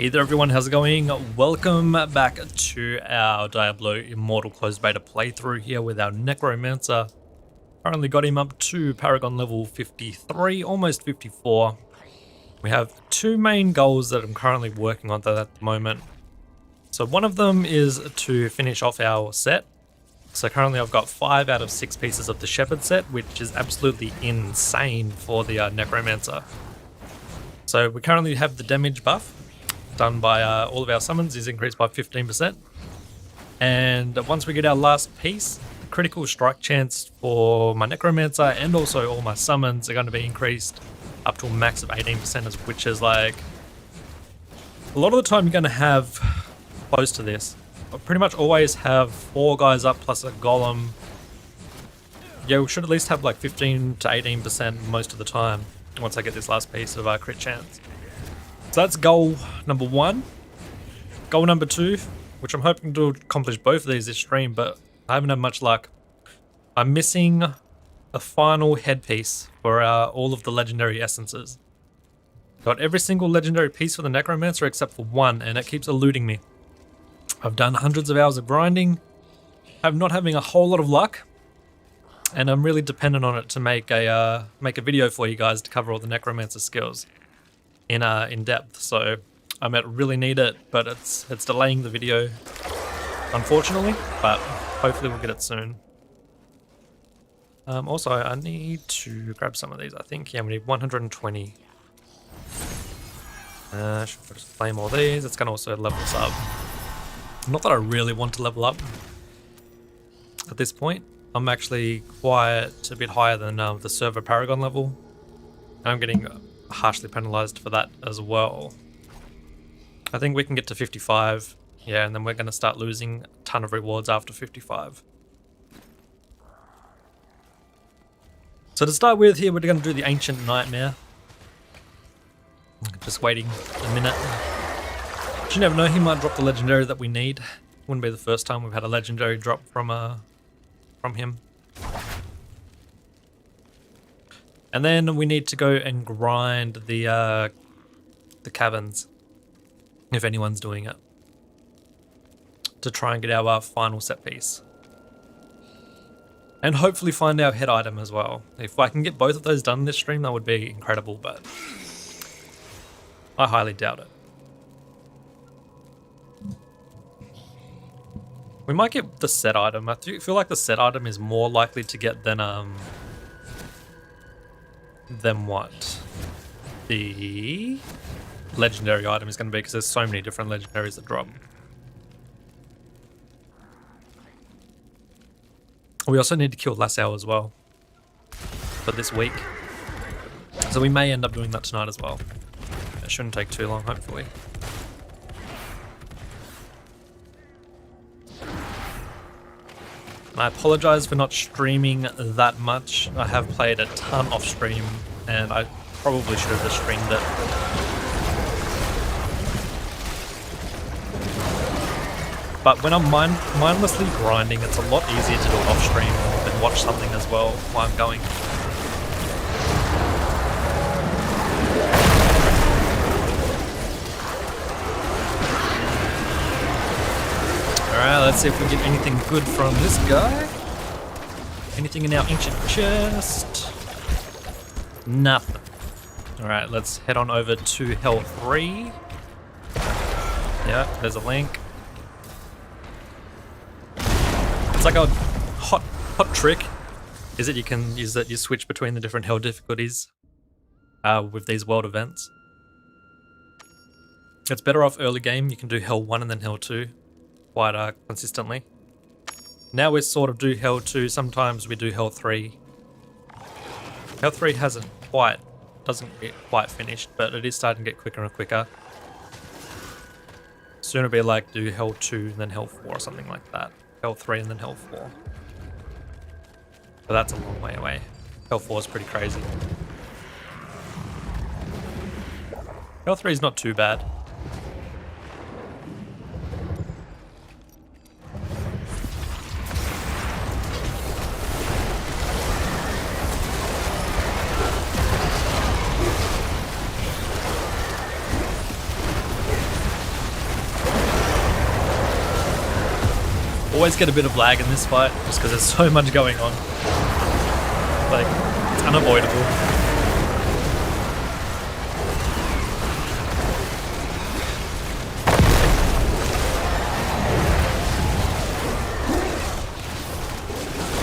Hey there everyone, how's it going? Welcome back to our Diablo Immortal Closed Beta playthrough here with our Necromancer. Currently got him up to Paragon level 53, almost 54. We have two main goals that I'm currently working on at the moment. So one of them is to finish off our set. So currently I've got 5 out of 6 pieces of the Shepherd set, which is absolutely insane for the Necromancer. So we currently have the damage buff done by all of our summons is increased by 15%. And once we get our last piece, the critical strike chance for my Necromancer and also all my summons are going to be increased up to a max of 18%, which is like a lot of the time you're going to have close to this. I pretty much always have 4 guys up plus a golem. Yeah, we should at least have like 15 to 18% most of the time once I get this last piece of crit chance. So that's goal number 1. Goal number 2, which I'm hoping to accomplish both of these this stream, but I haven't had much luck. I'm missing a final headpiece for all of the legendary essences. Got every single legendary piece for the Necromancer except for one, and it keeps eluding me. I've done hundreds of hours of grinding. I'm not having a whole lot of luck, and I'm really dependent on it to make a video for you guys to cover all the Necromancer skills in depth. So I might really need it, but it's delaying the video, unfortunately, but hopefully we'll get it soon. Also, I need to grab some of these, I think. Yeah, we need 120. Should just claim all these. It's going to also level us up. Not that I really want to level up at this point. I'm actually quite a bit higher than the server Paragon level. I'm getting harshly penalized for that as well. I think we can get to 55, yeah, and then we're going to start losing a ton of rewards after 55. So to start with here, we're going to do the Ancient Nightmare. Just waiting a minute. You never know, he might drop the legendary that we need. Wouldn't be the first time we've had a legendary drop from him. And then we need to go and grind the caverns, if anyone's doing it, to try and get our final set piece. And hopefully find our head item as well. If I can get both of those done this stream, that would be incredible, but I highly doubt it. We might get the set item. I feel like the set item is more likely to get than what the legendary item is going to be, because there's so many different legendaries that drop. We also need to kill Lassal as well for this week, so we may end up doing that tonight as well. It shouldn't take too long, hopefully. I apologize for not streaming that much. I have played a ton off stream, and I probably should have just streamed it. But when I'm mindlessly grinding, it's a lot easier to do it off stream and watch something as well while I'm going. Alright, let's see if we get anything good from this guy. Anything in our ancient chest? Nothing. Alright, let's head on over to Hell 3. Yeah, there's a link. It's like a hot trick, is that you switch between the different Hell difficulties with these world events. It's better off early game. You can do Hell 1 and then Hell 2. Quite consistently. Now we sort of do Hell 2, sometimes we do Hell 3. Hell 3 doesn't get quite finished, but it is starting to get quicker and quicker. Soon it'll be like do Hell 2 and then Hell 4 or something like that. Hell 3 and then Hell 4. But that's a long way away. Hell 4 is pretty crazy. Hell 3 is not too bad. always get a bit of lag in this fight just because there's so much going on. Like, it's unavoidable.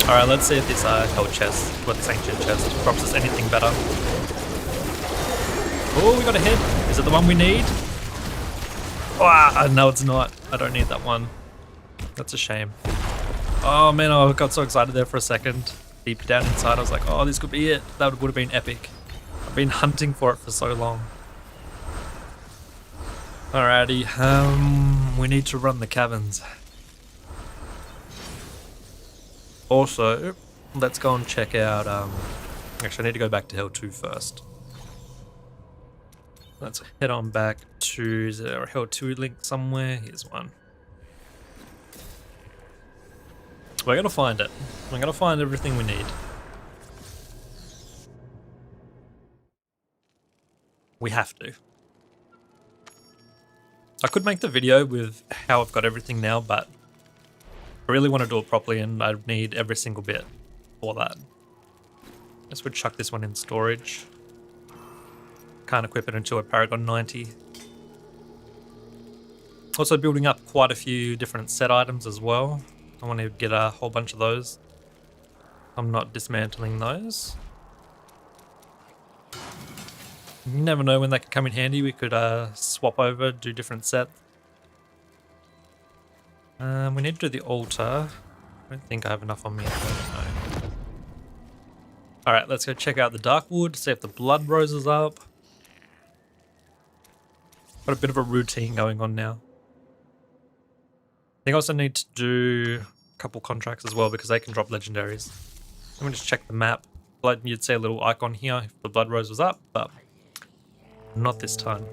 Alright, let's see if this held chest, or this ancient chest, drops us anything better. Oh, we got a hit. Is it the one we need? Ah, no, it's not. I don't need that one. That's a shame. Oh man, I got so excited there for a second. Deep down inside, I was like, oh, this could be it. That would have been epic. I've been hunting for it for so long. Alrighty, we need to run the caverns. Also, let's go and check out, actually I need to go back to Hell 2 first. Let's head on back to, is there a Hell 2 link somewhere? Here's one. We're gonna find it. We're gonna find everything we need. We have to. I could make the video with how I've got everything now, but I really want to do it properly and I need every single bit for that. Guess we'll chuck this one in storage. Can't equip it until a Paragon 90. Also building up quite a few different set items as well. I want to get a whole bunch of those. I'm not dismantling those. You never know when that could come in handy. We could swap over, do different sets. We need to do the altar. I don't think I have enough on me at the moment, no. Alright, let's go check out the Darkwood, see if the blood roses up. Got a bit of a routine going on now. I think I also need to do a couple contracts as well because they can drop legendaries. Let me just check the map. Blood, you'd see a little icon here if the blood rose was up, but not this time.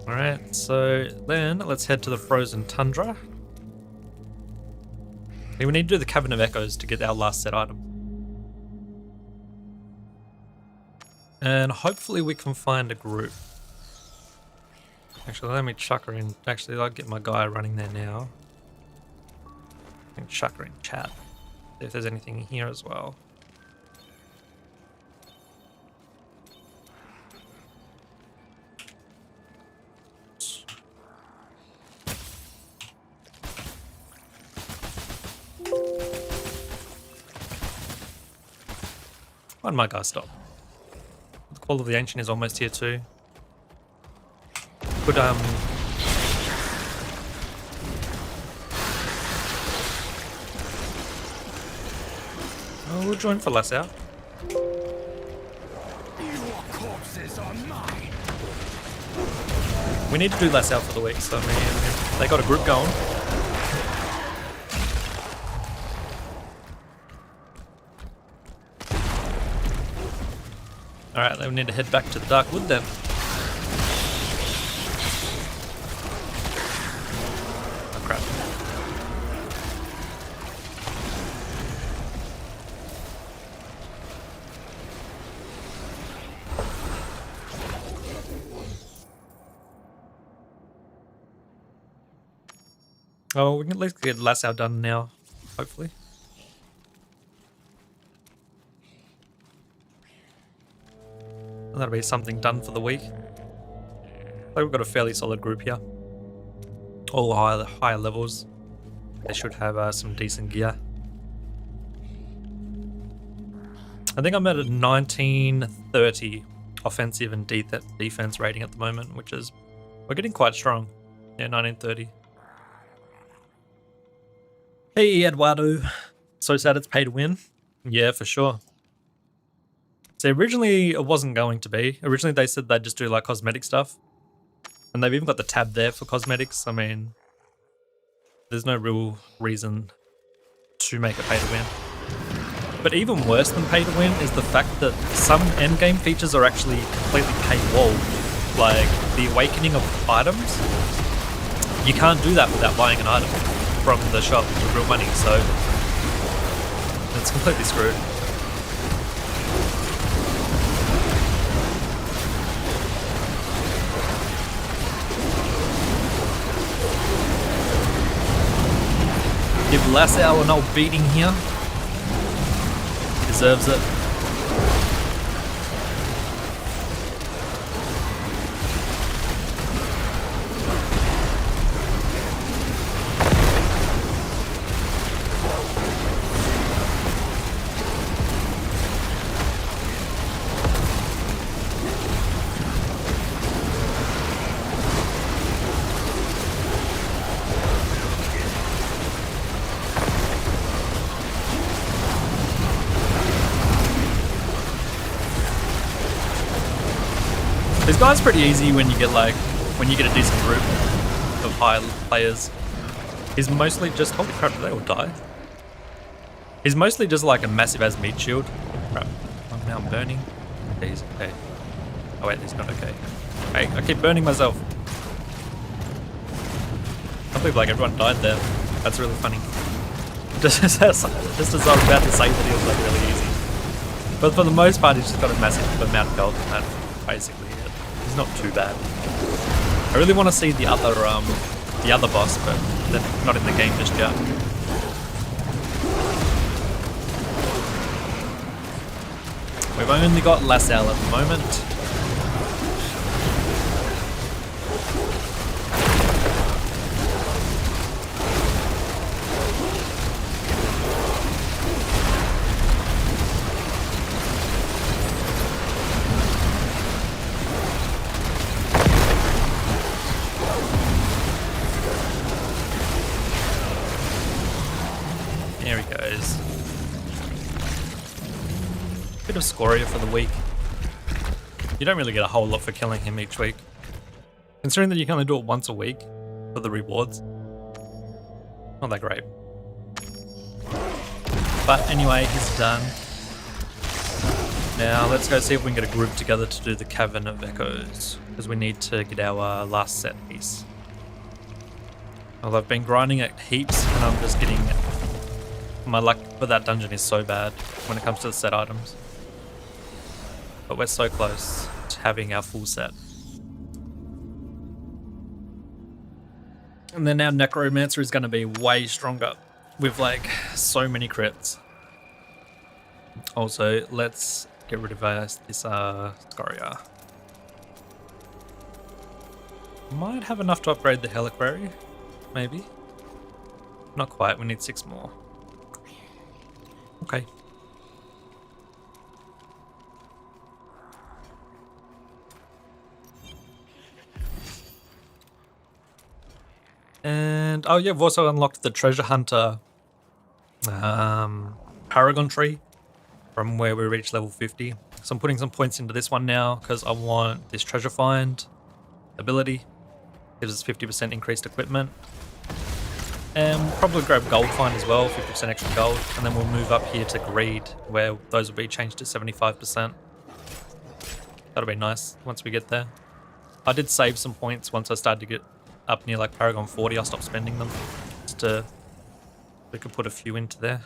Alright, so then let's head to the Frozen Tundra. We need to do the Cavern of Echoes to get our last set item. And hopefully we can find a group. Actually, let me chuck her in. Actually, I'll get my guy running there now. I can chuck her in chat. See if there's anything in here as well. Why did my guy stop? The Call of the Ancient is almost here too. Could oh, we'll join for Lassal. Your corpses are mine. We need to do Lassal for the week, so I mean, they got a group going. Alright, then we need to head back to the Darkwood then. Oh crap. Oh, we can at least get Lassal done now, hopefully. That'll be something done for the week. I think we've got a fairly solid group here. All higher levels. They should have some decent gear. I think I'm at a 1930 offensive and defense rating at the moment, which is, we're getting quite strong. Yeah, 1930. Hey, Eduardo. So sad it's pay to win. Yeah, for sure. So originally it wasn't going to be. Originally they said they'd just do like cosmetic stuff. And they've even got the tab there for cosmetics. I mean, there's no real reason to make it pay to win. But even worse than pay to win is the fact that some endgame features are actually completely paywalled. Like the awakening of items. You can't do that without buying an item from the shop with real money, so it's completely screwed. Lassal an old beating here. Deserves it. This guy's pretty easy when you get a decent group of high players. He's mostly just, holy crap, did they all die? He's mostly just like a massive as meat shield. Crap, oh, now I'm burning. Okay, he's okay. Oh wait, he's not okay. Hey, I keep burning myself. I believe like everyone died there. That's really funny. Just as I was about to say that he was like really easy. But for the most part, he's just got a massive amount of health and that's basically it. He's not too bad. I really want to see the other boss, but they're not in the game just yet. We've only got Lassal at the moment. There he goes. Bit of scoria for the week. You don't really get a whole lot for killing him each week. Considering that you can only do it once a week for the rewards. Not that great. But anyway, he's done. Now let's go see if we can get a group together to do the Cavern of Echoes. Because we need to get our last set piece. Well, I've been grinding it heaps and I'm just getting... My luck for that dungeon is so bad when it comes to the set items. But we're so close to having our full set. And then our Necromancer is going to be way stronger with like so many crits. Also, let's get rid of this Scoria. Might have enough to upgrade the Heliquary, maybe. Not quite, we need 6 more. Okay. And oh yeah, we've also unlocked the treasure hunter Paragon tree from where we reached level 50. So I'm putting some points into this one now because I want this treasure find ability. Gives us 50% increased equipment. And we'll probably grab gold find as well, 50% extra gold, and then we'll move up here to greed, where those will be changed to 75%. That'll be nice once we get there. I did save some points once I started to get up near like Paragon 40. I stopped spending them, just to we could put a few into there.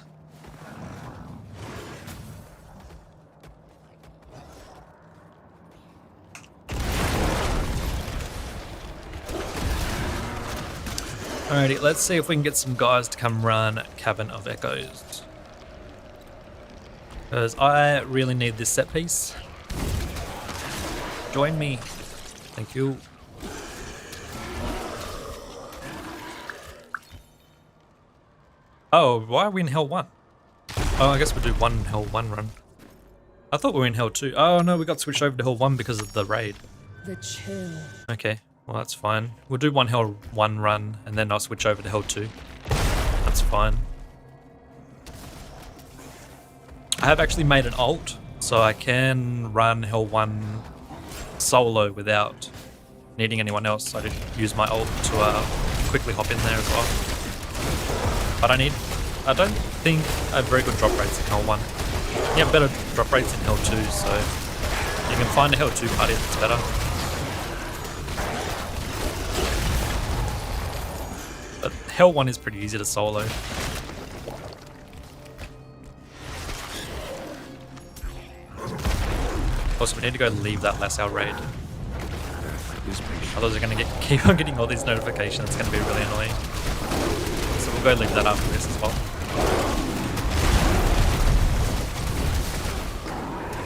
Alrighty, let's see if we can get some guys to come run Cavern of Echoes. Because I really need this set piece. Join me. Thank you. Oh, why are we in Hell 1? Oh, I guess we'll do one Hell 1 run. I thought we were in Hell 2. Oh no, we got switched over to Hell 1 because of the raid. The chill. Okay. Well, that's fine. We'll do one Hell 1 run, and then I'll switch over to Hell 2. That's fine. I have actually made an ult, so I can run Hell 1 solo without needing anyone else. I just use my ult to quickly hop in there as well. But I don't think I have very good drop rates in Hell 1. You have better drop rates in Hell 2, so you can find a Hell 2 party that's better. But Hell 1 is pretty easy to solo. Also, we need to go leave that Lassal raid. Otherwise we're going to keep on getting all these notifications. It's going to be really annoying. So we'll go leave that after this as well.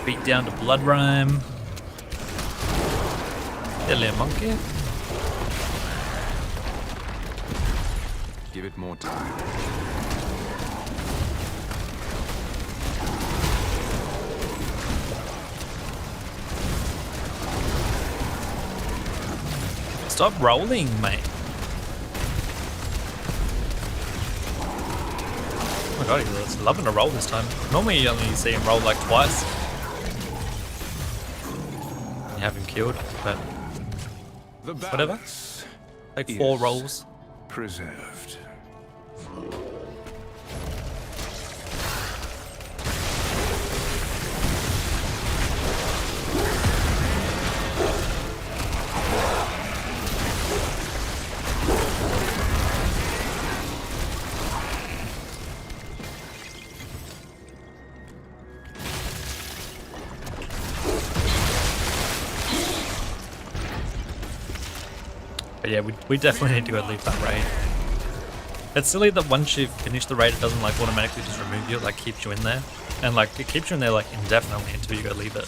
Beat down to Blood Rhyme. Deadly Monkey. Give it more time. Stop rolling, mate. Oh my god, he's loving to roll this time. Normally you only see him roll like twice. You have him killed, but whatever. Like 4 rolls. Preserved. But yeah, we definitely need to go leave that raid. It's silly that once you've finished the raid, it doesn't like automatically just remove you, it like keeps you in there. And like it keeps you in there like indefinitely until you go leave it.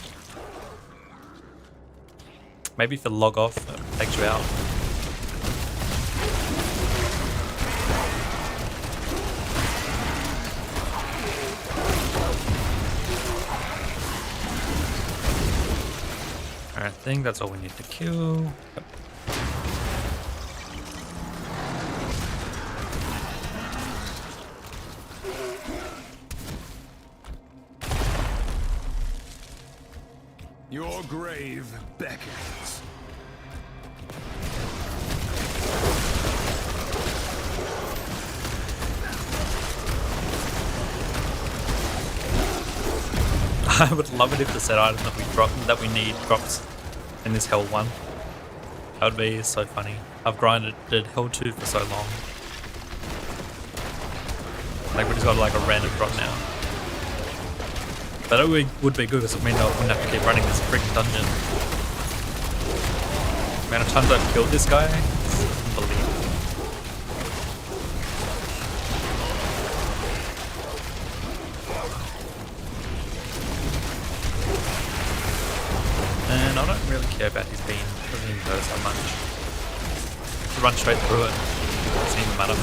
Maybe if you log off, it takes you out. Alright, I think that's all we need to kill. Yep. Your grave beckons. I would love it if the set item that we need drops in this Hell 1. That would be so funny. I've grinded Hell 2 for so long. Like we just got like a random drop now. But it would be good because it means I wouldn't have to keep running this freaking dungeon. The amount of times I've killed this guy, it's unbelievable. And I don't really care about his beam, it doesn't even hurt us that much. Just run straight through it, it doesn't even matter.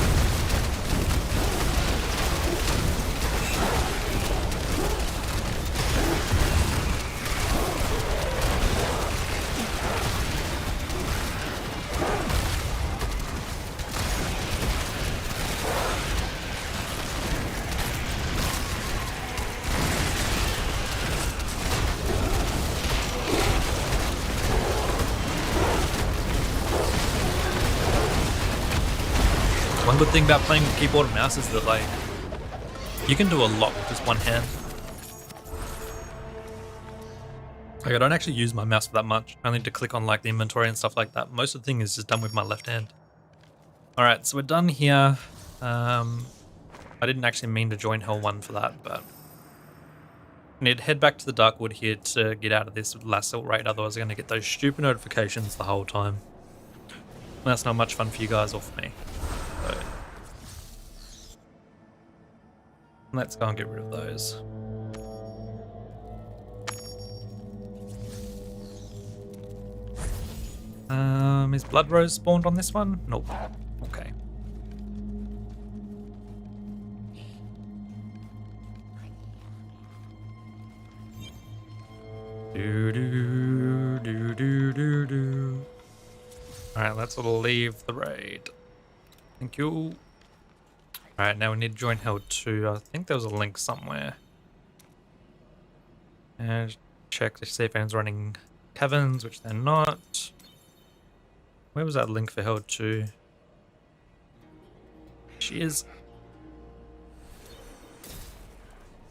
One good thing about playing with keyboard and mouse is that like you can do a lot with just one hand. Like I don't actually use my mouse for that much. I need to click on like the inventory and stuff like that. Most of the thing is just done with my left hand. Alright, so we're done here. I didn't actually mean to join Hell 1 for that, but I need to head back to the Darkwood here to get out of this Lassal raid, otherwise I'm going to get those stupid notifications the whole time. And that's not much fun for you guys or for me. So let's go and get rid of those. Is Blood Rose spawned on this one? Nope. Okay. Alright, let's leave the raid. Thank you. Alright, now we need to join Hell 2. I think there was a link somewhere. And check to see if anyone's running Caverns, which they're not. Where was that link for Hell 2? She is.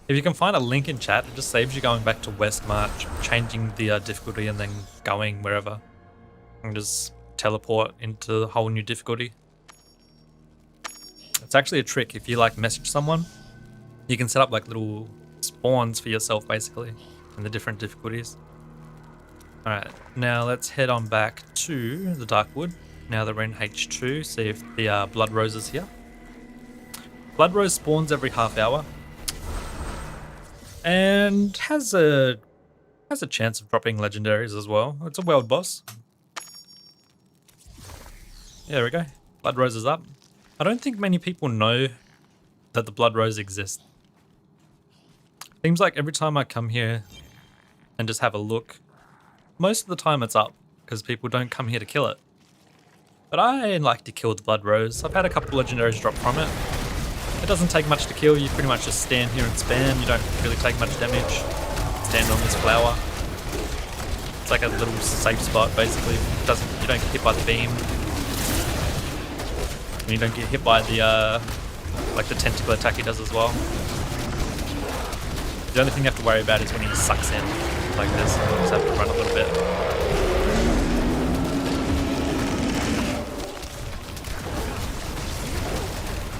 If you can find a link in chat, it just saves you going back to West March, changing the difficulty and then going wherever. And just teleport into a whole new difficulty. It's actually a trick. If you like message someone, you can set up like little spawns for yourself basically in the different difficulties. Alright, now let's head on back to the Darkwood. Now that we're in H2, see if the Blood Rose is here. Blood Rose spawns every half hour. And has a chance of dropping legendaries as well. It's a world boss. Yeah, there we go. Blood Rose is up. I don't think many people know that the Blood Rose exists. Seems like every time I come here and just have a look, most of the time it's up because people don't come here to kill it. But I like to kill the Blood Rose. I've had a couple legendaries drop from it. It doesn't take much to kill. You pretty much just stand here and spam. You don't really take much damage. Stand on this flower. It's like a little safe spot basically. You don't get hit by the beam. And you don't get hit by the like the tentacle attack he does as well. The only thing you have to worry about is when he sucks in like this. You just have to run a little bit.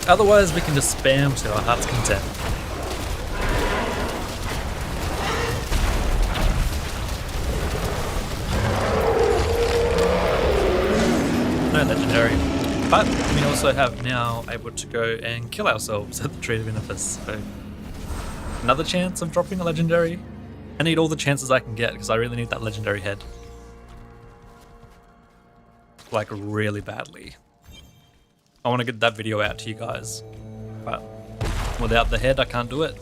Otherwise, we can just spam to our heart's content. No legendary. But we also have now able to go and kill ourselves at the Tree of Benefice. So another chance of dropping a legendary. I need all the chances I can get because I really need that legendary head. Like really badly. I want to get that video out to you guys. But without the head I can't do it.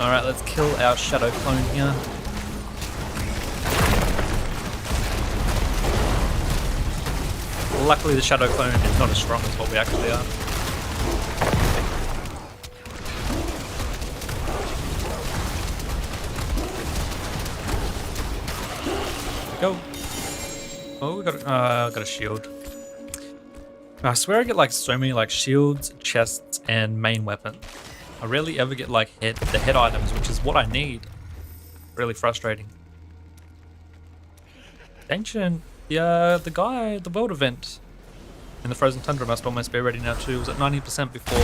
Alright, let's kill our shadow clone here. Luckily the shadow clone is not as strong as what we actually are. Go. Oh, we got a shield. I swear I get like so many like shields, chests, and main weapon. I rarely ever get like the head items, which is what I need. Really frustrating. Ancient. Yeah, the world event in the Frozen Tundra must almost be ready now too. It was at 90% before.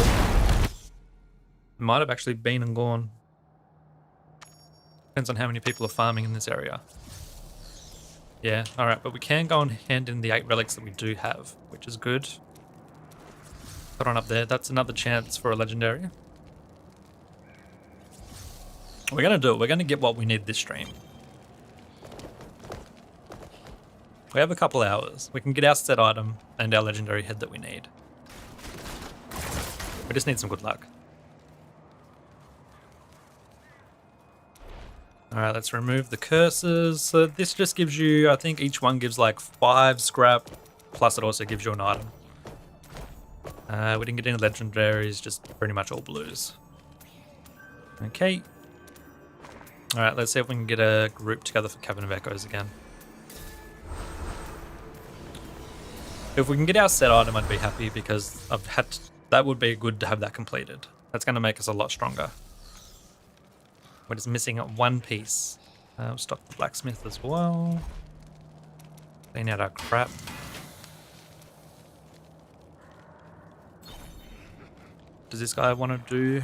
It might have actually been and gone. Depends on how many people are farming in this area. Yeah, alright, but we can go and hand in the 8 relics that we do have, which is good. Put on up there, that's another chance for a legendary. We're gonna do it, we're gonna get what we need this stream. We have a couple hours. We can get our set item and our legendary head that we need. We just need some good luck. Alright, let's remove the curses. So this just gives you, I think each one gives like 5 scrap, plus it also gives you an item. We didn't get any legendaries, just pretty much all blues. Okay. Alright, let's see if we can get a group together for Cavern of Echoes again. If we can get our set item, I'd be happy because that would be good to have that completed. That's going to make us a lot stronger. We're just missing one piece. We'll stock the blacksmith as well. Clean out our crap. Does this guy want to do...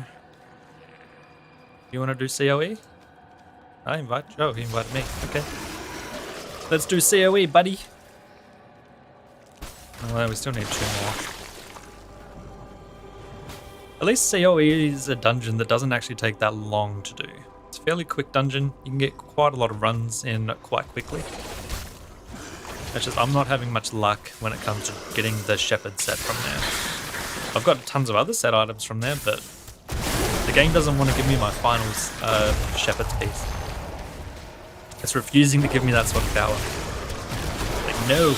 You want to do COE? I invite... Oh, he invited me. Okay. Let's do COE, buddy. Well, we still need 2 more. At least COE is a dungeon that doesn't actually take that long to do. It's a fairly quick dungeon. You can get quite a lot of runs in quite quickly. It's just I'm not having much luck when it comes to getting the shepherd set from there. I've got tons of other set items from there, but the game doesn't want to give me my final shepherd's piece. It's refusing to give me that sort of power. Like, no.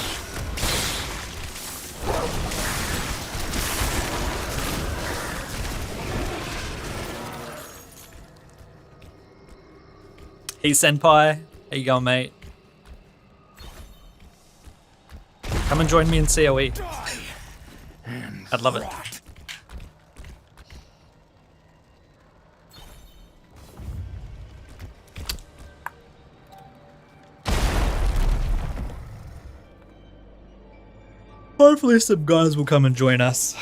Hey Senpai, how you going, mate? Come and join me in COE. I'd love it. Hopefully some guys will come and join us.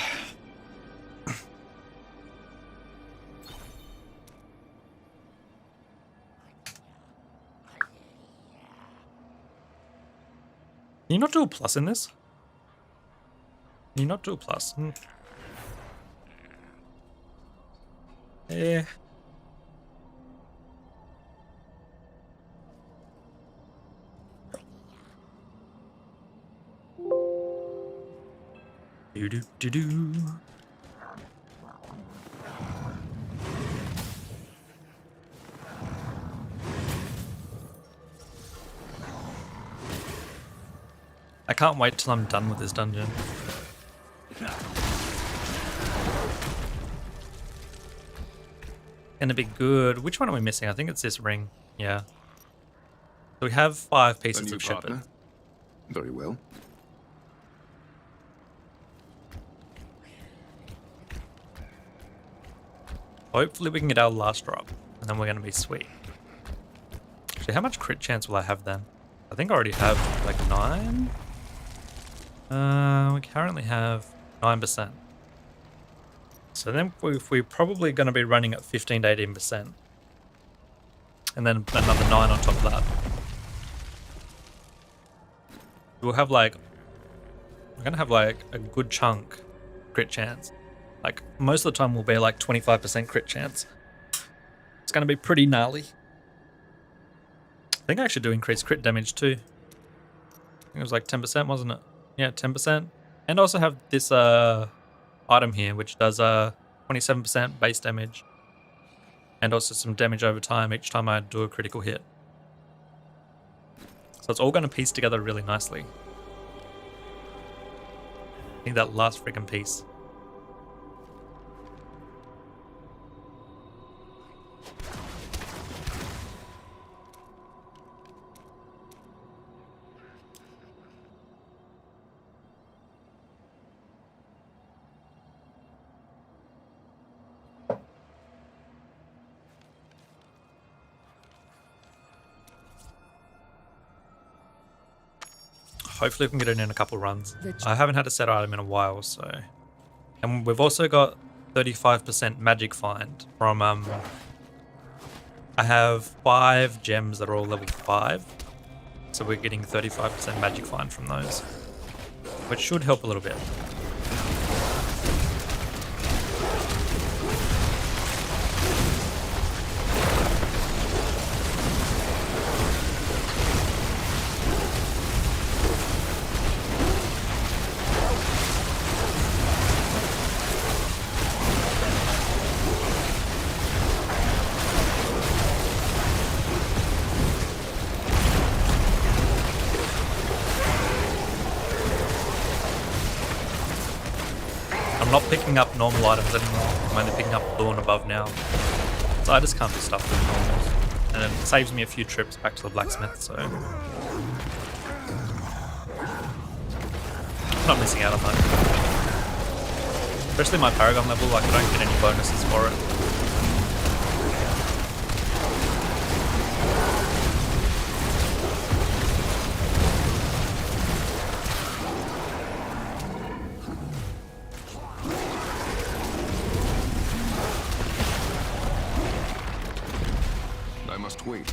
Can you not do a plus in this? you not do a plus? Yeah. Do do do do. I can't wait till I'm done with this dungeon. Gonna be good. Which one are we missing? I think it's this ring. Yeah. So we have 5 A pieces new of partner? shepherd. Very well. Hopefully we can get our last drop, and then we're gonna be sweet. Actually, how much crit chance will I have then? I think I already have like 9. We currently have 9%. So then we're probably going to be running at 15 to 18%. And then another 9 on top of that. We'll have like, we're going to have like a good chunk crit chance. Like most of the time we'll be like 25% crit chance. It's going to be pretty gnarly. I think I actually do increase crit damage too. I think it was like 10%, wasn't it? Yeah, 10%. And also have this item here, which does 27% base damage. And also some damage over time each time I do a critical hit. So it's all going to piece together really nicely. I think that last freaking piece. Hopefully we can get it in a couple runs. I haven't had a set item in a while, so... And we've also got 35% magic find from... I have 5 gems that are all level 5. So we're getting 35% magic find from those. Which should help a little bit. I'm not picking up normal items anymore. I'm only picking up blue and above now. So I just can't do stuff with normals. And it saves me a few trips back to the blacksmith, so... I'm not missing out on that. Especially my Paragon level, like I don't get any bonuses for it. I must wait.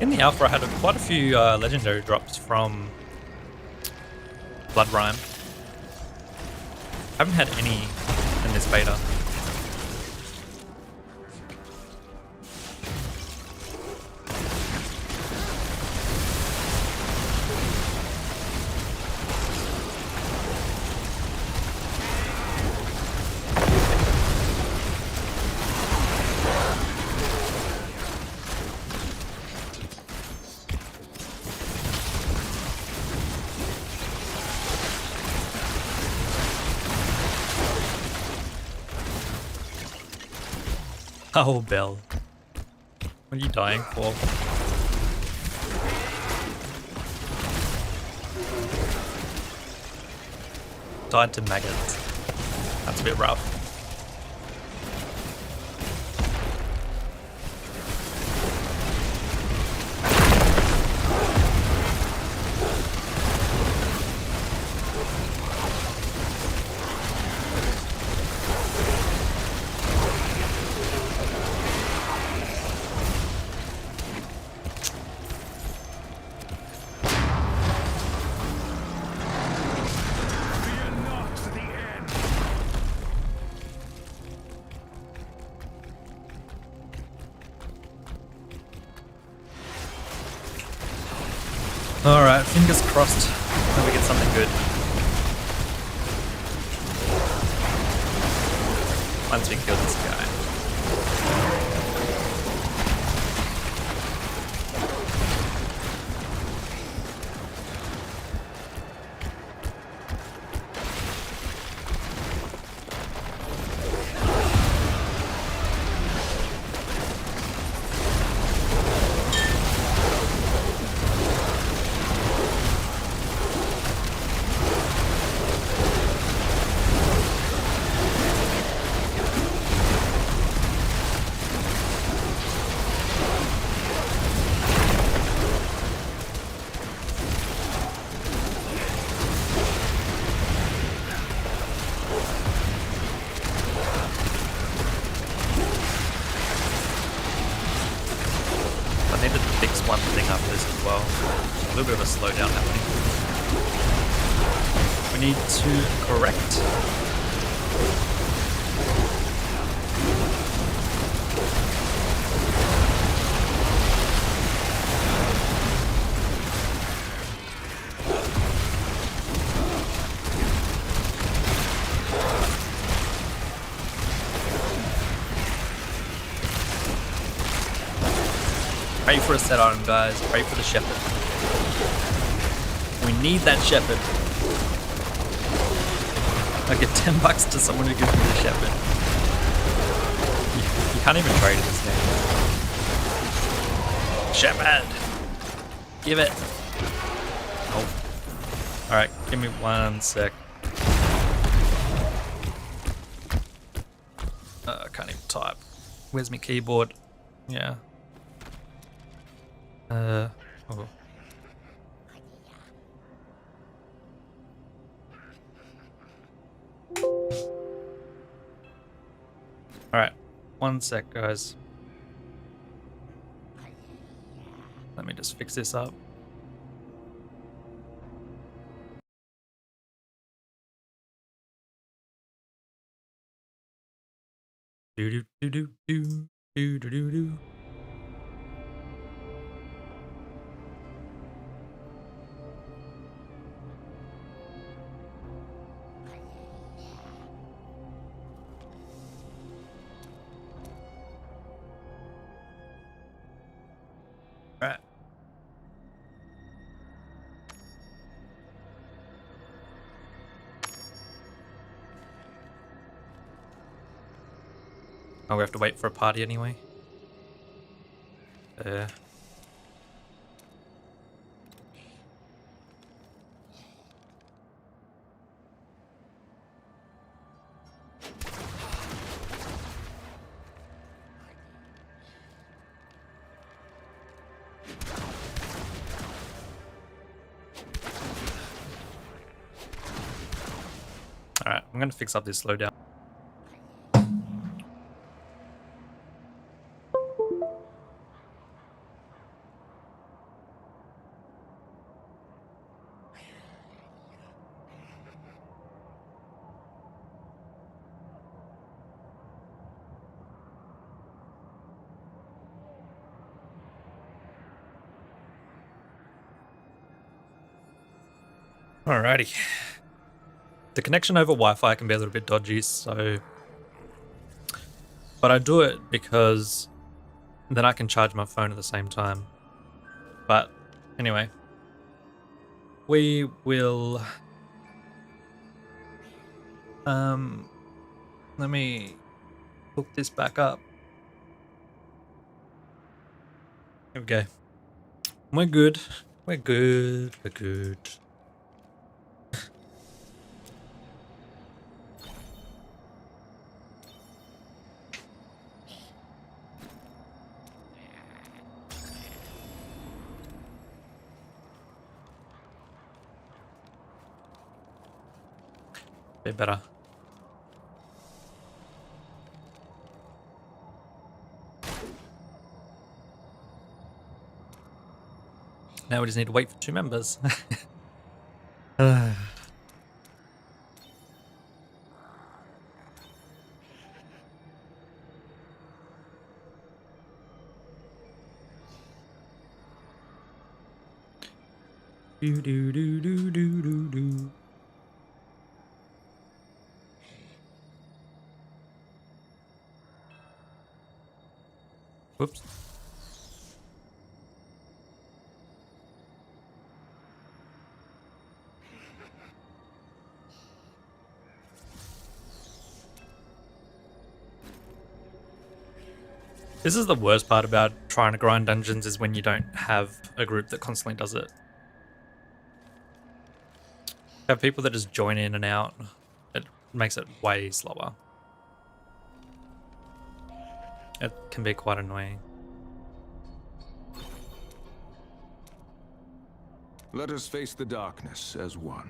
In the alpha I had quite a few legendary drops from Blood Rhyme. I haven't had any in this beta. Oh, Belle. What are you dying for? Died to maggots. That's a bit rough. Alright, fingers crossed that we get something good. Once we kill this guy. I needed to fix one thing after this as well. A little bit of a slowdown happening. We need to correct. Pray for a set item, guys. Pray for the shepherd. We need that shepherd. I give $10 to someone who gives me the shepherd. You can't even trade in this game. Shepherd! Give it! Nope. Alright, give me 1 sec. I can't even type. Where's my keyboard? Yeah. Oh. Alright, 1 sec, guys. Let me just fix this up. Do do do do do do do do do. Alright. Oh, we have to wait for a party anyway. Alright, I'm gonna fix up this slowdown. Alrighty. The connection over Wi-Fi can be a little bit dodgy, so... But I do it because then I can charge my phone at the same time. But anyway, we will... Let me hook this back up. Here we go. We're good. We're good. We're good. Bit better. Now we just need to wait for 2 members. Do do do do do do do. Whoops. This is the worst part about trying to grind dungeons, is when you don't have a group that constantly does it. Have people that just join in and out. It makes it way slower. It can be quite annoying. Let us face the darkness as one.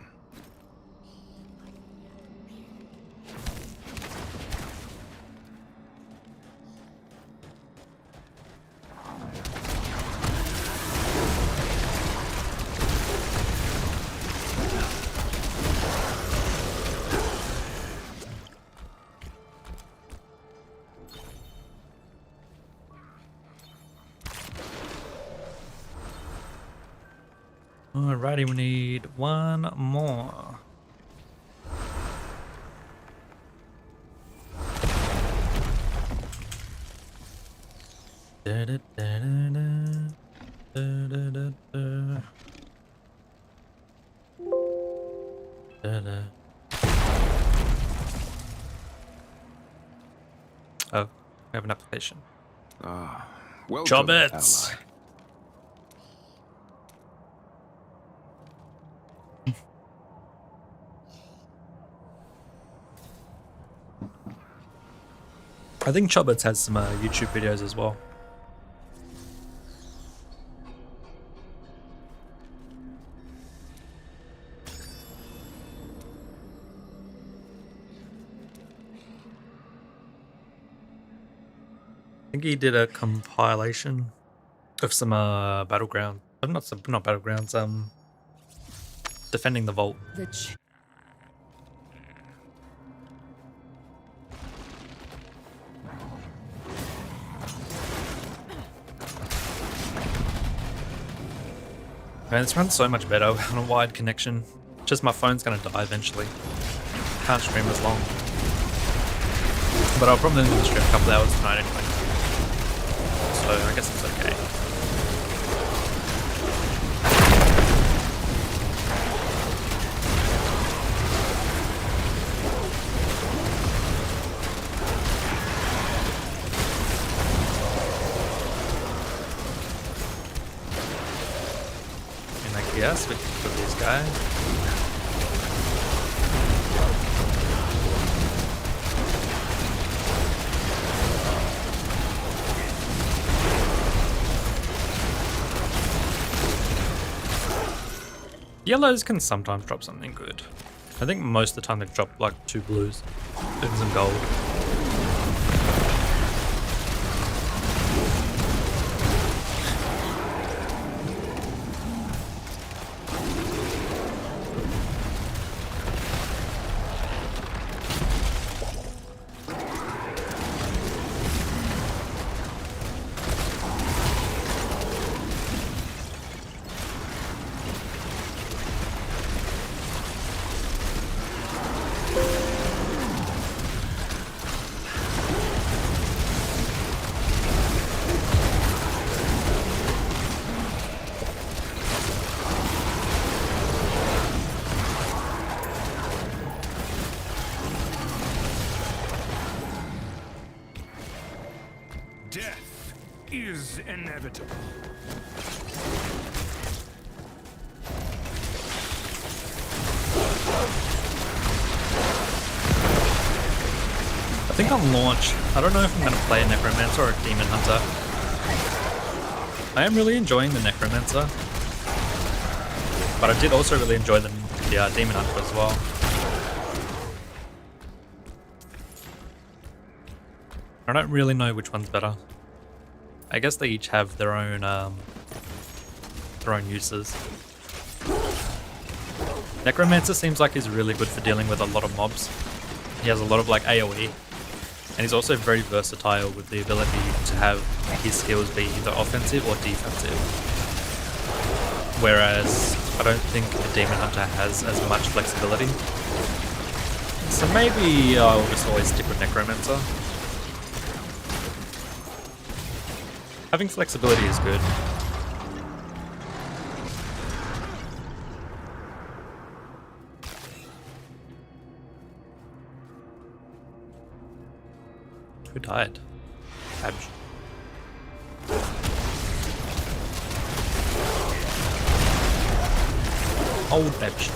Alrighty, we need one more. Da, da, da, da, da, da, da, da. Da, da. Oh, we have an application. Ah, welcome, Job it. ally. I think Chobbits has some YouTube videos as well. I think he did a compilation of some battleground. Not battlegrounds. Defending the vault. Man, this runs so much better on a wide connection. Just my phone's gonna die eventually. Can't stream as long. But I'll probably only stream a couple hours tonight anyway. So I guess it's okay. Yes, we can kill these guys. Yellows can sometimes drop something good. I think most of the time they drop like 2 blues and some gold. Death is inevitable. I think on launch, I don't know if I'm going to play a Necromancer or a Demon Hunter. I am really enjoying the Necromancer, but I did also really enjoy the Demon Hunter as well. I don't really know which one's better. I guess they each have their own uses. Necromancer seems like he's really good for dealing with a lot of mobs. He has a lot of like AoE, and he's also very versatile with the ability to have his skills be either offensive or defensive. Whereas I don't think the Demon Hunter has as much flexibility. So maybe I'll just always stick with Necromancer. Having flexibility is good. Who died? Badge. Old badge.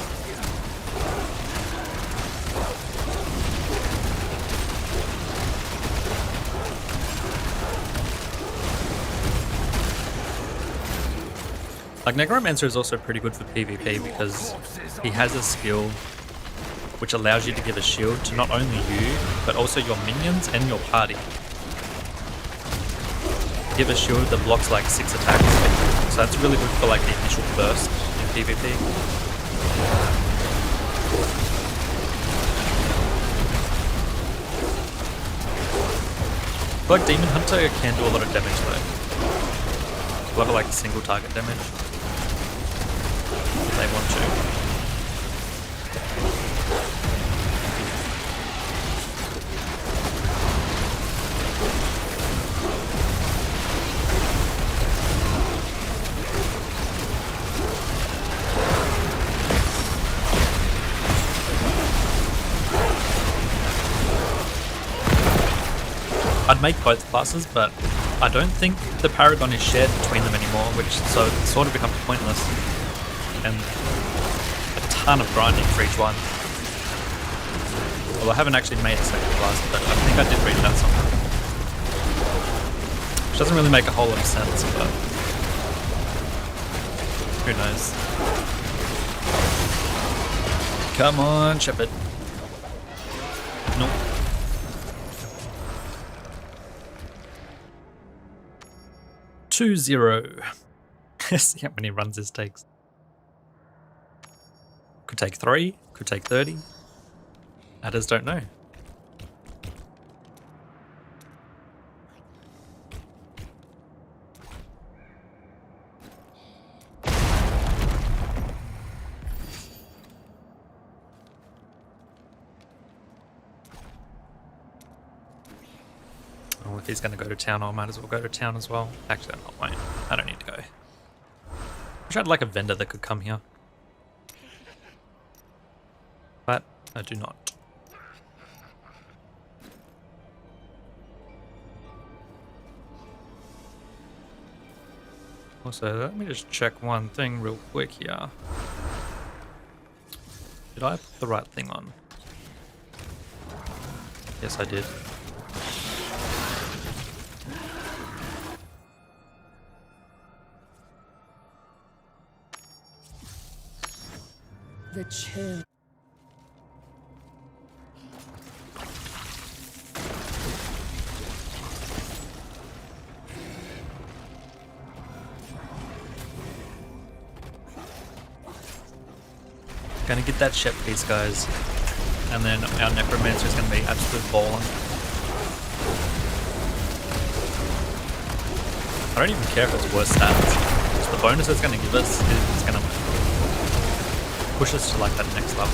Like, Necromancer is also pretty good for PvP because he has a skill which allows you to give a shield to not only you, but also your minions and your party. Give a shield that blocks like 6 attacks, so that's really good for like the initial burst in PvP. I feel like Demon Hunter can do a lot of damage though. A lot of like single target damage. If they want to. I'd make both classes, but I don't think the Paragon is shared between them anymore, which so it sort of becomes pointless. And a ton of grinding for each one. Well, I haven't actually made a second class, but I think I did read that somewhere. Which doesn't really make a whole lot of sense, but who knows. Come on, Shepherd. Nope. $2-0. See how many runs this takes. Could take 3, could take 30. I just don't know. Oh, if he's going to go to town, I might as well go to town as well. Actually, I'm not waiting. I don't need to go. Wish I had like a vendor that could come here. But I do not. Also, let me just check one thing real quick here. Did I put the right thing on? Yes, I did. The chill. Gonna get that ship piece, guys. And then our Necromancer is gonna be absolute ballin'. I don't even care if it's worse stats. Just the bonus it's gonna give us is gonna push us to like that next level.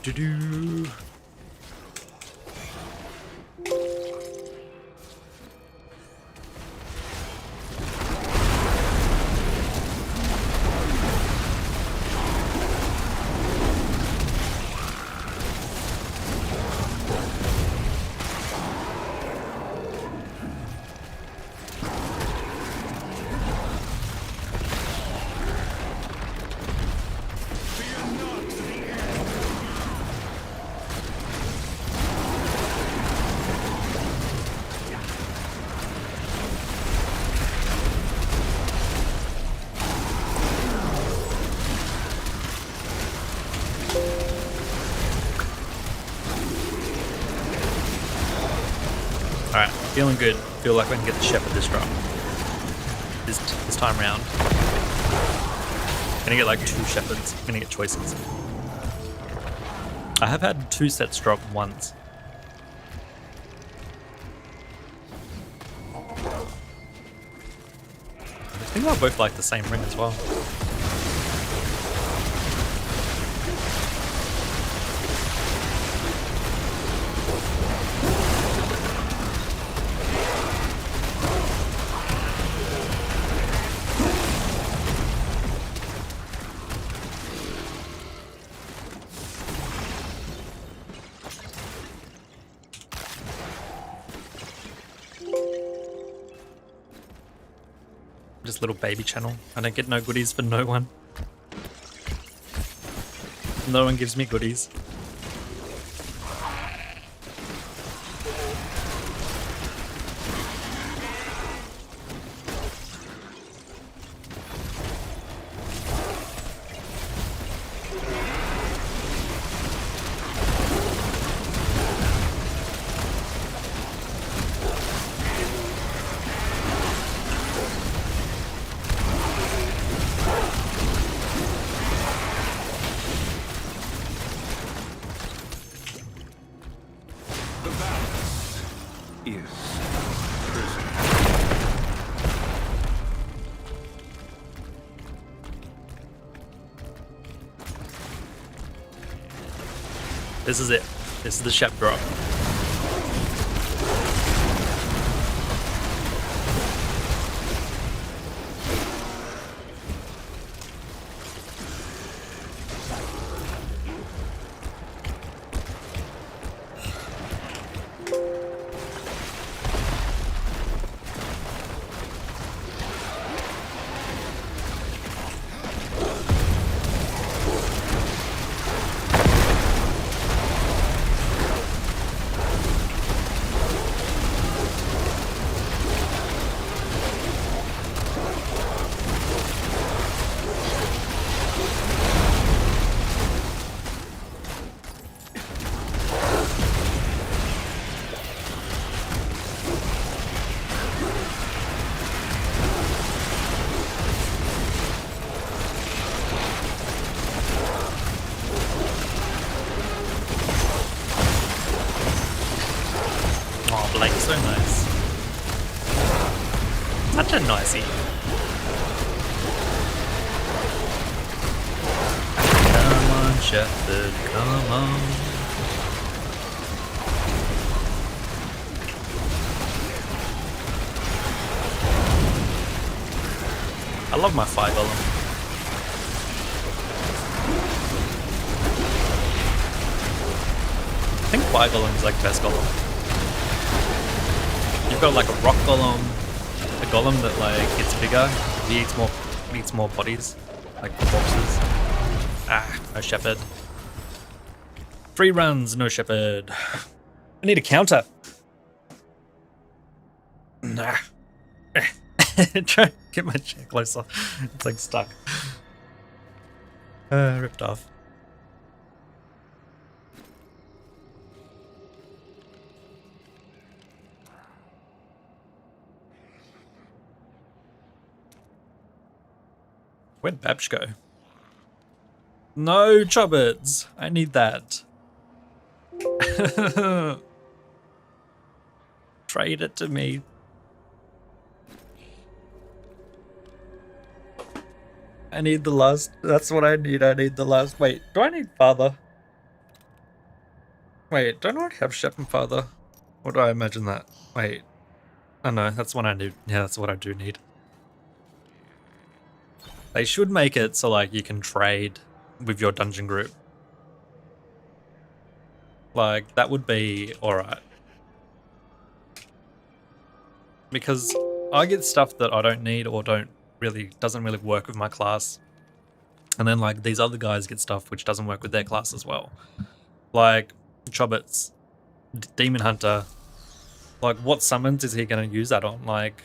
Do-do. Alright, feeling good. Feel like I can get the Shepherd this drop. This time round. Gonna get like 2 shepherds. I'm gonna get choices. I have had 2 sets drop once. I think they're both like the same ring as well. Just little baby channel. I don't get no goodies for no one. No one gives me goodies. This is it. This is the shep drop. Like, so nice. Such a nicey. Come on, Shepherd, come on. I love my fire golem. I think fire golem is like best golem. You've got like a rock golem, a golem that like gets bigger, he eats more bodies, like corpses. Ah, no shepherd. 3 runs, no shepherd. I need a counter. Nah. Try to get my chair closer. It's like stuck. Ripped off. Where'd Babsh go? No Chubbits! I need that. Trade it to me. I need the last. That's what I need. I need the last. Wait, do I need Father? Wait, don't I already have Shep and Father? Or do I imagine that? Wait. Oh no, that's what I need. Yeah, that's what I do need. They should make it so like you can trade with your dungeon group. Like that would be alright. Because I get stuff that I don't need or doesn't really work with my class. And then like these other guys get stuff which doesn't work with their class as well. Like Chobbits, Demon Hunter. Like what summons is he gonna use that on? Like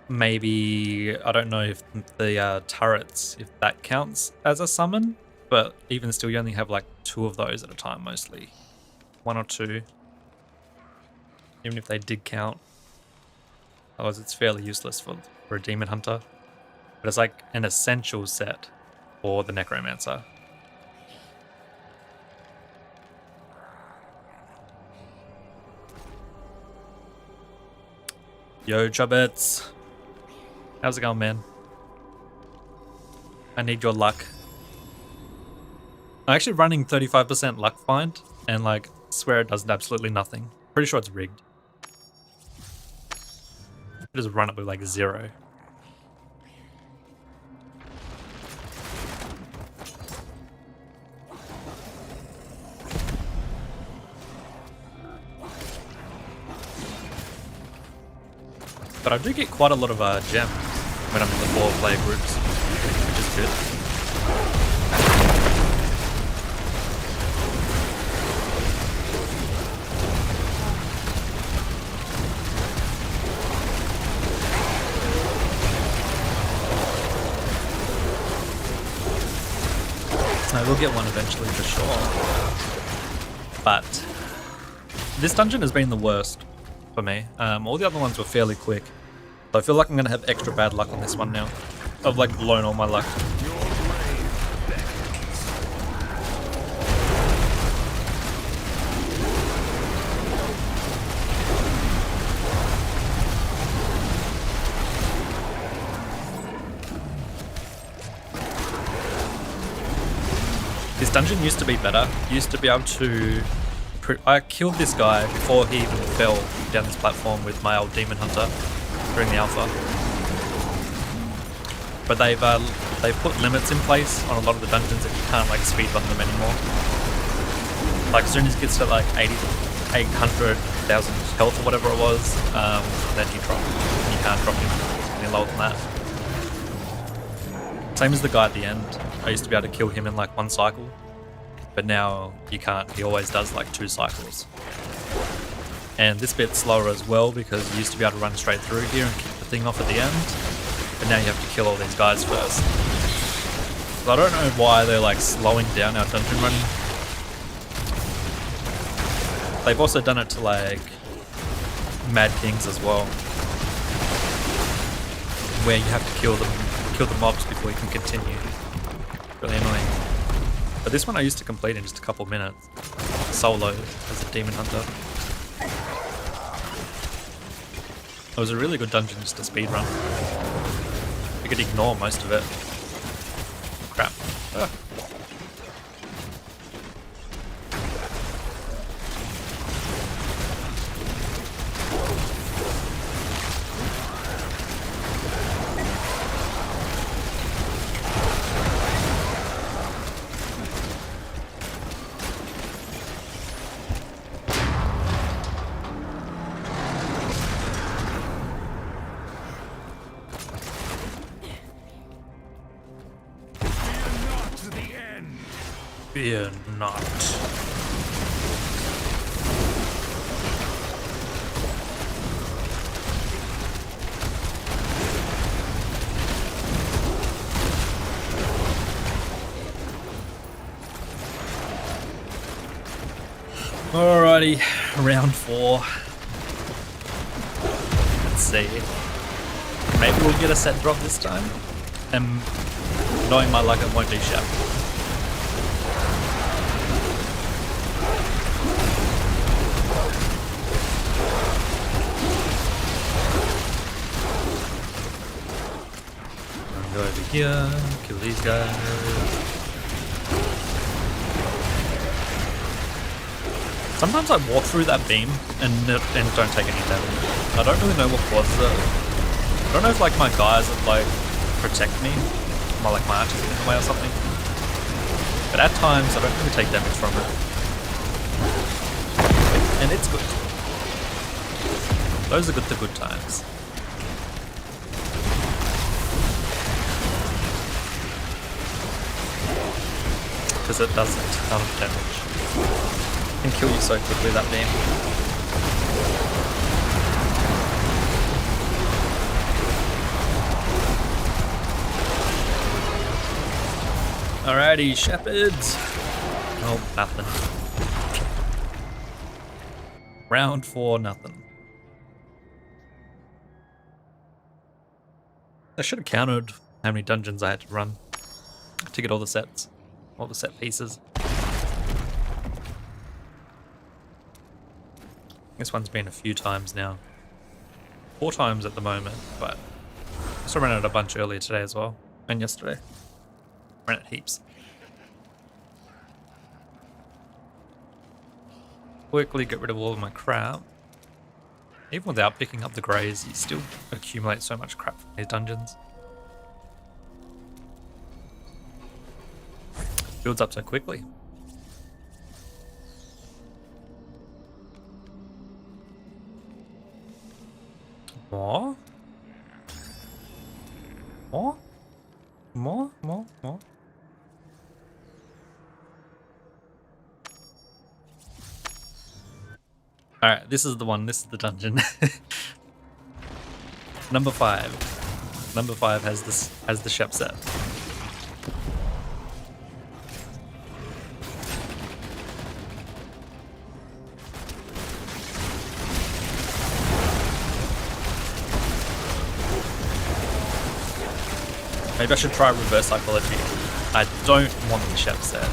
maybe, I don't know if the turrets, if that counts as a summon, but even still you only have like 2 of those at a time mostly. 1 or 2. Even if they did count. Otherwise it's fairly useless for a Demon Hunter. But it's like an essential set for the Necromancer. Yo, Chubbits. How's it going, man? I need your luck. I'm actually running 35% luck find, and like, swear it does absolutely nothing. Pretty sure it's rigged. Just run it with like 0. But I do get quite a lot of gems when I'm in the 4-player groups, which is good. I will get one eventually for sure. But this dungeon has been the worst for me. All the other ones were fairly quick. So I feel like I'm going to have extra bad luck on this one now. I've like blown all my luck. This dungeon used to be better. You used to be able to... I killed this guy before he even fell down this platform with my old demon hunter during the alpha. But they've put limits in place on a lot of the dungeons that you can't like speedrun them anymore. Like as soon as it gets to like 800,000 health or whatever it was, then you drop. You can't drop him any lower than that. Same as the guy at the end. I used to be able to kill him in like 1 cycle, but now you can't. He always does like 2 cycles. And this bit's slower as well because you used to be able to run straight through here and kick the thing off at the end, but now you have to kill all these guys first. So I don't know why they're like slowing down our dungeon running. They've also done it to like Mad Kings as well, where you have to kill the mobs before you can continue. Really annoying. But this one I used to complete in just a couple minutes, solo as a demon hunter. It was a really good dungeon just to speedrun. You could ignore most of it. Crap. Ah. Fear not. Alrighty, round 4. Let's see. Maybe we'll get a set drop this time. And knowing my luck, it won't be sharp. Go over here, kill these guys. Sometimes I walk through that beam and don't take any damage. I don't really know what causes it. I don't know if like my guys like protect me, my archers in the way or something. But at times I don't really take damage from it, and it's good. Those are the good times. Because it does a ton of damage. It can kill you so quickly, that beam. Alrighty, shepherds. Oh, nothing. Round 4, nothing. I should have countered how many dungeons I had to run to get all the sets, all the set pieces. This one's been a few times now. 4 times at the moment, but I still ran out a bunch earlier today as well, and yesterday. Ran out heaps. Quickly get rid of all of my crap. Even without picking up the greys, you still accumulate so much crap from these dungeons. Builds up so quickly. More? More? More? More? More? Alright, this is the one. This is the dungeon. Number 5. Number 5 has the shep set. Maybe I should try reverse psychology. I don't want the shep set.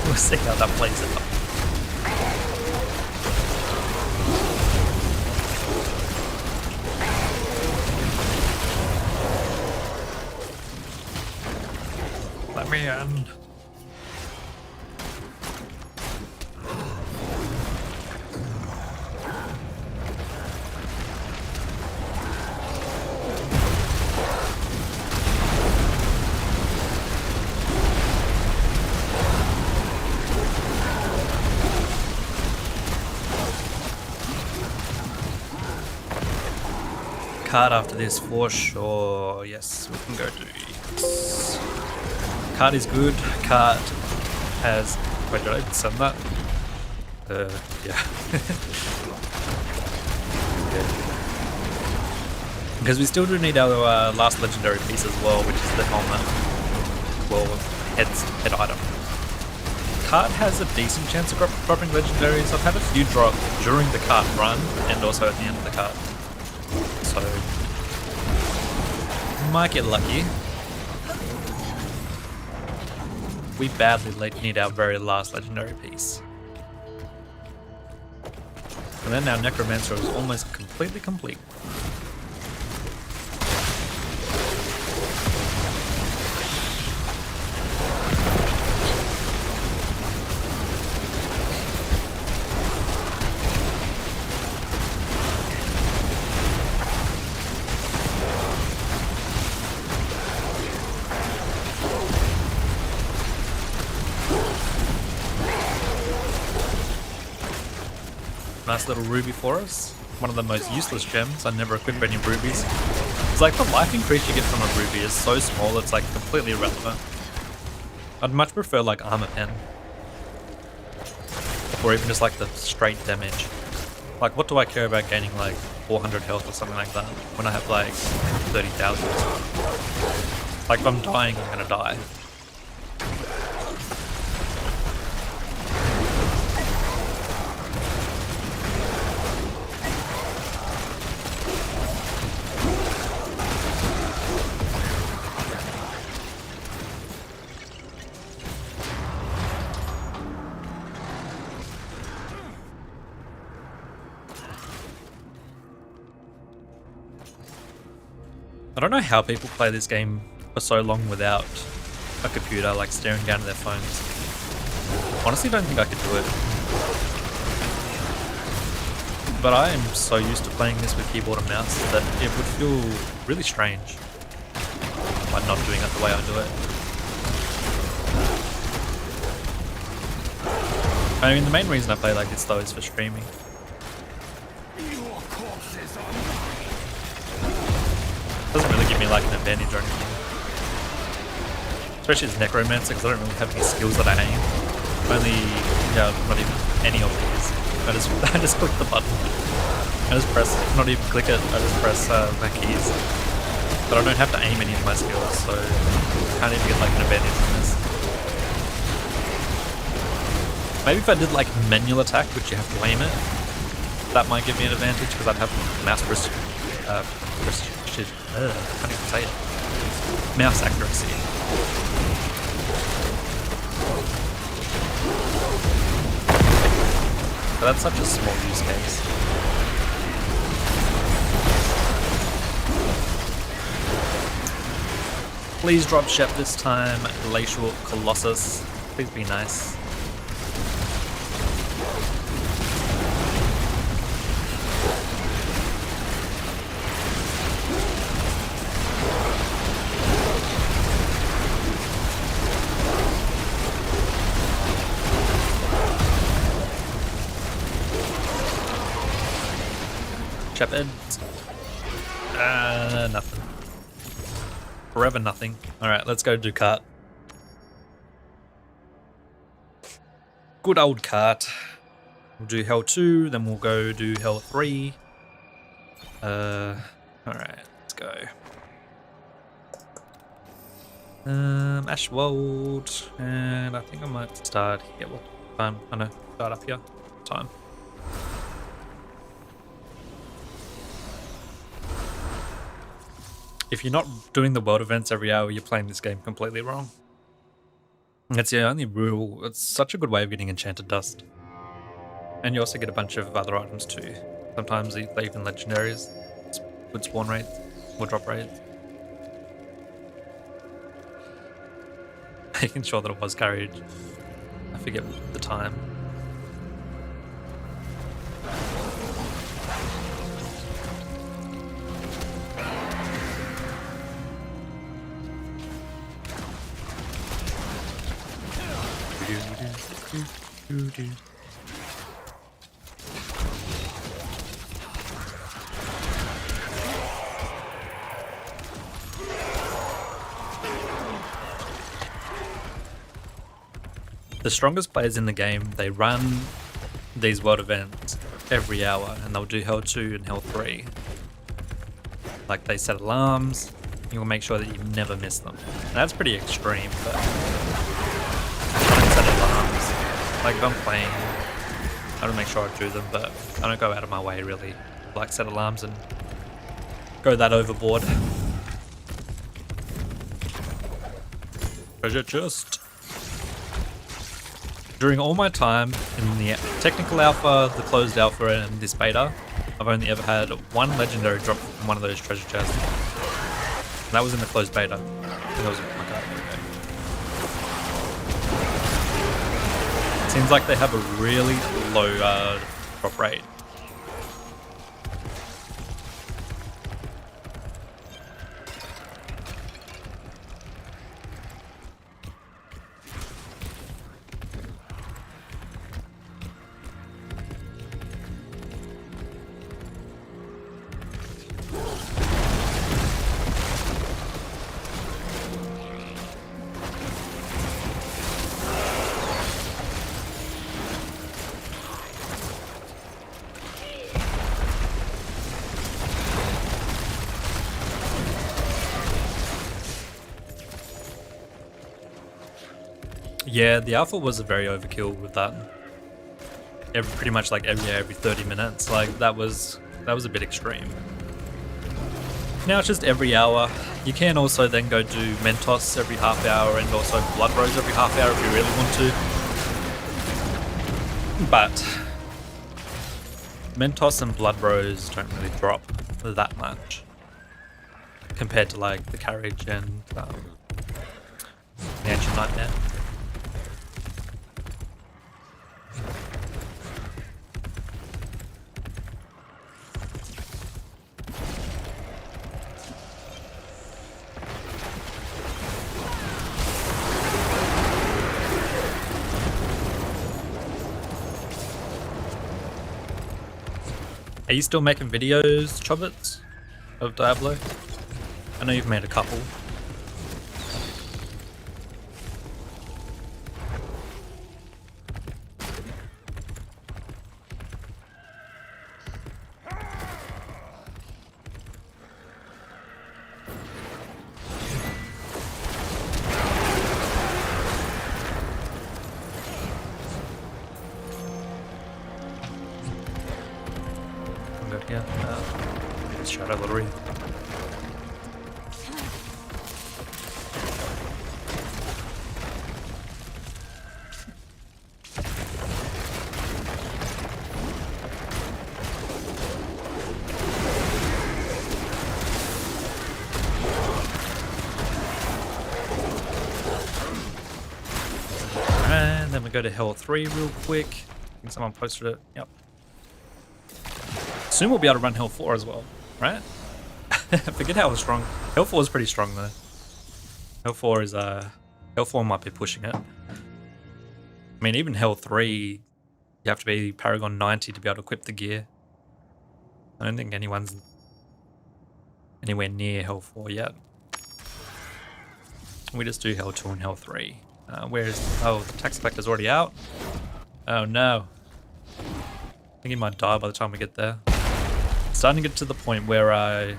We'll see how that plays out. Let me in. Card after this for sure. Yes, we can go do this. Card is good. Card has. Wait, did I send that? Yeah. Okay. Because we still do need our last legendary piece as well, which is the helmet. Well, head item. Card has a decent chance of dropping legendaries. I've had a few drop during the card run and also at the end of the card. So, might get lucky. We badly need our very last legendary piece. And then our Necromancer is almost completely complete. Nice little ruby for us. One of the most useless gems. I never equip any rubies. It's like the life increase you get from a ruby is so small it's like completely irrelevant. I'd much prefer like armor pen. Or even just like the straight damage. Like what do I care about gaining like 400 health or something like that when I have like 30,000? Like if I'm dying, I'm gonna die. I don't know how people play this game for so long without a computer, like staring down at their phones. Honestly, don't think I could do it. But I am so used to playing this with keyboard and mouse that it would feel really strange by not doing it the way I do it. I mean, the main reason I play like this though is for streaming. Doesn't really give me like an advantage or anything. Especially as Necromancer, because I don't really have any skills that I aim. Only, yeah, not even any of these. I just click the button. I just press, not even click it, I just press my keys. But I don't have to aim any of my skills, so I can't even get like an advantage from this. Maybe if I did like manual attack, which you have to aim it, that might give me an advantage because I'd have mouse can't even say it. Mouse accuracy. But that's such a small use case. Please drop Shep this time, Glacial Colossus. Please be nice. Shepherd. Nothing. Forever nothing. Alright, let's go do cart. Good old cart. We'll do Hell 2, then we'll go do Hell 3. Alright, let's go. Ashwold, and I think I might start here. What time? I know, start up here. Time. If you're not doing the world events every hour, you're playing this game completely wrong. It's the only rule. It's such a good way of getting enchanted dust. And you also get a bunch of other items too. Sometimes they even legendaries. It's good spawn rates, or drop rates. Making sure that it was carried. I forget the time. The strongest players in the game, they run these world events every hour, and they'll do Hell 2 and Hell 3. Like, they set alarms, you'll make sure that you never miss them. And that's pretty extreme, but I don't set alarms. Like, if I'm playing, I don't make sure I do them, but I don't go out of my way really. Like, set alarms and go that overboard. Treasure chest. During all my time in the technical alpha, the closed alpha, and this beta, I've only ever had one legendary drop from one of those treasure chests. And that was in the closed beta. That was my card. Seems like they have a really low drop rate. Yeah, the alpha was a very overkill with that. Pretty much like every 30 minutes. Like that was a bit extreme. Now it's just every hour. You can also then go do Mentos every half hour and also Blood Rose every half hour if you really want to. But Mentos and Blood Rose don't really drop that much compared to like the Carriage and the Ancient Nightmare. Are you still making videos, Chobbits, of Diablo? I know you've made a couple. Shadow Lottery. And then we go to Hell 3 real quick. I think someone posted it. Yep. Soon we'll be able to run Hell 4 as well, right? I forget how strong. Hell 4 is pretty strong though. Hell 4 is Hell 4 might be pushing it. I mean, even Hell 3, you have to be Paragon 90 to be able to equip the gear. I don't think anyone's anywhere near Hell 4 yet. We just do Hell 2 and Hell 3. Oh, the tax collector's already out? Oh no. I think he might die by the time we get there. It's starting to get to the point where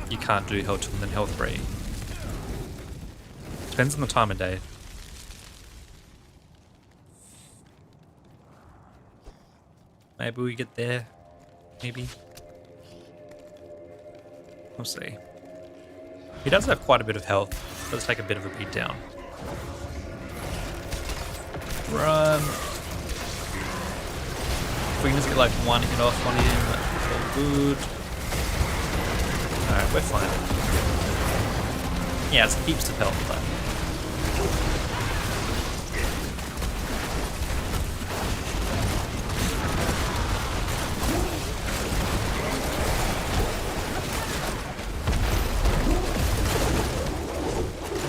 you can't do Hell 2 and then Hell 3. Depends on the time of day. Maybe we get there. Maybe. We'll see. He does have quite a bit of health. Does take a bit of a beat down. Run. If we can just get like one hit off on him, that's all good. Alright, we're fine. Yeah, it's heaps of health, but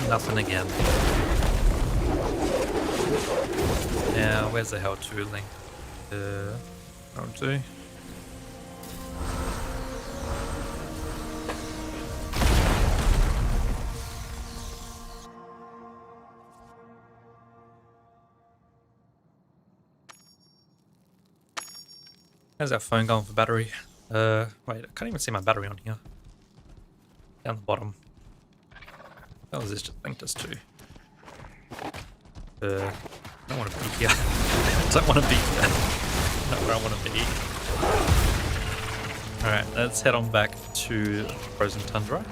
nothing again. Now, where's the Hell 2 link? Hell 2. How's our phone going for battery? Wait, I can't even see my battery on here. Down the bottom. What was this just linked us to? I don't want to be here. I don't want to be here. Not where I want to be. Alright, let's head on back to Frozen Tundra.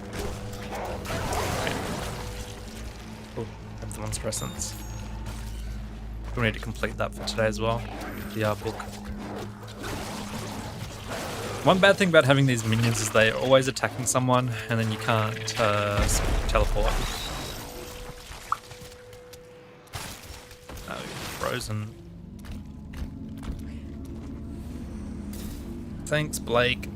Oh, have the monster essence. We need to complete that for today as well. The book. One bad thing about having these minions is they're always attacking someone and then you can't teleport. Oh, frozen. Thanks, Blake.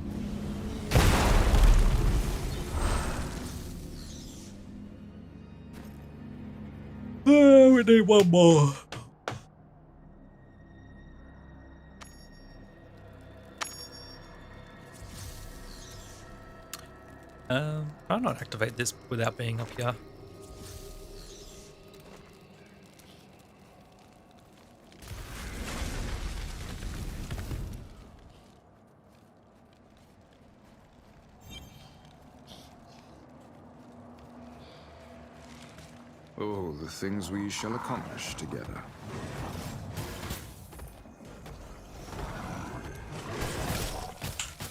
Oh, we need one more. I'll not activate this without being up here. Oh, the things we shall accomplish together.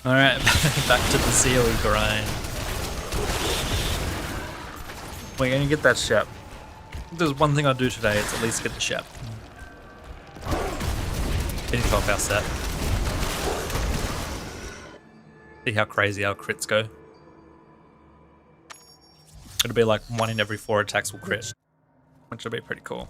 Alright, back to the CO grind. We're gonna get that shep. If there's one thing I do today, it's at least get the shep. Finish off our set. See how crazy our crits go. It'll be like 1 in every 4 attacks will crit, which will be pretty cool.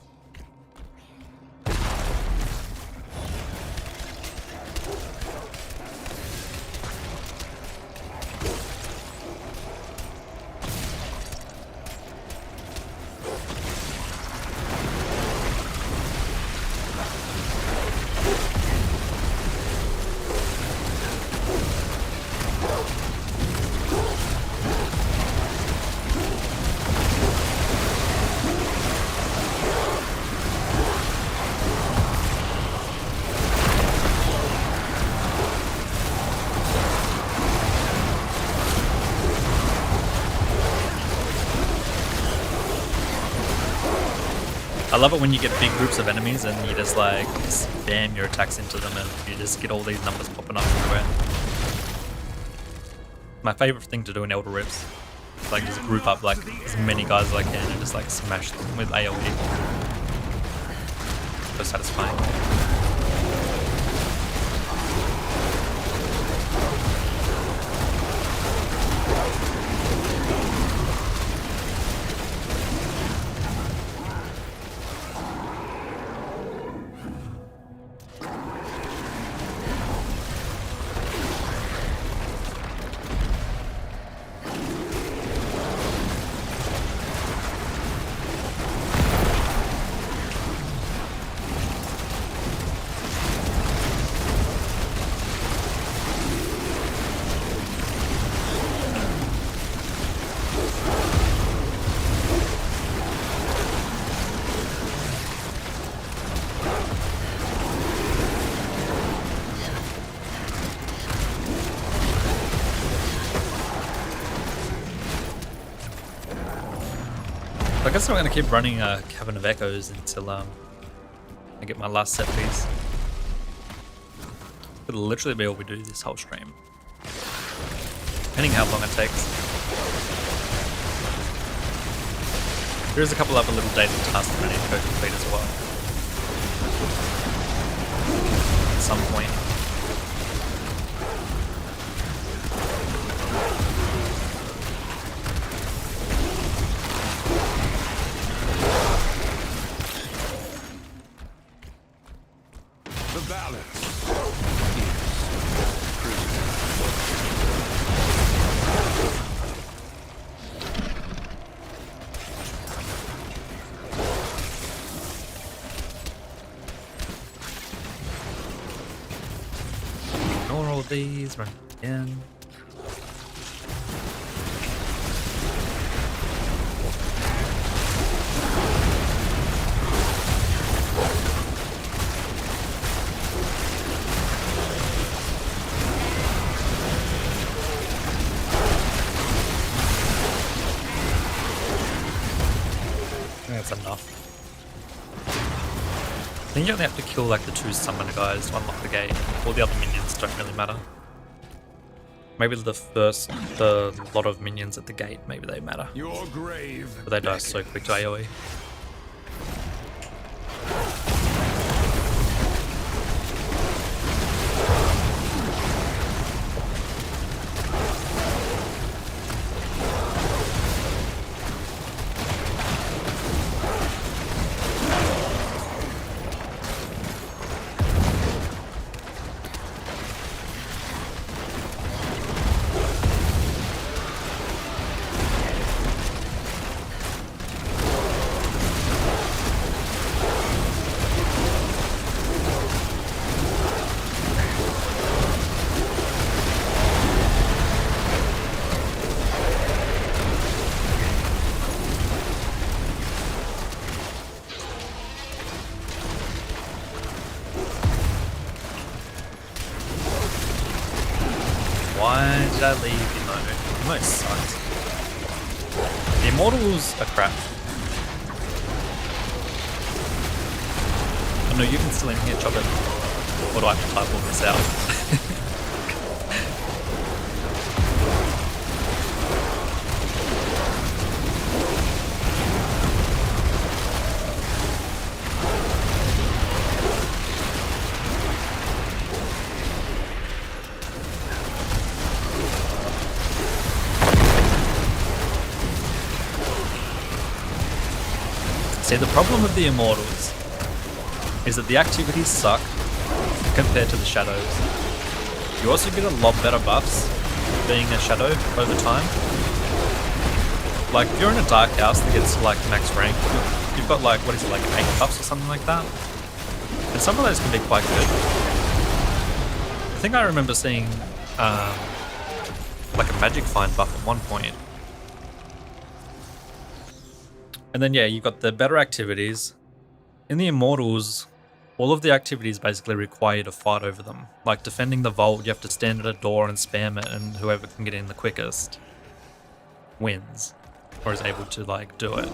I love it when you get big groups of enemies and you just like spam your attacks into them and you just get all these numbers popping up everywhere. My favorite thing to do in Elder Rifts. Like just group up like as many guys as I can and just like smash them with AoE. So satisfying. I guess I'm going to keep running Cavern of Echoes until I get my last set piece. It'll literally be all we do this whole stream. Depending how long it takes. There's a couple other little daily tasks that I need to go complete as well. At some point. These run again. That's enough. I think you only have to kill like the 2 summoner guys to unlock the gate. All the other minions don't really matter. Maybe the lot of minions at the gate, maybe they matter. Your grave. But they die so quick to AoE. Why did I leave Emo? Emo sucks. The Immortals are crap. Oh no, you can still in here, chop it. Or do I have to type all this out? See, the problem with the Immortals is that the activities suck compared to the Shadows. You also get a lot better buffs being a Shadow over time. Like, if you're in a Dark House that gets like max rank, you've got like, what is it, like 8 buffs or something like that? And some of those can be quite good. I think I remember seeing like a Magic Find buff at one point. And then yeah, you've got the better activities. In the Immortals, all of the activities basically require you to fight over them. Like defending the vault, you have to stand at a door and spam it, and whoever can get in the quickest wins, or is able to like do it.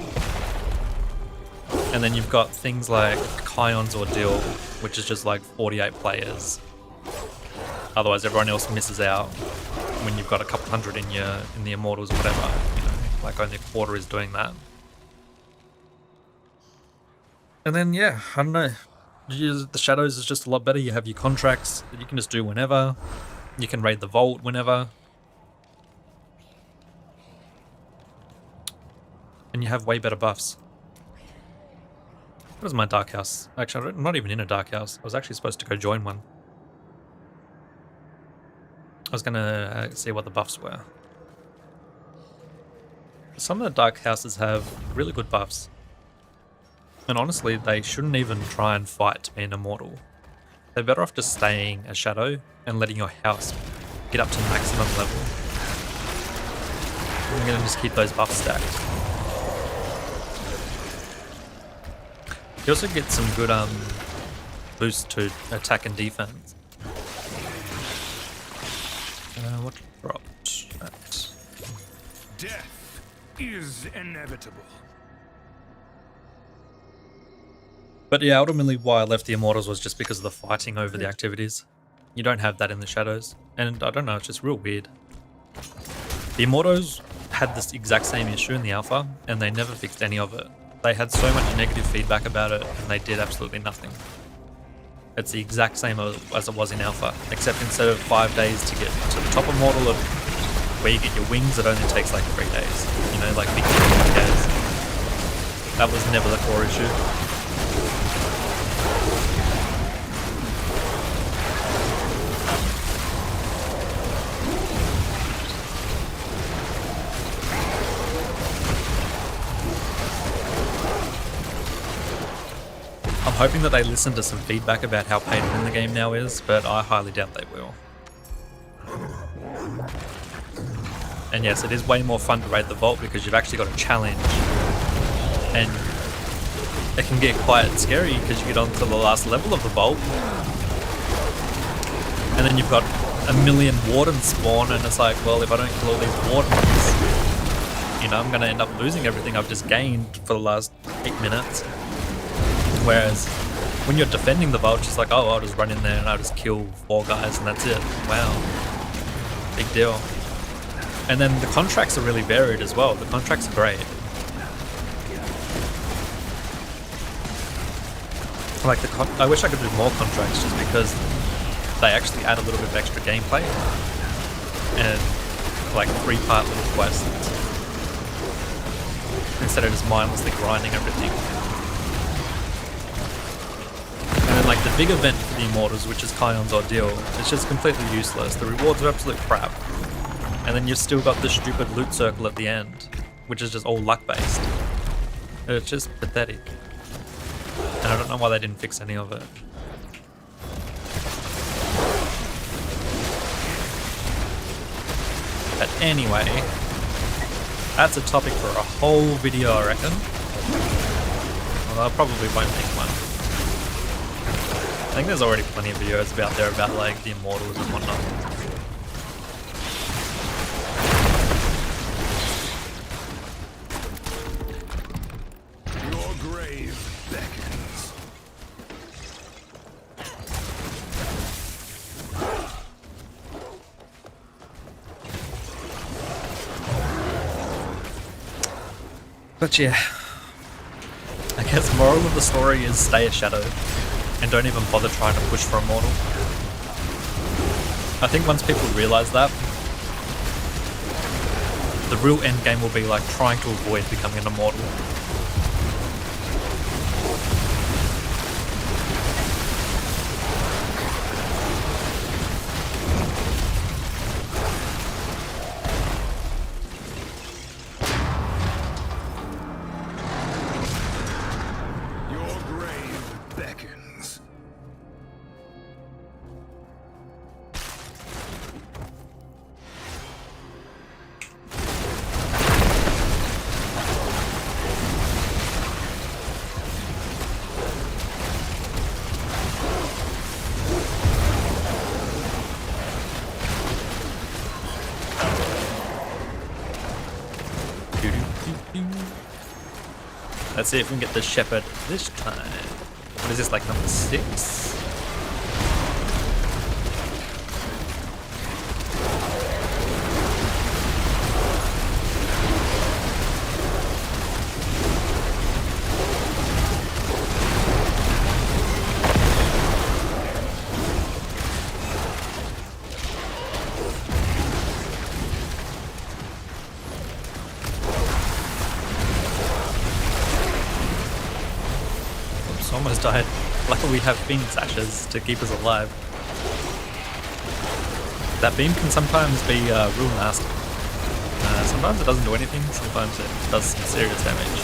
And then you've got things like Kion's Ordeal, which is just like 48 players. Otherwise everyone else misses out. when you've got a couple hundred in the Immortals or whatever, you know, like only a quarter is doing that. And then yeah, I don't know. The Shadows is just a lot better. You have your contracts that you can just do whenever. You can raid the vault whenever. And you have way better buffs. What is my dark house? Actually, I'm not even in a dark house. I was actually supposed to go join one. I was gonna see what the buffs were. Some of the dark houses have really good buffs. And honestly, they shouldn't even try and fight to be an immortal. They're better off just staying a shadow and letting your house get up to maximum level. And you're gonna just keep those buffs stacked. You also get some good boost to attack and defense. What dropped? That. Death is inevitable. But yeah, ultimately why I left the Immortals was just because of the fighting over the activities. You don't have that in the Shadows. And I don't know, it's just real weird. The Immortals had this exact same issue in the Alpha, and they never fixed any of it. They had so much negative feedback about it, and they did absolutely nothing. It's the exact same as it was in Alpha, except instead of 5 days to get to the top Immortal of where you get your wings, it only takes like 3 days. You know, like big days. That was never the core issue. I'm hoping that they listen to some feedback about how painful the game now is, but I highly doubt they will. And yes, it is way more fun to raid the vault because you've actually got a challenge, and it can get quite scary because you get onto the last level of the vault, and then you've got a million wardens spawn, and it's like, well, if I don't kill all these wardens, you know, I'm going to end up losing everything I've just gained for the last 8 minutes. Whereas when you're defending the vault, it's like, oh, I'll just run in there and I'll just kill 4 guys and that's it. Wow. Big deal. And then the contracts are really varied as well. The contracts are great. Like I wish I could do more contracts just because they actually add a little bit of extra gameplay and like 3-part little quests instead of just mindlessly grinding everything. And then like the big event for the Immortals, which is Kion's Ordeal, it's just completely useless. The rewards are absolute crap. And then you've still got the stupid loot circle at the end, which is just all luck based. It's just pathetic. And I don't know why they didn't fix any of it. But anyway, that's a topic for a whole video, I reckon. Well, I probably won't make one. I think there's already plenty of videos out there about like the Immortals and whatnot. Your grave beckons. But yeah, I guess moral of the story is stay a shadow. And don't even bother trying to push for Immortal. I think once people realise that, the real end game will be like trying to avoid becoming an Immortal. Your grave beckons. Let's see if we can get the Shepherd this time. What is this, like number 6? Almost died. Luckily we have Phoenix Ashes to keep us alive. That beam can sometimes be real nasty. Sometimes it doesn't do anything, sometimes it does some serious damage.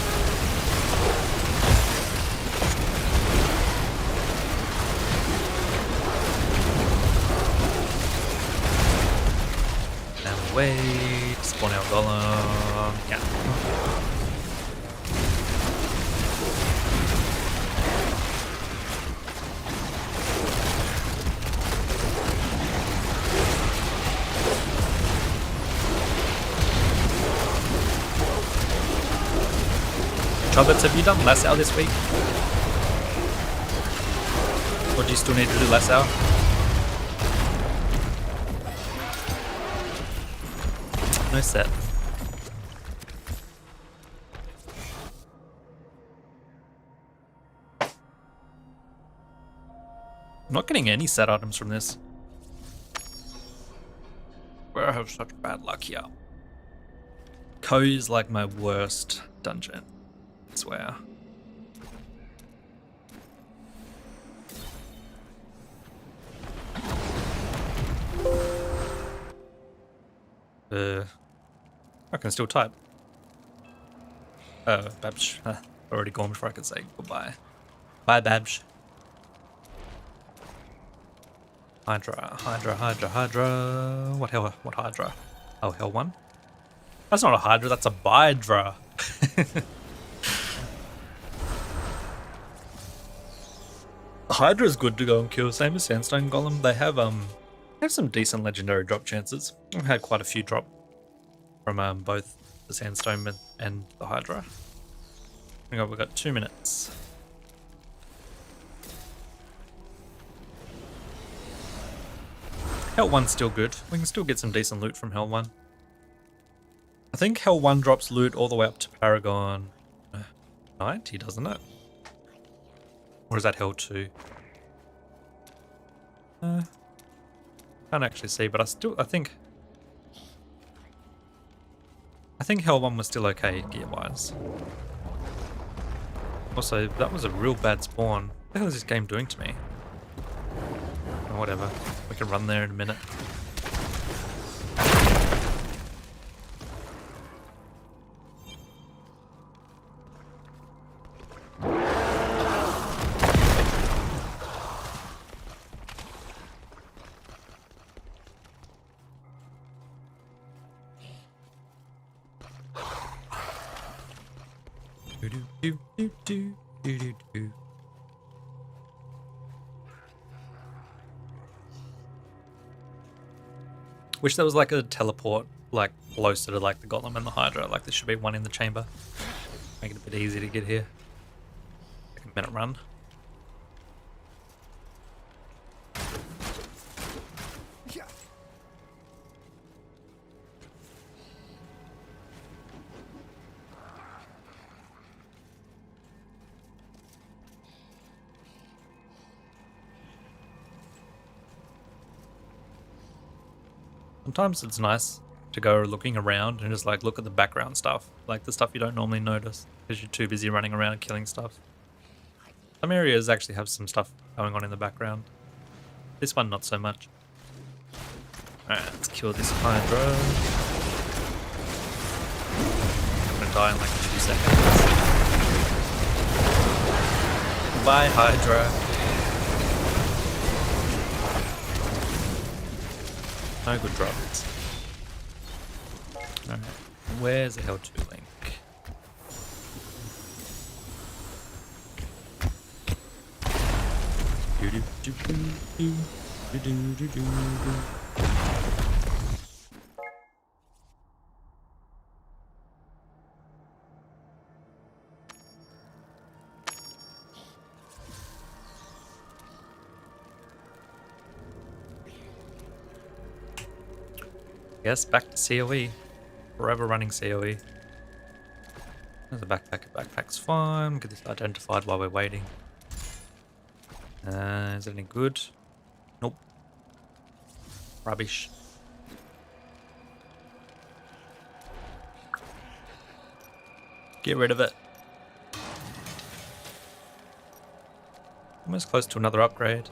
And wait, spawn our golem. Yeah. Chobbits, have you done Lassal this week? Or do you still need to do Lassal? No set. I'm not getting any set items from this. I have such bad luck here. Ko is like my worst dungeon. I swear. I can still type. Babs. Already gone before I could say goodbye. Bye, Babs. Hydra, Hydra, Hydra, Hydra. What hell? What Hydra? Oh, hell one? That's not a Hydra, that's a Bydra. Hydra is good to go and kill, same as Sandstone Golem. They have some decent legendary drop chances. I've had quite a few drop from both the Sandstone and the Hydra. We've got 2 minutes. Hell 1's still good. We can still get some decent loot from Hell 1. I think Hell 1 drops loot all the way up to Paragon 90, doesn't it? Or is that Hell 2? Can't actually see, but I think Hell 1 was still okay gear-wise. Also, that was a real bad spawn. What the hell is this game doing to me? Oh, whatever. We can run there in a minute. Wish there was like a teleport like closer to like the Golem and the Hydra. Like there should be one in the chamber. Make it a bit easier to get here. Like a minute run. Sometimes it's nice to go looking around and just like look at the background stuff, like the stuff you don't normally notice because you're too busy running around and killing stuff. Some areas actually have some stuff going on in the background. This one not so much. Alright, let's kill this Hydra. I'm gonna die in like 2 seconds. Bye, Hydra. No good drops. Alright, where's the Hell 2 link? Yes, back to COE. Forever running COE. There's a backpack. A backpack's fine. Get this identified while we're waiting. Is it any good? Nope. Rubbish. Get rid of it. Almost close to another upgrade.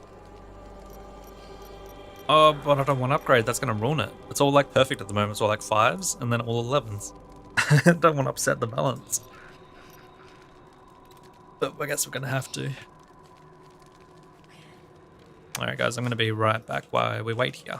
Oh, but I don't want to upgrade. That's going to ruin it. It's all like perfect at the moment. It's all like 5s and then all 11s. I don't want to upset the balance. But I guess we're going to have to. Alright guys, I'm going to be right back while we wait here.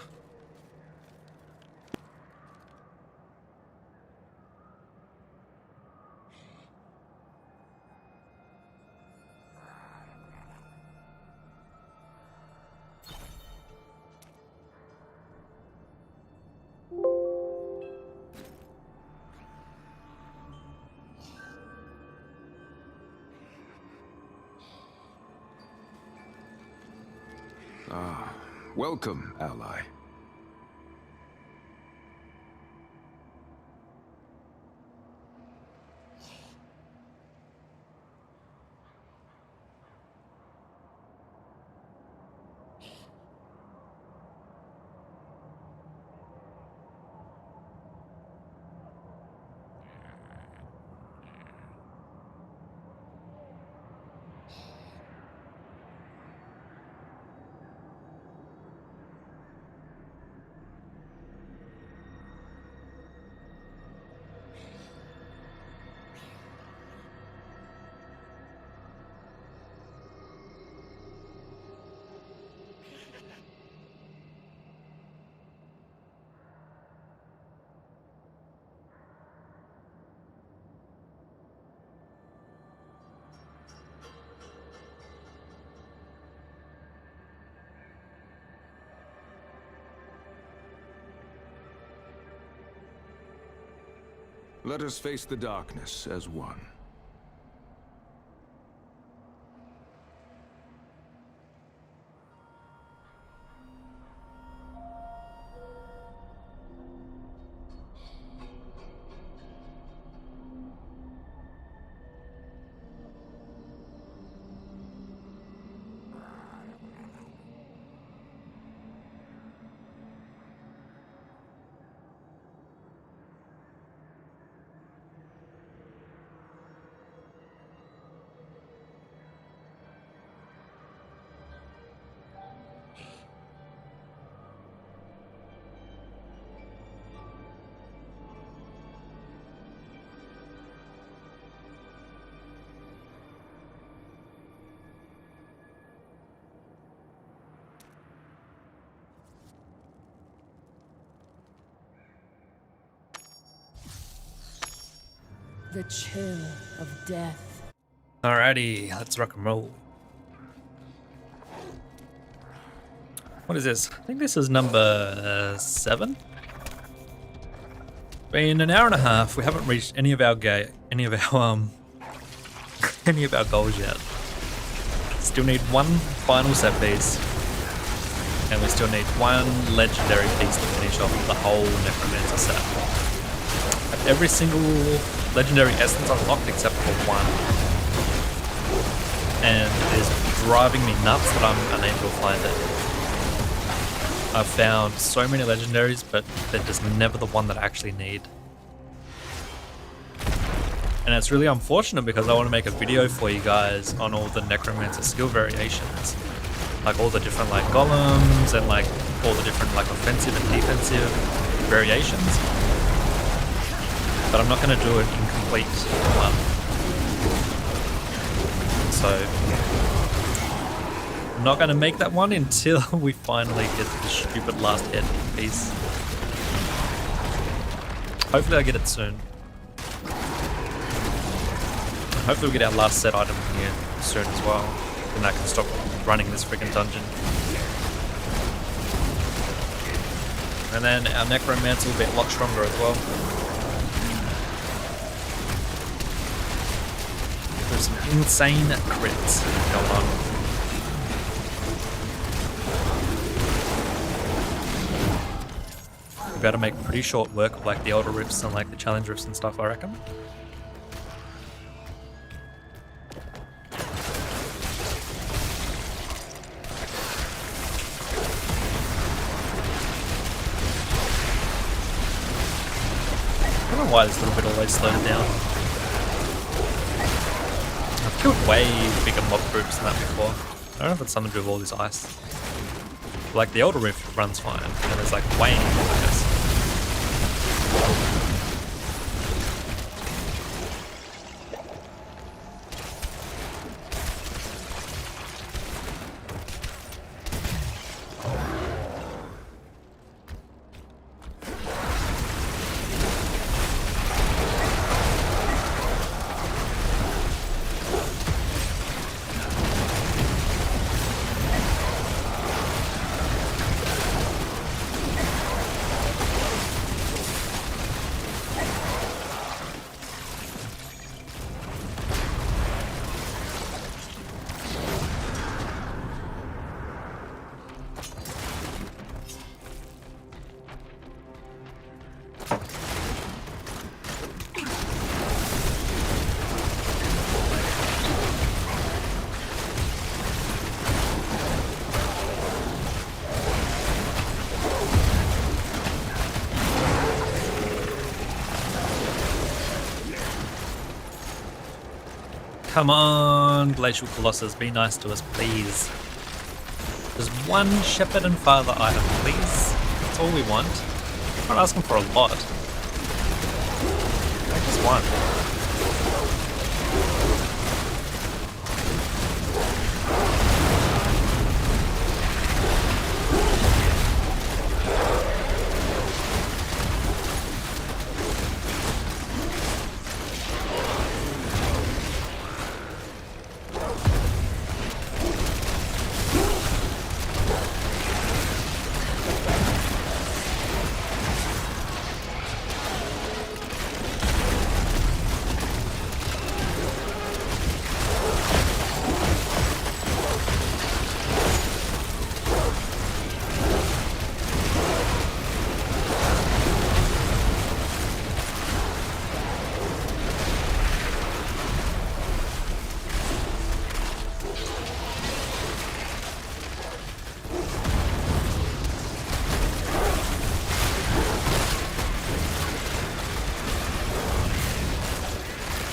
Welcome, ally. Let us face the darkness as one. The chill of death. Alrighty, let's rock and roll. What is this? I think this is number 7. Been an hour and a half. We haven't reached any of our any of our goals yet. Still need one final set piece, and we still need one legendary piece to finish off the whole Necromancer set. Have every single legendary essence unlocked except for one, and it is driving me nuts that I'm unable to find it. I've found so many legendaries, but they're just never the one that I actually need. And it's really unfortunate because I want to make a video for you guys on all the Necromancer skill variations. Like all the different like golems and like all the different like offensive and defensive variations. But I'm not going to do it in complete one. So I'm not going to make that one until we finally get the stupid last head piece. Hopefully I get it soon. Hopefully we get our last set item here soon as well. Then I can stop running this freaking dungeon. And then our Necromancer will be a lot stronger as well. There's some insane crits going on. We better make pretty short work of like the older rifts and like the challenge rifts and stuff, I reckon. I don't know why this little bit always slowed it down. I've killed way bigger mob groups than that before. I don't know if it's something to do with all this ice. Like the Elder Rift runs fine, and there's like Wayne, I guess. Come on, Glacial Colossus, be nice to us, please. Just one Shepherd and Father item, please. That's all we want. I'm not asking for a lot. Just one.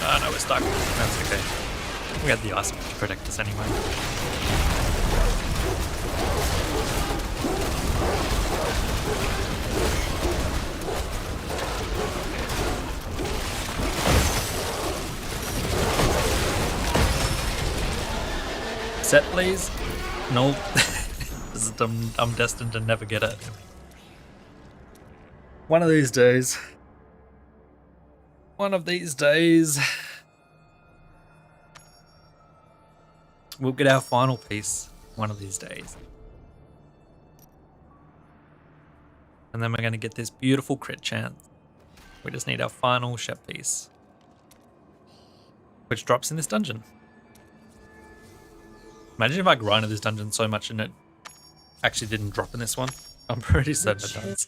Oh no, we're stuck. That's okay. We had the ice to protect us anyway. Set, please. No. This is I'm destined to never get it. One of these days. One of these days. We'll get our final piece one of these days. And then we're going to get this beautiful crit chance. We just need our final ship piece, which drops in this dungeon. Imagine if I grinded this dungeon so much and it actually didn't drop in this one. I'm pretty certain it does.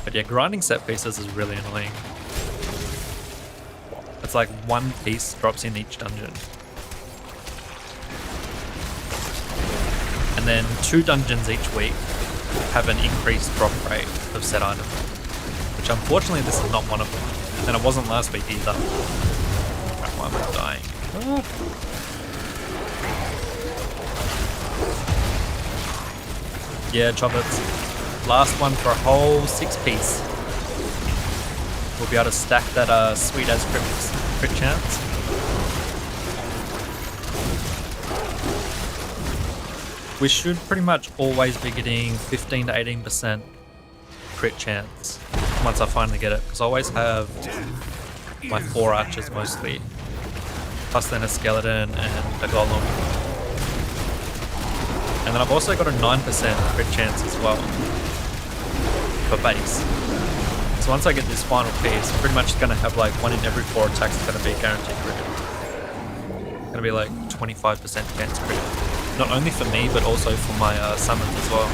But yeah, grinding set pieces is really annoying. It's like one piece drops in each dungeon. And then 2 dungeons each week have an increased drop rate of set items. Which unfortunately this is not one of them. And it wasn't last week either. Crap, why am I dying? Yeah, Choppets. Last one for a whole 6-piece. We'll be able to stack that sweet as crit chance. We should pretty much always be getting 15 to 18% crit chance once I finally get it, because I always have my 4 archers mostly, plus then a skeleton and a golem. And then I've also got a 9% crit chance as well for base. So once I get this final piece, I'm pretty much going to have like 1 in every 4 attacks is going to be a guaranteed crit. It's going to be like 25% chance crit. Not only for me, but also for my summons as well.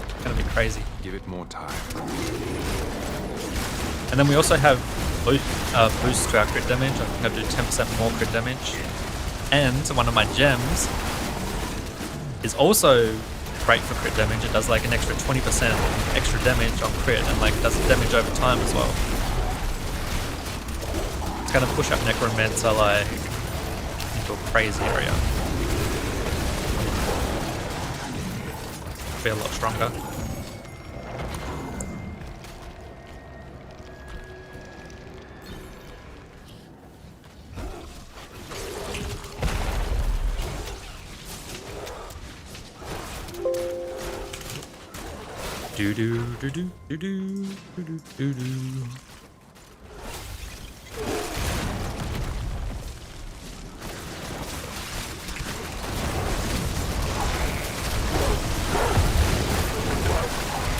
It's going to be crazy. Give it more time. And then we also have boosts to our crit damage. I think I do 10% more crit damage. And one of my gems is also great for crit damage. It does like an extra 20% extra damage on crit, and like does damage over time as well. It's gonna push up Necromancer like into a crazy area. Be a lot stronger. Do do do do do do do do do.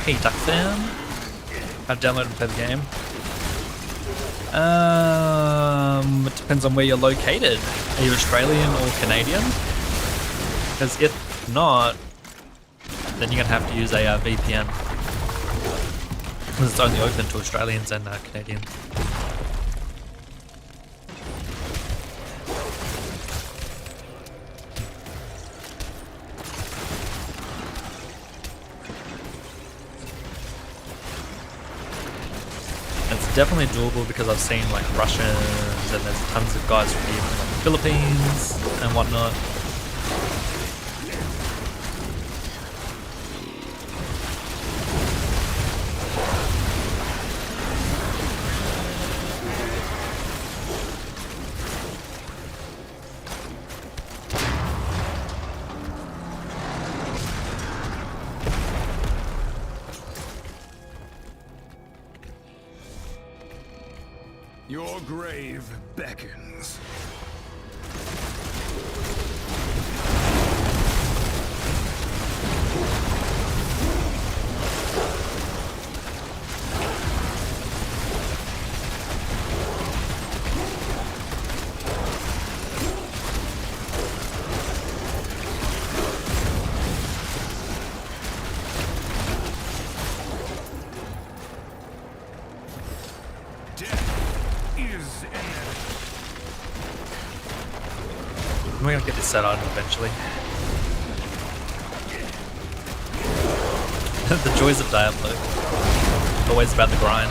Hey Duck Fan, I've downloaded and played the game. It depends on where you're located. Are you Australian or Canadian? Because if not, then you're gonna have to use a VPN. Because it's only open to Australians and Canadians. It's definitely doable because I've seen like Russians and there's tons of guys from even like the Philippines and whatnot. Your grave beckons. We're gonna get this set on eventually. The joys of Diablo. Always about the grind.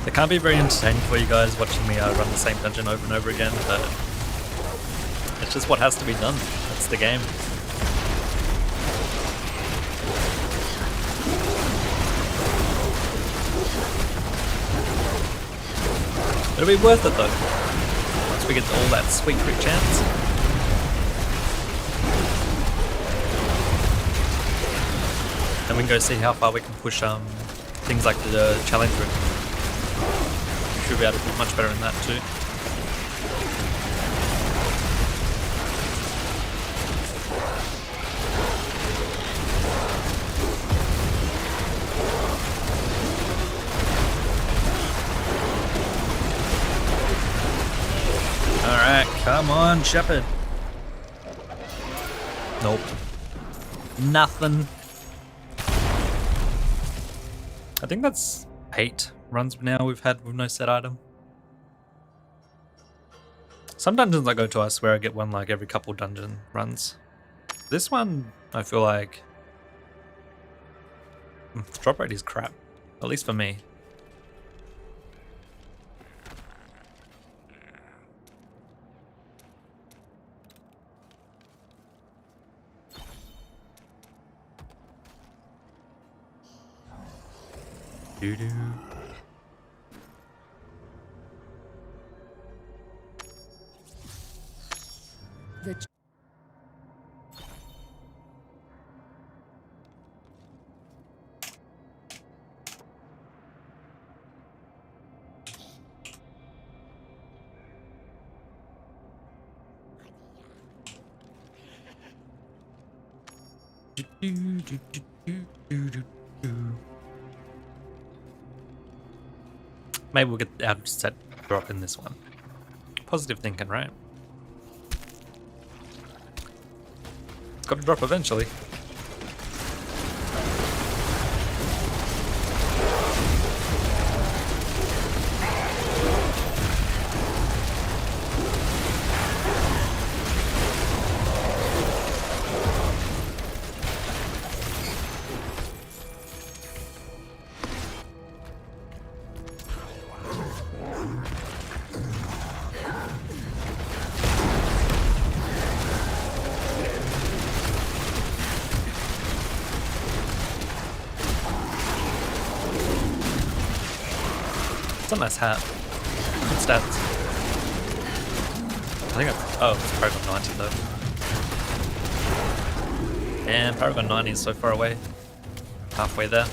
It can't be very entertaining for you guys watching me run the same dungeon over and over again, but it's just what has to be done. That's the game. It'll be worth it though. Once we get all that sweet crit chance. Then we can go see how far we can push things like the challenge room. We should be able to do much better in that too. Alright, come on, Shepherd. Nope. Nothing. I think that's 8 runs now we've had with no set item. Some dungeons I go to, I swear I get one like every couple dungeon runs. This one, I feel like the drop rate is crap, at least for me. Doo-doo. The Maybe we'll get our set drop in this one. Positive thinking, right? It's got to drop eventually. It's a nice hat. Good stats. I think it's Paragon 90 though. And Paragon 90 is so far away. Halfway there.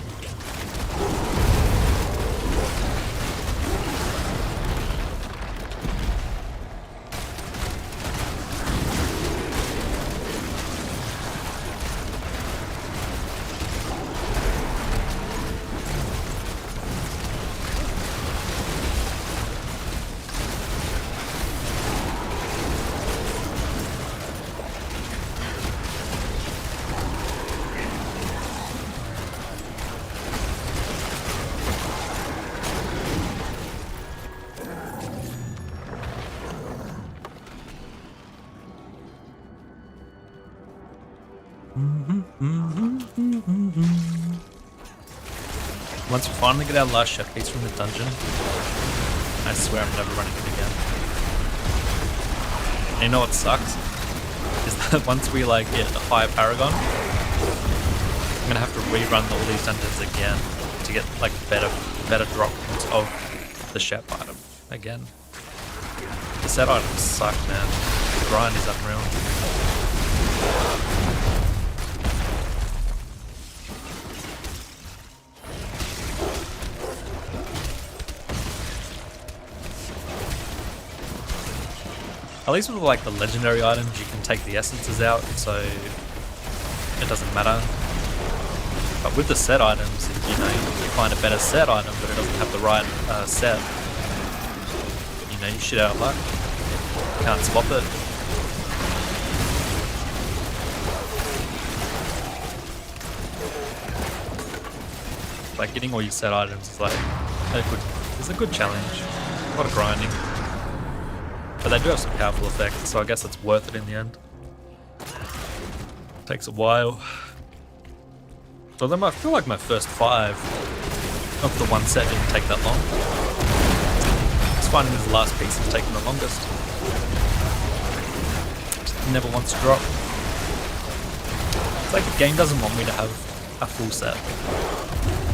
Once we finally get our last chef piece from the dungeon, I swear I'm never running it again. And you know what sucks? Is that once we like get a higher Paragon, I'm gonna have to rerun all these dungeons again to get like better drop points of the chef item again. The set items suck, man. The grind is unreal. At least with like the legendary items, you can take the essences out, so it doesn't matter. But with the set items, if you find a better set item, but it doesn't have the right set, you shit out of luck. Can't swap it. Like getting all your set items is like a good challenge. A lot of grinding. But they do have some powerful effects, so I guess it's worth it in the end. Takes a while. So I feel like my first 5 of the one set didn't take that long. Just finding this last piece is taking the longest. Just never wants to drop. It's like the game doesn't want me to have a full set.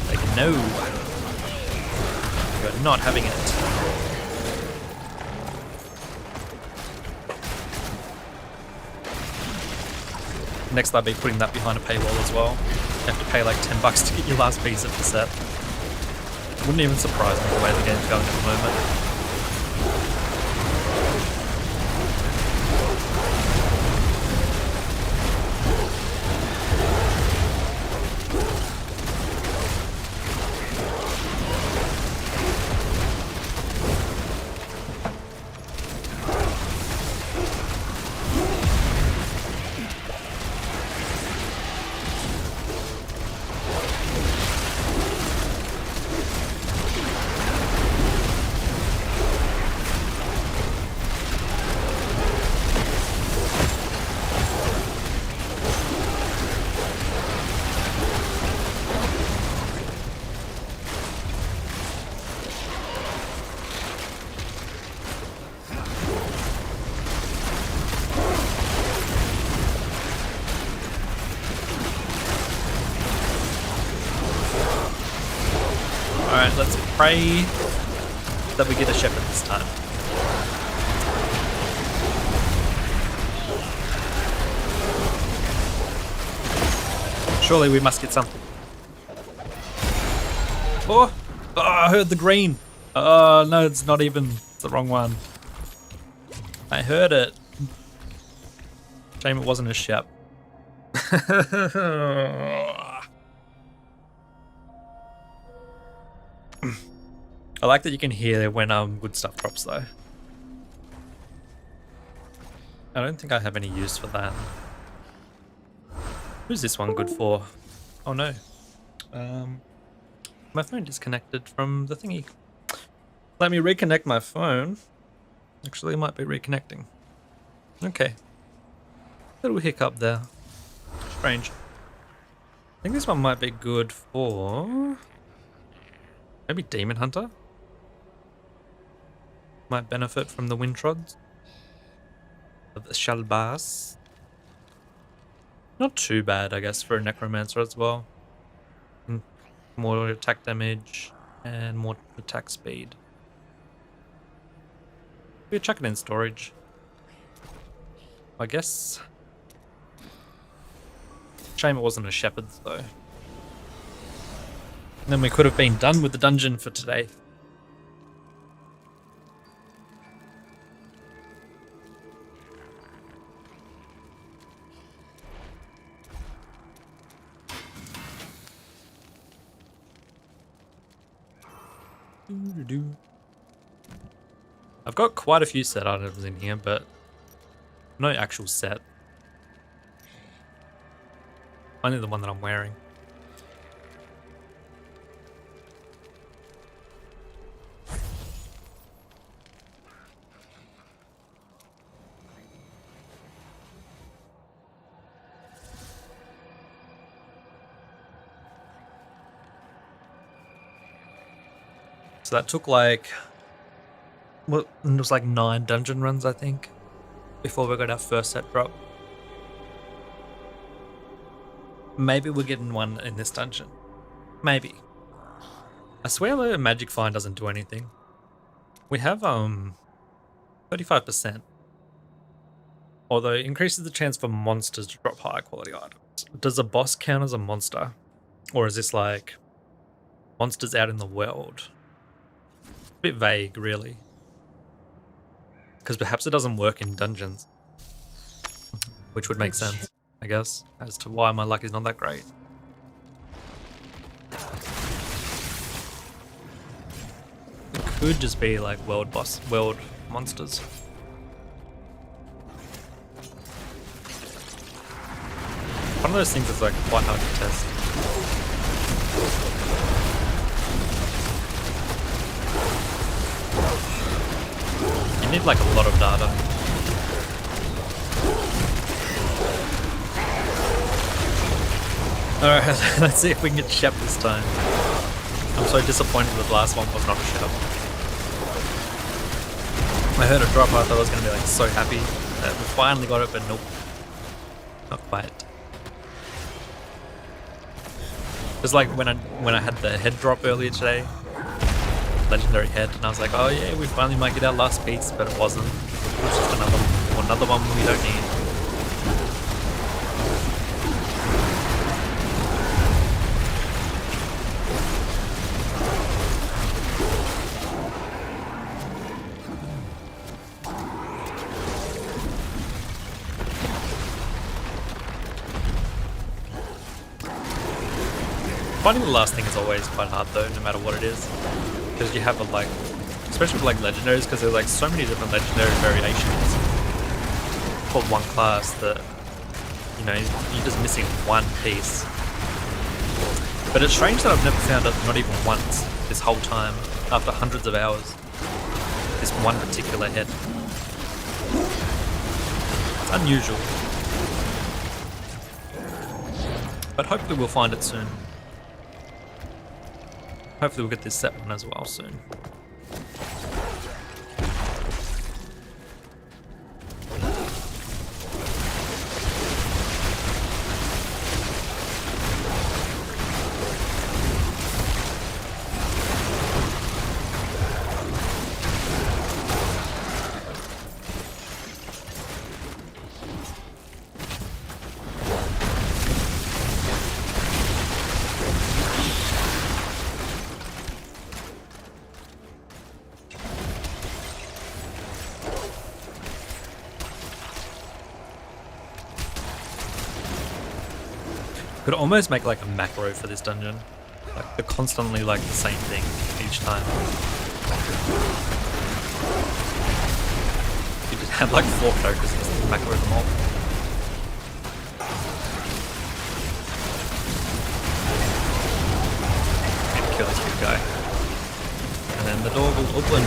Like, no. You're not having it. Next I'll be putting that behind a paywall as well. You have to pay like $10 to get your last piece of the set. Wouldn't even surprise me the way the game's going at the moment. Alright, let's pray that we get a shepherd this time. Surely we must get something. Oh! Oh, I heard the green! Oh, no, it's not even. It's the wrong one. I heard it. Shame it wasn't a shep. I like that you can hear when good stuff drops though. I don't think I have any use for that. Who's this one good for? Oh no. My phone disconnected from the thingy. Let me reconnect my phone. Actually, it might be reconnecting. Okay. Little hiccup there. Strange. I think this one might be good for... maybe Demon Hunter? Might benefit from the Wintrods. Of the Shalbas. Not too bad, I guess, for a Necromancer as well. More attack damage and more attack speed. We're chucking in storage. I guess. Shame it wasn't a shepherd's though. And then we could have been done with the dungeon for today. I've got quite a few set items in here, but no actual set. Only the one that I'm wearing. So that took like, well, it was like 9 dungeon runs, I think, before we got our first set drop. Maybe we're getting one in this dungeon. Maybe. I swear the magic find doesn't do anything. We have 35%. Although it increases the chance for monsters to drop higher quality items. Does a boss count as a monster? Or is this like monsters out in the world? A bit vague, really. Because perhaps it doesn't work in dungeons. Which would make sense, I guess, as to why my luck is not that great. It could just be like world monsters. One of those things that's like quite hard to test. You need like a lot of data. Alright, let's see if we can get Shep this time. I'm so disappointed that the last one was not a Shep. I heard a drop, I thought I was going to be like so happy that we finally got it, but nope. Not quite. Just like when I had the head drop earlier today, legendary head, and I was like, oh yeah, we finally might get our last piece, but it wasn't. It was just another one we don't need. Finding the last thing is always quite hard though, no matter what it is. Because you have a like, especially with like legendaries, because there's like so many different legendary variations for one class that, you know, you're just missing one piece. But it's strange that I've never found it, not even once, this whole time, after hundreds of hours, this one particular head. It's unusual. But hopefully we'll find it soon. Hopefully we'll get this set one as well soon. Could almost make like a macro for this dungeon. Like they're constantly like the same thing each time. You just had like 4 characters and just macro them all. Need to kill this big guy. And then the door will open.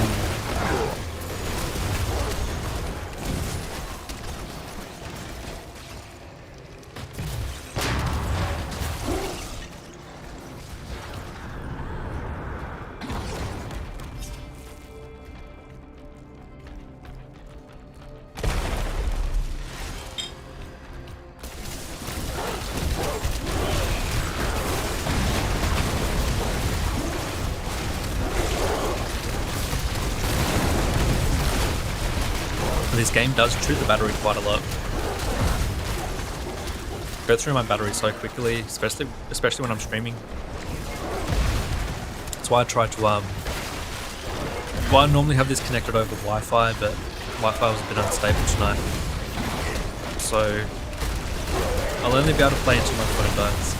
this game does chew the battery quite a lot. Go through my battery so quickly, especially when I'm streaming. That's why I try to well, I normally have this connected over Wi-Fi, but Wi-Fi was a bit unstable tonight, so I'll only be able to play until my phone dies.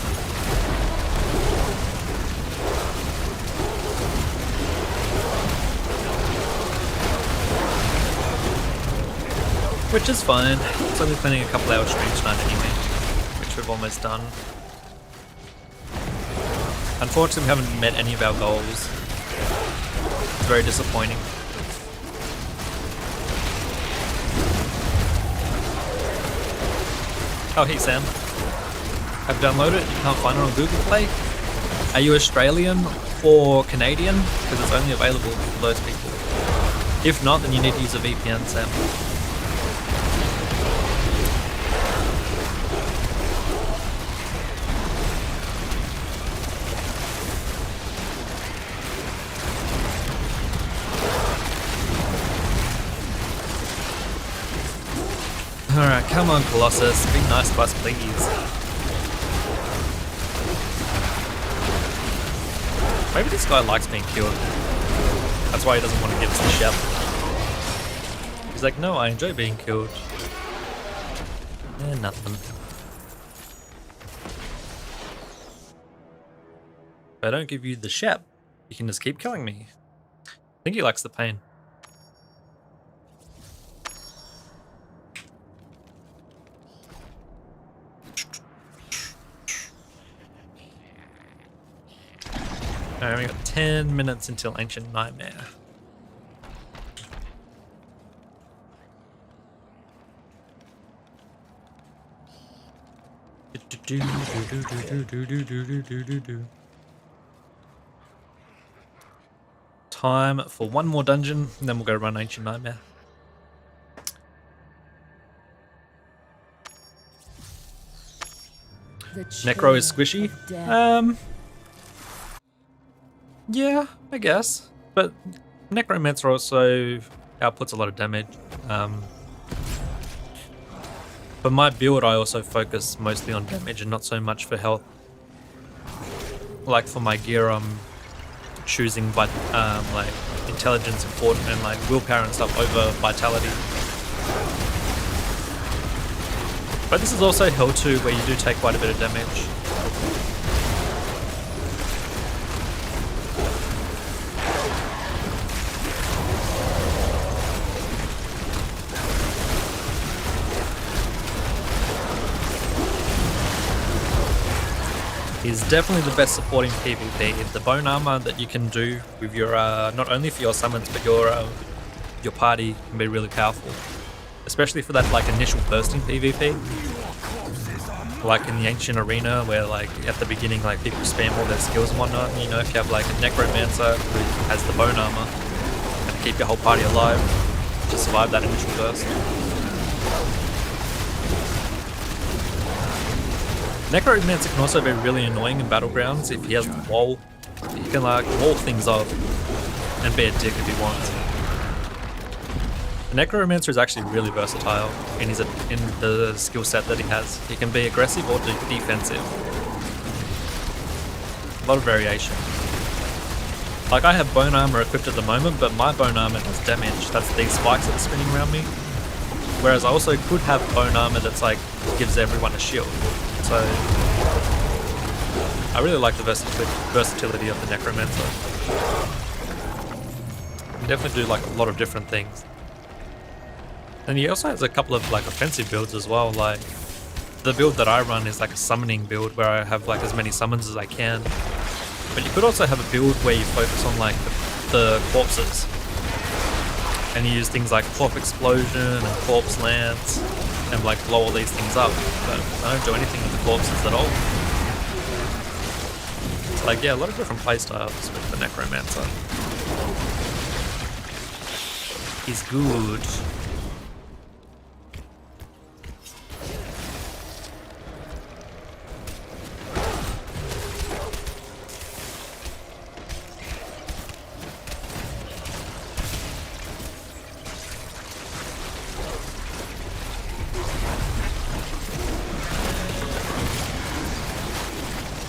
Which is fine. It's only planning a couple hours stream tonight anyway, which we've almost done. Unfortunately, we haven't met any of our goals. It's very disappointing. Oh, hey Sam. I've downloaded it. You can't find it on Google Play. Are you Australian or Canadian? Because it's only available for those people. If not, then you need to use a VPN, Sam. Alright, come on Colossus, be nice to us please. Maybe this guy likes being killed. That's why he doesn't want to give us the shell. He's like, no, I enjoy being killed. Eh, nothing. If I don't give you the shep, you can just keep killing me. I think he likes the pain. Alright, we got 10 minutes until Ancient Nightmare. Time for one more dungeon, and then we'll go run Ancient Nightmare. Necro is squishy. Yeah, I guess. But Necromancer also outputs a lot of damage. For my build, I also focus mostly on damage and not so much for health. Like for my gear, I'm choosing like intelligence and like willpower and stuff over vitality. But this is also Hell 2, where you do take quite a bit of damage. Is definitely the best supporting PvP. The bone armor that you can do with your not only for your summons but your party can be really powerful, especially for that like initial bursting PvP, like in the Ancient Arena where like at the beginning like people spam all their skills and whatnot. And, you know, if you have like a Necromancer who has the bone armor and keep your whole party alive to survive that initial burst. Necromancer can also be really annoying in Battlegrounds if he has the wall. He can like wall things off and be a dick if he wants. The Necromancer is actually really versatile in the skill set that he has. He can be aggressive or defensive. A lot of variation. Like I have bone armor equipped at the moment, but my bone armor does damage. That's these spikes that are spinning around me. Whereas I also could have bone armor that's like gives everyone a shield. So I really like the versatility of the Necromancer. You can definitely do like a lot of different things. And he also has a couple of like offensive builds as well. Like the build that I run is like a summoning build where I have like as many summons as I can. But you could also have a build where you focus on like the corpses. And you use things like Corpse Explosion and Corpse Lance and like blow all these things up. But I don't do anything with the corpses at all. It's like, yeah, a lot of different playstyles with the Necromancer. He's good.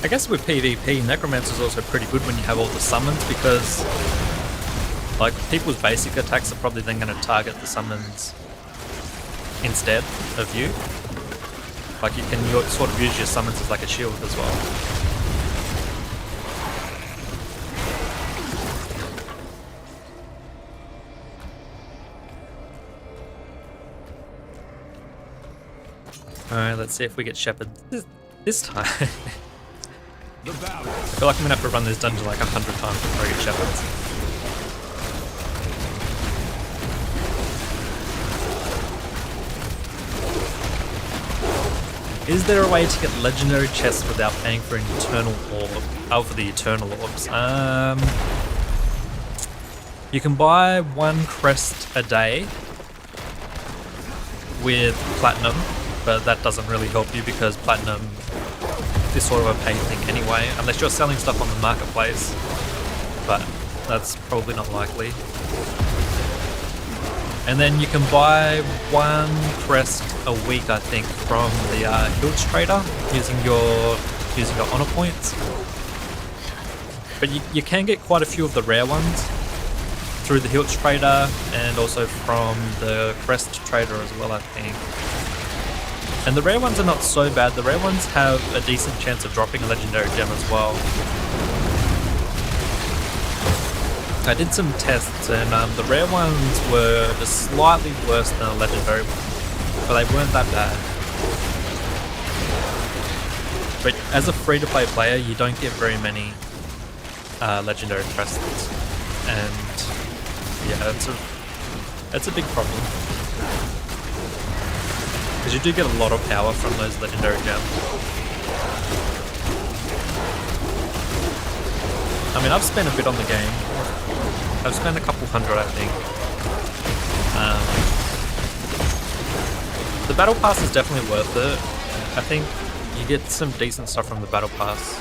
I guess with PvP, Necromancer is also pretty good when you have all the summons because, like, people's basic attacks are probably then going to target the summons instead of you. Like, you can sort of use your summons as like a shield as well. Alright, let's see if we get Shepherd this time. The battle. I feel like I'm gonna have to run this dungeon like 100 times before I get Shepherds. Is there a way to get legendary chests without paying for an eternal orb? Oh, for the eternal orbs. You can buy one crest a day with platinum, but that doesn't really help you because platinum is sort of a paid thing anyway, unless you're selling stuff on the marketplace, but that's probably not likely. And then you can buy one crest a week, I think, from the Hilch Trader using your honor points. But you can get quite a few of the rare ones through the Hilch Trader and also from the Crest Trader as well, I think. And the rare ones are not so bad. The rare ones have a decent chance of dropping a legendary gem as well. I did some tests and the rare ones were just slightly worse than a legendary one, but they weren't that bad. But as a free-to-play player, you don't get very many legendary crests, and yeah, it's a big problem. Because you do get a lot of power from those legendary gems. I mean, I've spent a bit on the game. I've spent a couple hundred, I think. The Battle Pass is definitely worth it. I think you get some decent stuff from the Battle Pass,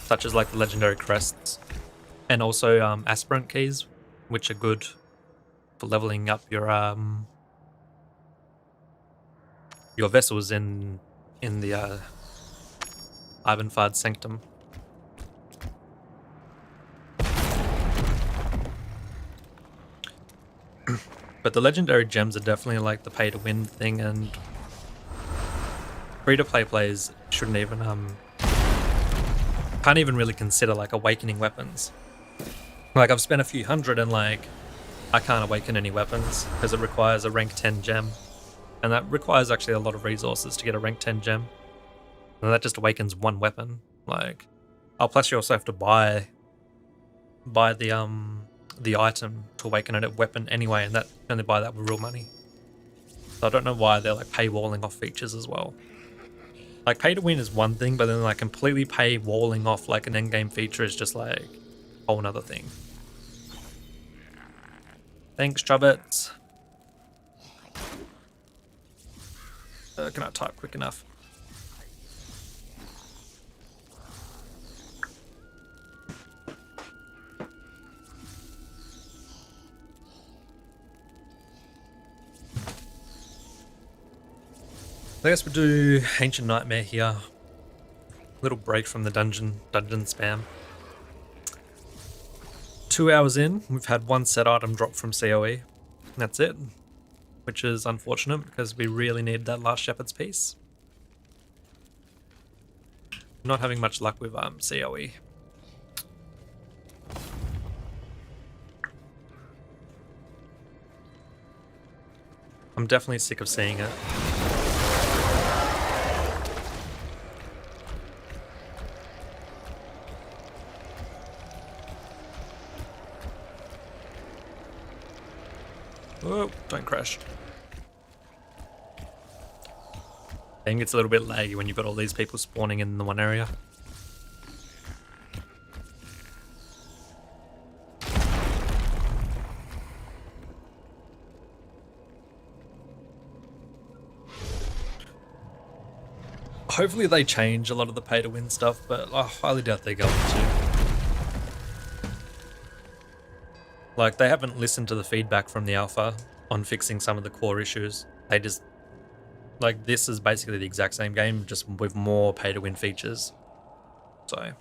such as like the legendary crests, and also aspirant keys, which are good for leveling up your vessels in the Ivanfard Sanctum. But the legendary gems are definitely like the pay to win thing, and free to play players shouldn't even can't even really consider like awakening weapons. Like, I've spent a few hundred and like I can't awaken any weapons because it requires a rank 10 gem. And that requires actually a lot of resources to get a rank 10 gem. And that just awakens one weapon. Like, plus you also have to buy the item to awaken a weapon anyway, and that only buy that with real money. So I don't know why they're like paywalling off features as well. Like, pay to win is one thing, but then like completely paywalling off like an endgame feature is just like a whole nother thing. Thanks, Chubbits. Can I type quick enough? I guess we'll do Ancient Nightmare here. Little break from the dungeon spam. 2 hours in, we've had one set item drop from COE. That's it. Which is unfortunate because we really needed that last Shepherd's piece. Not having much luck with COE. I'm definitely sick of seeing it. Oh, don't crash. I think it's a little bit laggy when you've got all these people spawning in the one area. Hopefully they change a lot of the pay to win stuff, but I highly doubt they're going to. Like, they haven't listened to the feedback from the alpha on fixing some of the core issues. They just Like, this is basically the exact same game, just with more pay-to-win features. So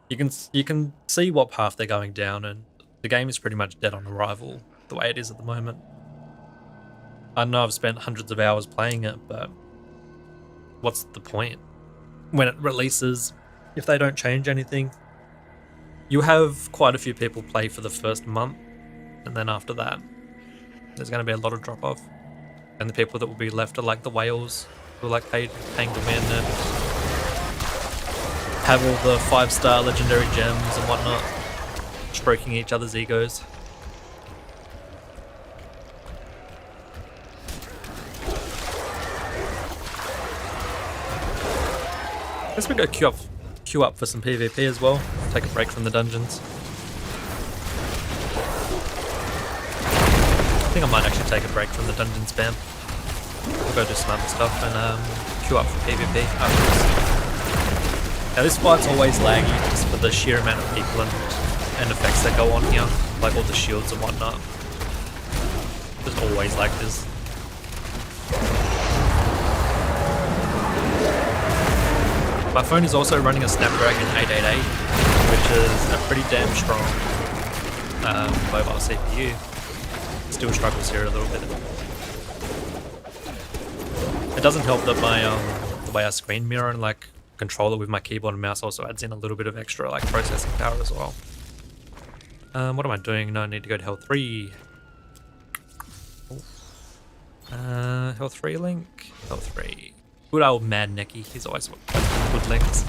you can see what path they're going down, and the game is pretty much dead on arrival the way it is at the moment. I know I've spent hundreds of hours playing it, but what's the point? When it releases, if they don't change anything, you have quite a few people play for the first month, and then after that, there's going to be a lot of drop-off. And the people that will be left are like the whales, who are like paying to win and have all the 5-star legendary gems and whatnot, stroking each other's egos. Guess we go queue up for some PvP as well. Take a break from the dungeons. I think I might actually take a break from the dungeon spam. We'll go do some other stuff and queue up for PvP afterwards. Now this fight's always laggy just for the sheer amount of people and effects that go on here, like all the shields and whatnot. Just always like this. My phone is also running a Snapdragon 888, which is a pretty damn strong mobile CPU. Still struggles here a little bit. It doesn't help that my the way I screen mirror and like control it with my keyboard and mouse also adds in a little bit of extra like processing power as well. What am I doing? No, I need to go to Hell 3. Hell 3 link? Hell 3. Good old Mad Necky, he's always got good links.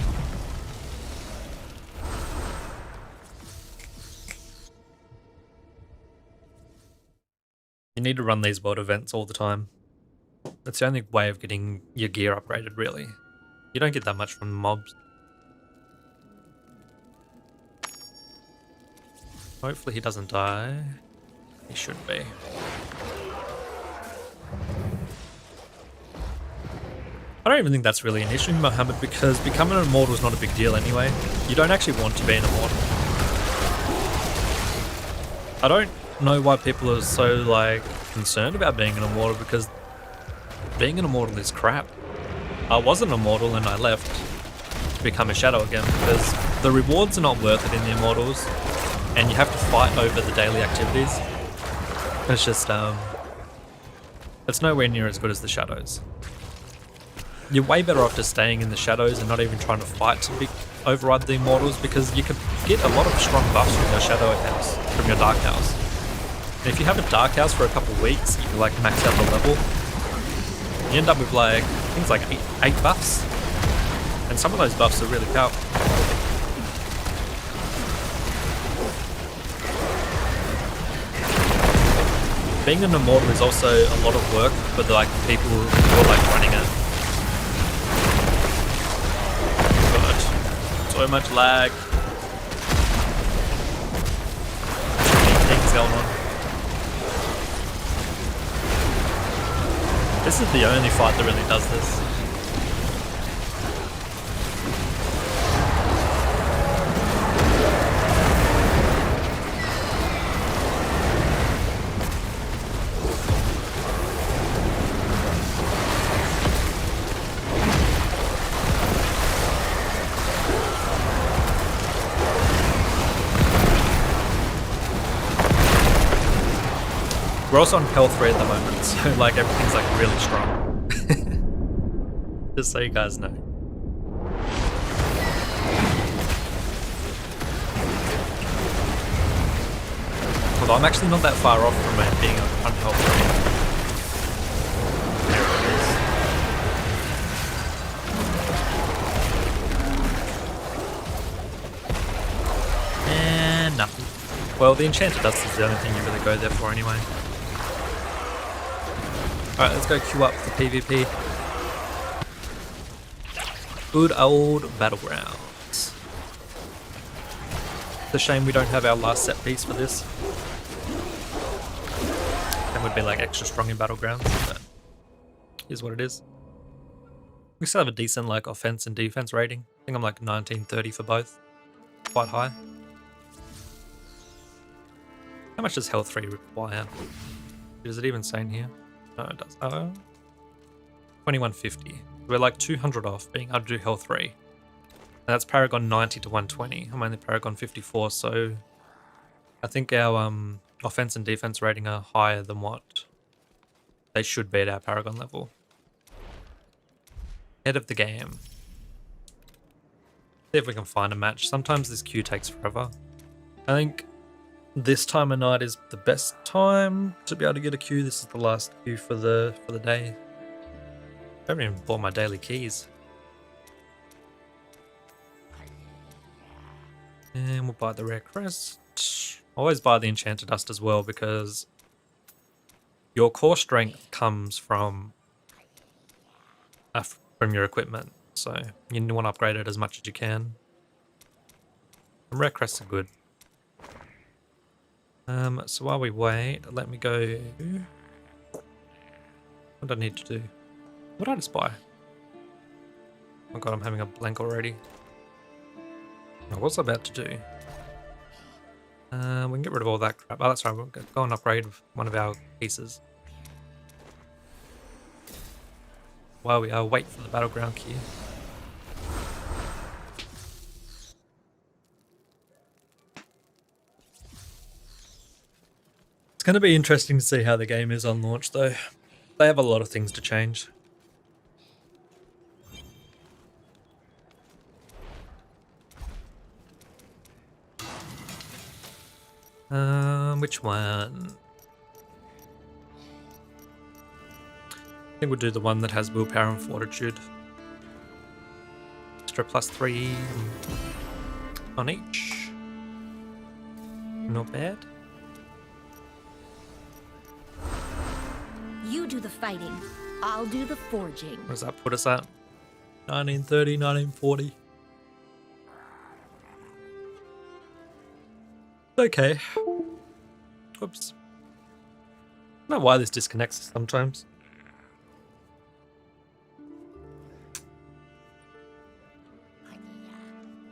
You need to run these world events all the time. That's the only way of getting your gear upgraded, really. You don't get that much from mobs. Hopefully he doesn't die. He should be. I don't even think that's really an issue, Mohammed, because becoming an immortal is not a big deal anyway. You don't actually want to be an immortal. I don't know why people are so like concerned about being an immortal, because being an immortal is crap. I was an immortal and I left to become a shadow again because the rewards are not worth it in the immortals, and you have to fight over the daily activities. It's just it's nowhere near as good as the shadows. You're way better off just staying in the shadows and not even trying to fight to override the immortals, because you can get a lot of strong buffs from your shadow house, from your dark house. And if you have a dark house for a couple of weeks, you can like max out the level. You end up with like, I think it's like 8 buffs. And some of those buffs are really powerful. Being an immortal is also a lot of work for the like people who are like running it. God, so much lag. Too many things going on. This is the only fight that really does this. We're also on Hell 3 at the moment, so like everything's like really strong. Just so you guys know. Although I'm actually not that far off from it being on Hell 3. There it is. And nothing. Well, the enchanted dust is the only thing you really go there for anyway. Alright, let's go queue up for PvP. Good old battlegrounds. It's a shame we don't have our last set piece for this. That would be like extra strong in battlegrounds, but here's what it is. We still have a decent like offense and defense rating. I think I'm like 1930 for both. Quite high. How much does Hell 3 require? Does it even say in here? No, it does. Oh. 2150. We're like 200 off being able to do health 3. And that's Paragon 90 to 120. I'm only Paragon 54, so I think our offense and defense rating are higher than what they should be at our Paragon level. Head of the game. See if we can find a match. Sometimes this queue takes forever. I think this time of night is the best time to be able to get a queue. This is the last queue for the day. I haven't even bought my daily keys. And we'll buy the rare crest. Always buy the enchanted dust as well, because your core strength comes from your equipment, so you want to upgrade it as much as you can. And rare crests are good. So while we wait, let me go. What do I need to do? What did I just buy? Oh god, I'm having a blank already. What was I about to do? We can get rid of all that crap. Oh, that's right, we'll go and upgrade one of our pieces. While we wait for the battleground queue. It's going to be interesting to see how the game is on launch though. They have a lot of things to change. Which one? I think we'll do the one that has willpower and fortitude. Extra +3 on each. Not bad. You do the fighting. I'll do the forging. What does that put us at? 1930, 1940. Okay. Oops. I don't know why this disconnects sometimes.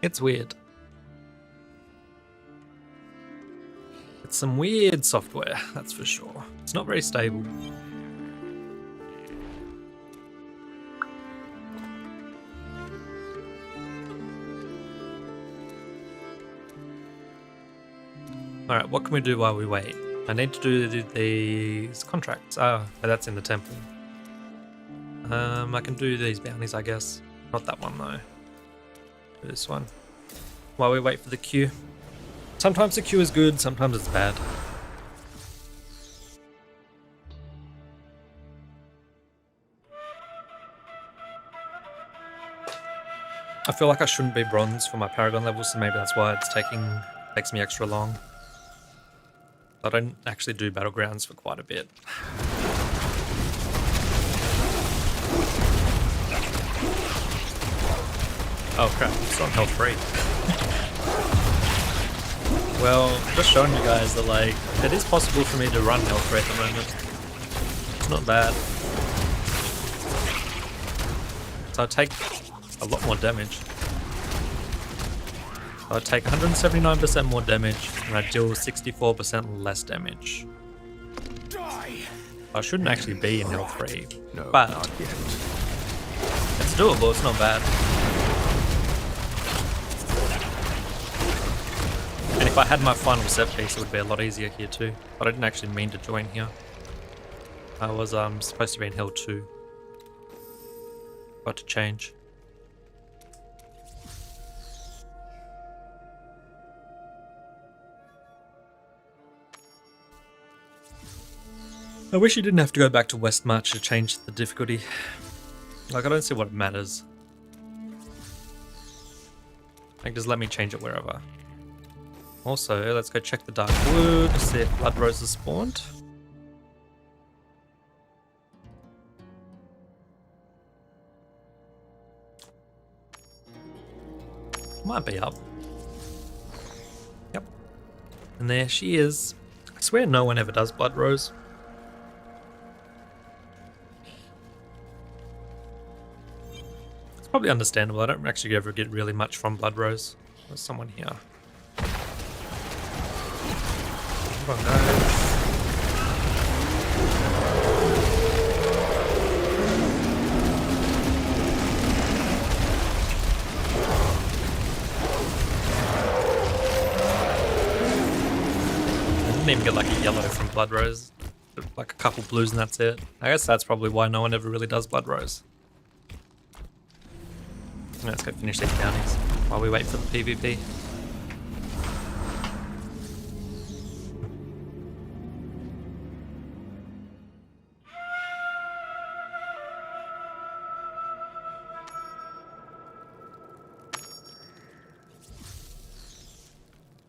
It's weird. It's some weird software, that's for sure. It's not very stable. Alright, what can we do while we wait? I need to do these contracts. Oh, that's in the temple. I can do these bounties, I guess. Not that one though. Do this one. While we wait for the queue. Sometimes the queue is good, sometimes it's bad. I feel like I shouldn't be bronze for my Paragon level, so maybe that's why it's takes me extra long. I don't actually do battlegrounds for quite a bit. Oh crap, it's on health 3. Well, just showing you guys that like, it is possible for me to run health 3 at the moment. It's not bad. So I take a lot more damage. I take 179% more damage, and I deal 64% less damage. I shouldn't actually be in health 3, No, but not yet. it's doable, it's not bad. And if I had my final set piece, it would be a lot easier here too. But I didn't actually mean to join here. I was supposed to be in Hell 2. Got to change. I wish you didn't have to go back to West March to change the difficulty. Like, I don't see what matters. Like, just let me change it wherever. Also, let's go check the Dark Wood, see if Blood Roses spawned. Might be up. Yep. And there she is. I swear no one ever does Blood Rose. It's probably understandable. I don't actually ever get really much from Blood Rose. There's someone here. Come on, guys. Didn't even get like a yellow from Blood Rose. Like a couple blues and that's it. I guess that's probably why no one ever really does Blood Rose. Let's go finish these bounties while we wait for the PvP.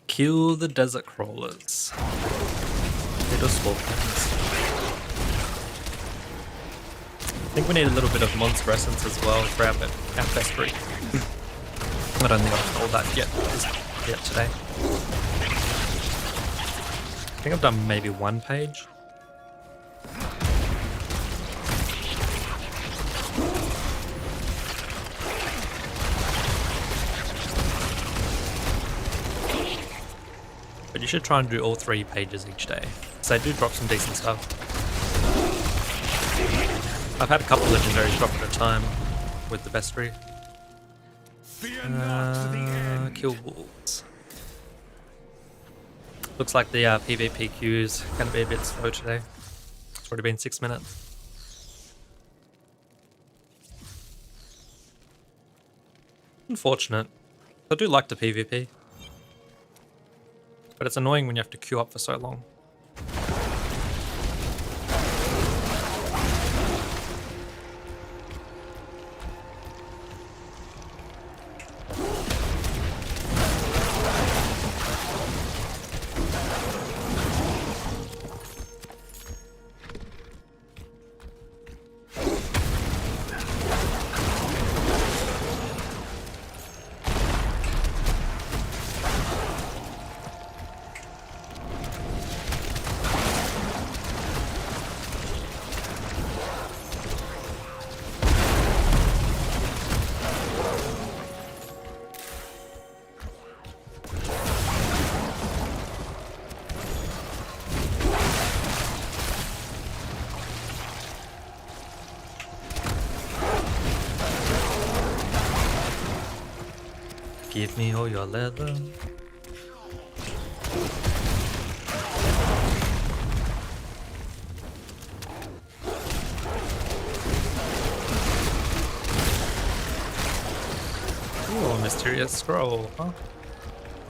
Kill the desert crawlers. Little scorpions. I think we need a little bit of monster essence as well for our bestiary. I don't think I've told that yet today. I think I've done maybe one page. But you should try and do all 3 pages each day. So they do drop some decent stuff. I've had a couple legendaries drop at a time with the bestiary. Kill wolves. Looks like the PvP queue is going to be a bit slow today. It's already been 6 minutes. Unfortunate. I do like the PvP. But it's annoying when you have to queue up for so long. Give me all your leather. Ooh, a mysterious scroll, huh?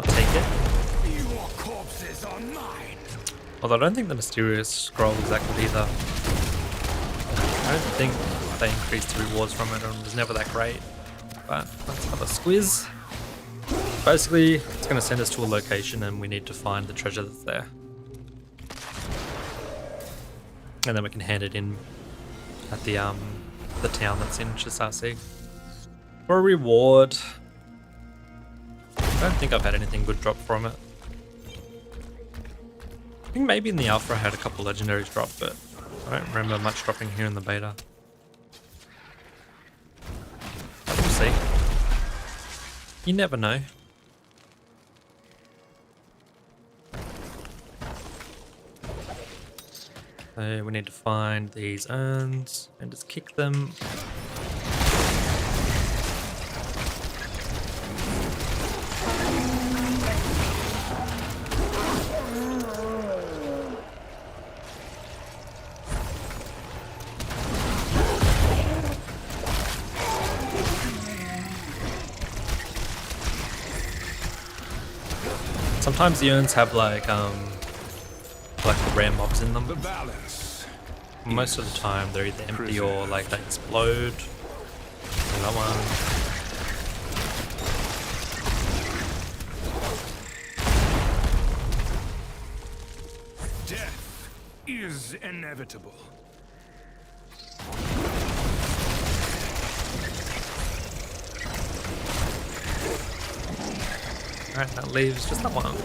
I'll take it. Your corpses are mine. Although I don't think the mysterious scroll is that good either. I don't think they increased the rewards from it, and it was never that great. But let's have a squiz. Basically, it's going to send us to a location and we need to find the treasure that's there. And then we can hand it in at the town that's in Chisasi. For a reward, I don't think I've had anything good drop from it. I think maybe in the alpha I had a couple legendaries drop, but I don't remember much dropping here in the beta. But we'll see. You never know. So we need to find these urns and just kick them. Sometimes the urns have like rare mobs in them. The balance. Most of the time they're either empty or like they explode. And that one. Death is inevitable. Alright, that leaves just that one.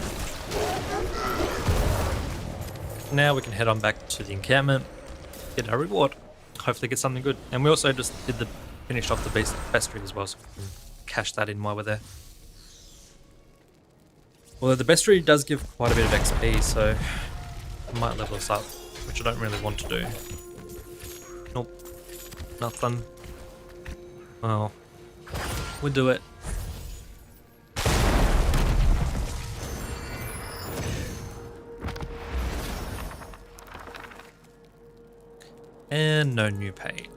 Now we can head on back to the encampment, get our reward, hopefully get something good. And we also just finished off the bestiary as well, so we can cash that in while we're there. Although the bestiary does give quite a bit of XP, so it might level us up, which I don't really want to do. Nope, nothing. Well, we'll do it. And no new pay.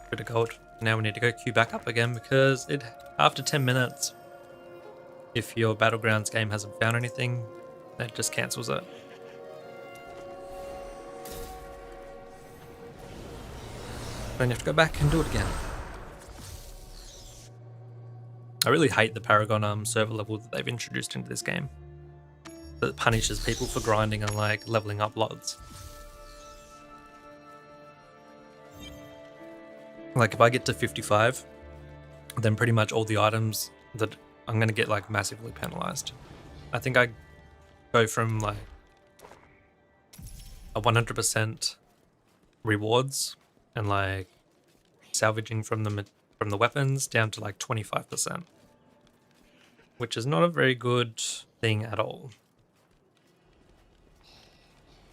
Bit of gold. Now we need to go queue back up again because after 10 minutes, if your Battlegrounds game hasn't found anything, it just cancels it. Then you have to go back and do it again. I really hate the Paragon server level that they've introduced into this game. That punishes people for grinding and like leveling up lots. Like if I get to 55, then pretty much all the items that I'm gonna get like massively penalized. I think I go from like a 100% rewards and like salvaging from the weapons down to like 25%, which is not a very good thing at all.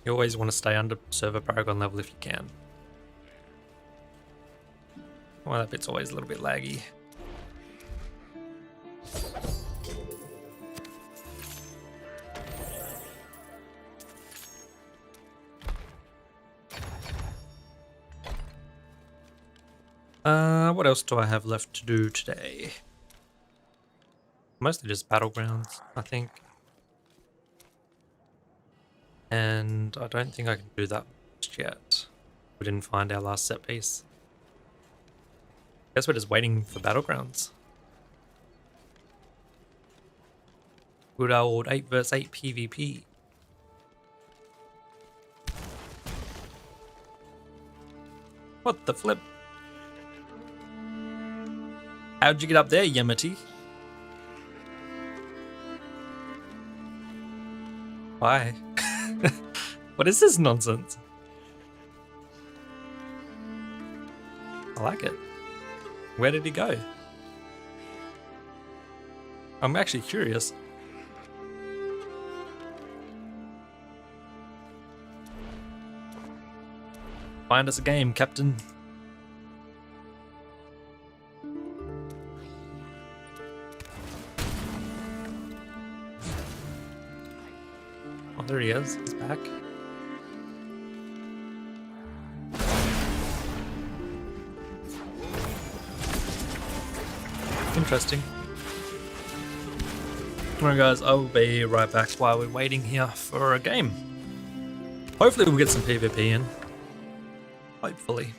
You always want to stay under server Paragon level if you can. Well, that bit's always a little bit laggy. What else do I have left to do today? Mostly just Battlegrounds, I think. And I don't think I can do that just yet. We didn't find our last set piece. Guess we're just waiting for Battlegrounds. Good old 8 vs 8 PvP. What the flip? How'd you get up there, Yemity? Why? What is this nonsense? I like it. Where did he go? I'm actually curious. Find us a game, Captain. Oh, there he is. He's back. Interesting. Alright guys, I will be right back while we're waiting here for a game. Hopefully we'll get some PvP in. Hopefully.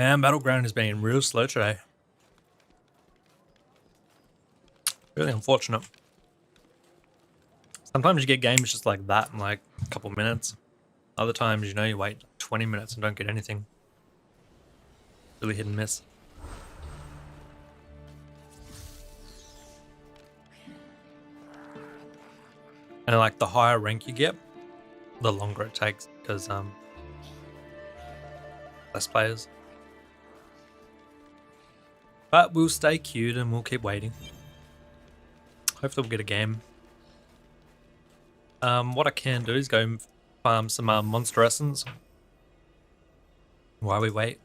Man, Battleground is being real slow today. Really unfortunate. Sometimes you get games just like that in like a couple minutes. Other times, you know, you wait 20 minutes and don't get anything. Really hit and miss. And like the higher rank you get, the longer it takes because less players. But we'll stay queued and we'll keep waiting. Hopefully we'll get a game. What I can do is go and farm some monster essence while we wait.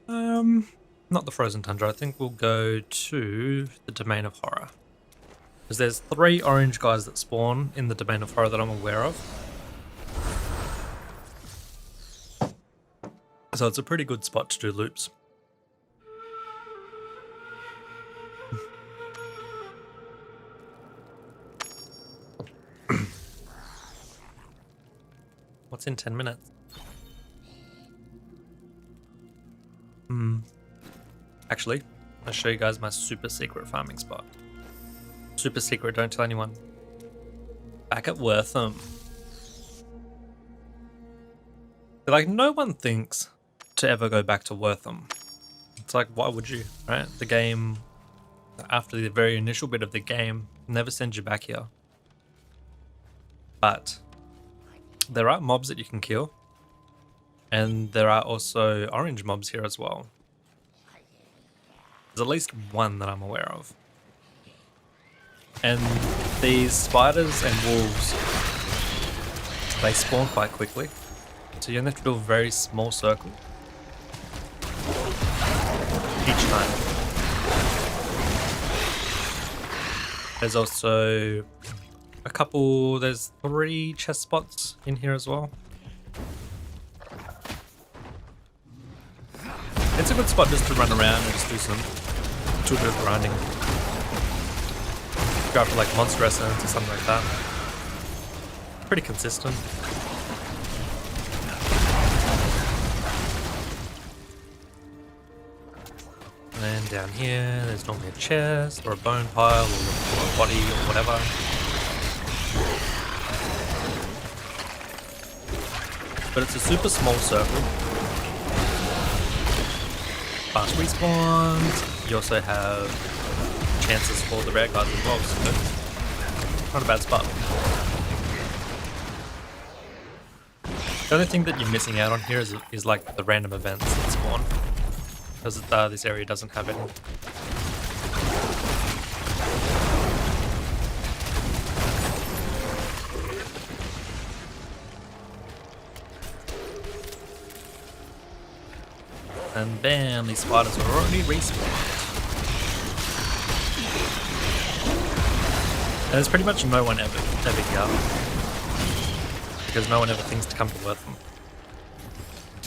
Not the Frozen Tundra. I think we'll go to the Domain of Horror. Because there's 3 orange guys that spawn in the Domain of Horror that I'm aware of. So it's a pretty good spot to do loops. What's in 10 minutes? Actually, I'll show you guys my super secret farming spot. Super secret, don't tell anyone. Back at Wortham. Like, no one thinks to ever go back to Wortham. It's like, why would you, right? The game, after the very initial bit of the game, never sends you back here. But there are mobs that you can kill. And there are also orange mobs here as well. There's at least one that I'm aware of. And these spiders and wolves, they spawn quite quickly. So you only have to do a very small circle each time. There's also there's 3 chest spots in here as well. It's a good spot just to run around and just do a bit of grinding. Go for like monster essence or something like that. Pretty consistent. And then down here, there's normally a chest or a bone pile or a body or whatever. But it's a super small circle. Fast respawns. You also have chances for the rare guys as well, so it's not a bad spot. The only thing that you're missing out on here is like the random events that spawn, because this area doesn't have any. And bam, these spiders are already respawned. And there's pretty much no one ever here. Because no one ever thinks to come to Wortham.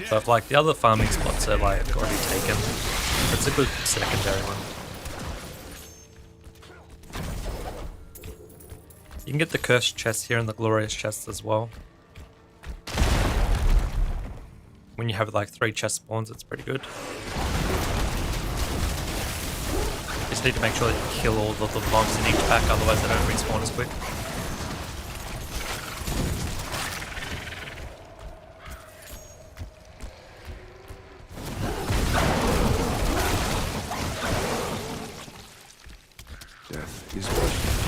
So if like the other farming spots are like already taken, it's a good secondary one. You can get the cursed chest here and the glorious chests as well. When you have like 3 chest spawns, it's pretty good. You just need to make sure that you kill all of the mobs in each pack, otherwise they don't respawn as quick. Death is punishment.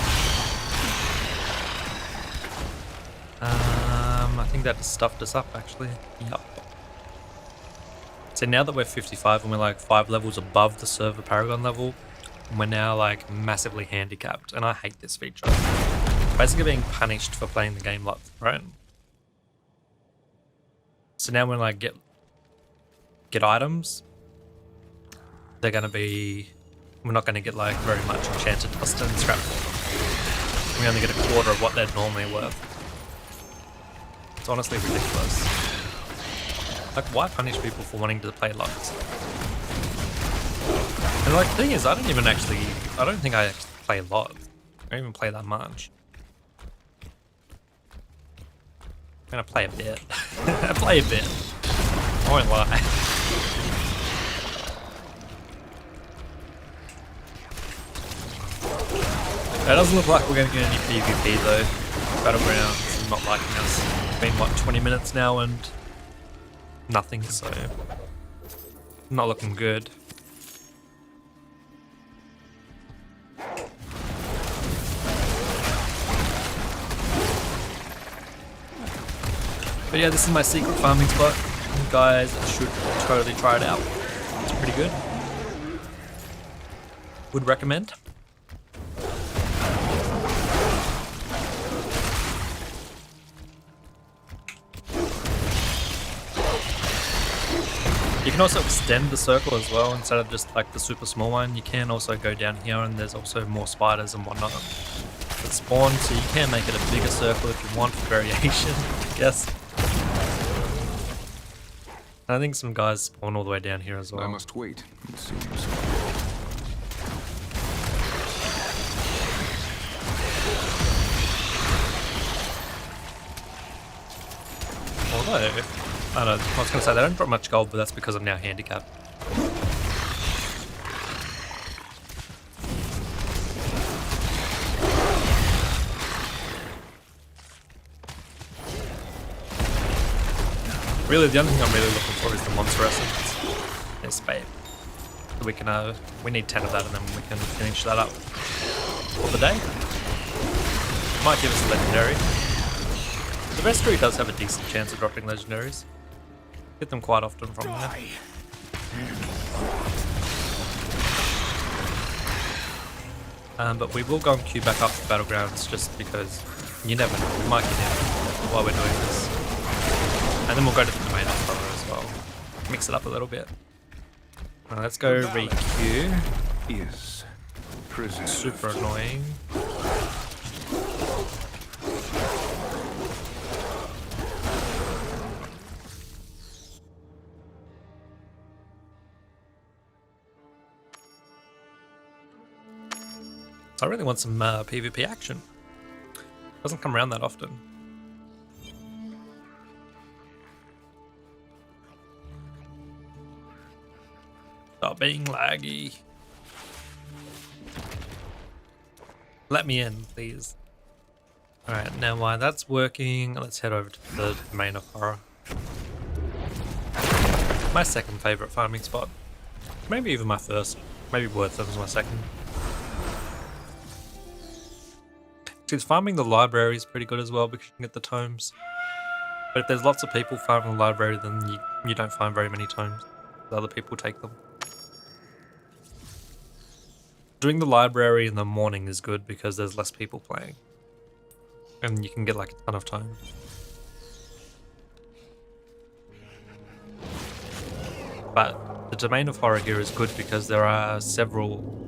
I think that stuffed us up actually. Yep. So now that we're 55 and we're like 5 levels above the server Paragon level, we're now like massively handicapped, and I hate this feature. Basically being punished for playing the game lot, right? So now when I get items, they're gonna be, we're not gonna get like very much enchanted dust and scrap for them. We only get a quarter of what they're normally worth. It's honestly ridiculous. Like, why punish people for wanting to play lots? And like, the thing is, I don't think I actually play lots. I don't even play that much. I'm gonna play a bit. I play a bit. I won't lie. It doesn't look like we're going to get any PvP though. Battlegrounds not liking us. It's been what, 20 minutes now and nothing, so not looking good. But yeah, this is my secret farming spot. You guys should totally try it out. It's pretty good. Would recommend. You can also extend the circle as well instead of just like the super small one. You can also go down here and there's also more spiders and whatnot that spawn, so you can make it a bigger circle if you want for variation, I guess. I think some guys spawn all the way down here as well. I must wait, it seems. Although, I don't know, I was going to say they don't drop much gold, but that's because I'm now handicapped. Really, the only thing I'm really looking for is the monster essence. Yes, babe. So we can, we need 10 of that and then we can finish that up for the day. Might give us a legendary. The vestry does have a decent chance of dropping legendaries. Get them quite often from there. But we will go and queue back up to Battlegrounds just because you never know, we might get in while we're doing this. And then we'll go to the main offer as well. Mix it up a little bit. Alright, let's go re-queue. Is prison. Super annoying. I really want some PvP action. Doesn't come around that often. Stop being laggy. Let me in, please. Alright, now while that's working, let's head over to the main of horror. My second favourite farming spot. Maybe even my first. Maybe Wortham was my second. Because farming the library is pretty good as well because you can get the tomes. But if there's lots of people farming the library, then you don't find very many tomes. Other people take them. Doing the library in the morning is good because there's less people playing. And you can get like a ton of tomes. But the Domain of Horror here is good because there are several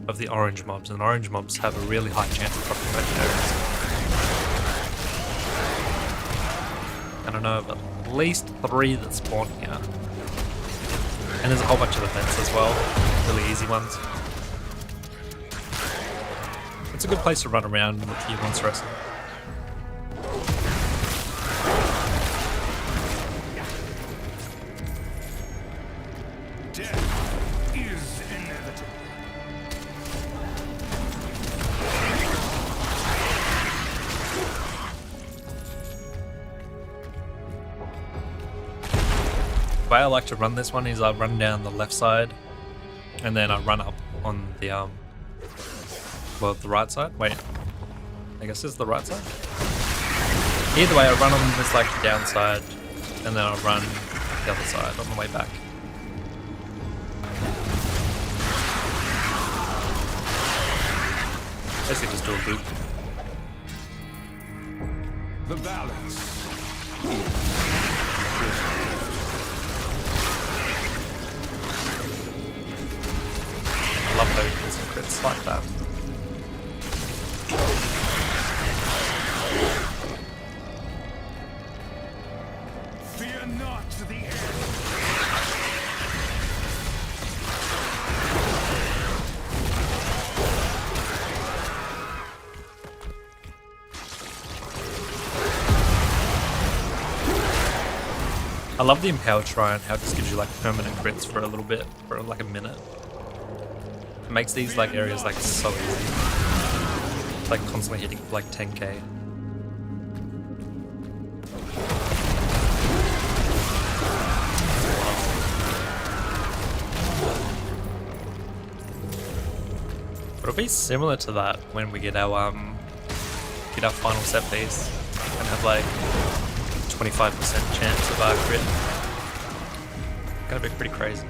of the orange mobs, and orange mobs have a really high chance of dropping legendaries. I don't know, but at least 3 that spawn here. And there's a whole bunch of events as well, really easy ones. It's a good place to run around with your monster wrestling. Death is inevitable. The way I like to run this one is I run down the left side and then I run up on the well, the right side? Wait, I guess this is the right side? Either way, I run on this like downside and then I run the other side on the way back. Basically just do a loop. The balance. I love how you can some crits like that. Fear not the end. I love the Empowered Shrine, how it just gives you like permanent crits for a little bit, for like a minute. It makes these like areas like so easy. like constantly hitting for like 10k. It'll be similar to that when we get our final set piece and have like 25% chance of our crit. Gonna be pretty crazy.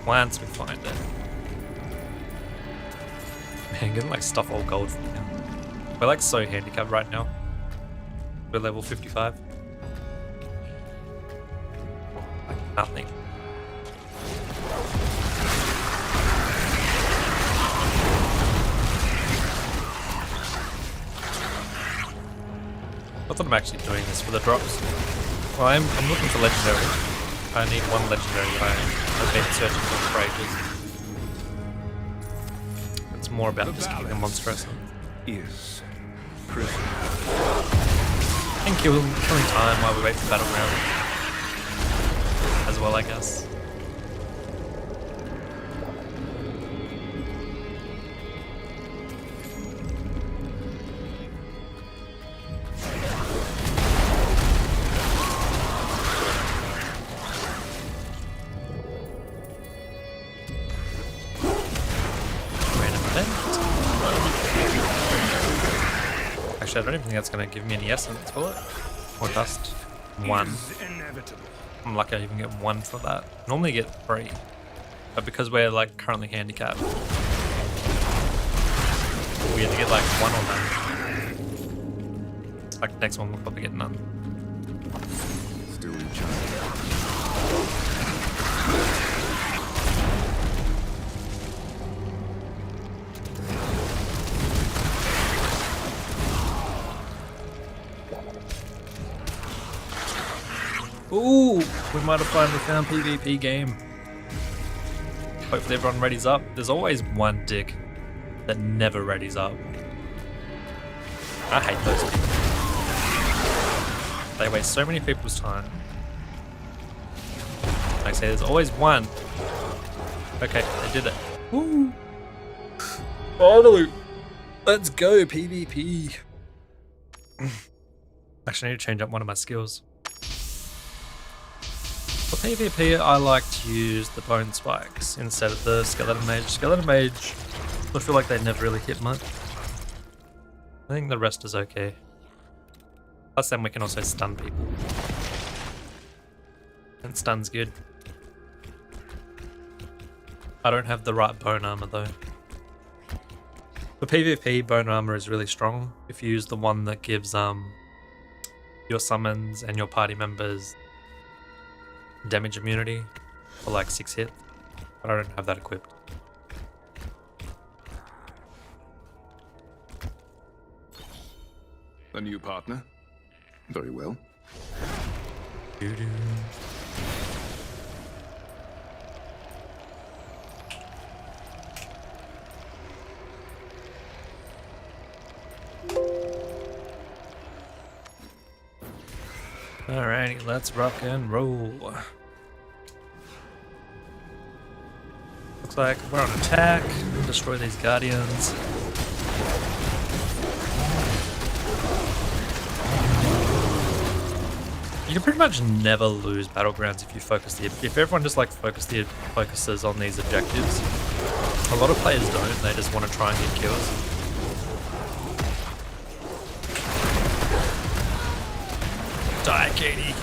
Once we find it. Man, getting like stuff all gold from here. We're like so handicapped right now. We're level 55. Like nothing. Not that I'm actually doing this for the drops. Well, I'm looking for legendary. I need one legendary that I've been searching for ages. It's more about just killing a monster essence. Is prison. And killing time while we wait for Battleground. As well, I guess. Actually, I don't even think that's going to give me any essence, will it? Or dust. One. Is inevitable. I'm lucky I even get one for that. Normally you get 3. But because we're like currently handicapped, we have to get like 1 on that. Like next one we'll probably get none. Still recharging. Ooh, we might have finally found PvP game. Hopefully everyone readies up. There's always one dick that never readies up. I hate those people. They waste so many people's time. Like I say, there's always one. Okay, they did it. Woo! Finally! Let's go, PvP. Actually, I need to change up one of my skills. For PvP, I like to use the bone spikes instead of the skeleton mage. Skeleton mage, I feel like they never really hit much. I think the rest is okay. Plus then we can also stun people. And stun's good. I don't have the right bone armor though. For PvP, bone armor is really strong if you use the one that gives your summons and your party members damage immunity for like 6 hits, but I don't have that equipped. A new partner? Very well. Doo-doo. Alrighty, let's rock and roll. Looks like we're on attack. Destroy these guardians. You can pretty much never lose battlegrounds if you focus if everyone just like focuses on these objectives. A lot of players don't. They just want to try and get kills. Die, Katie.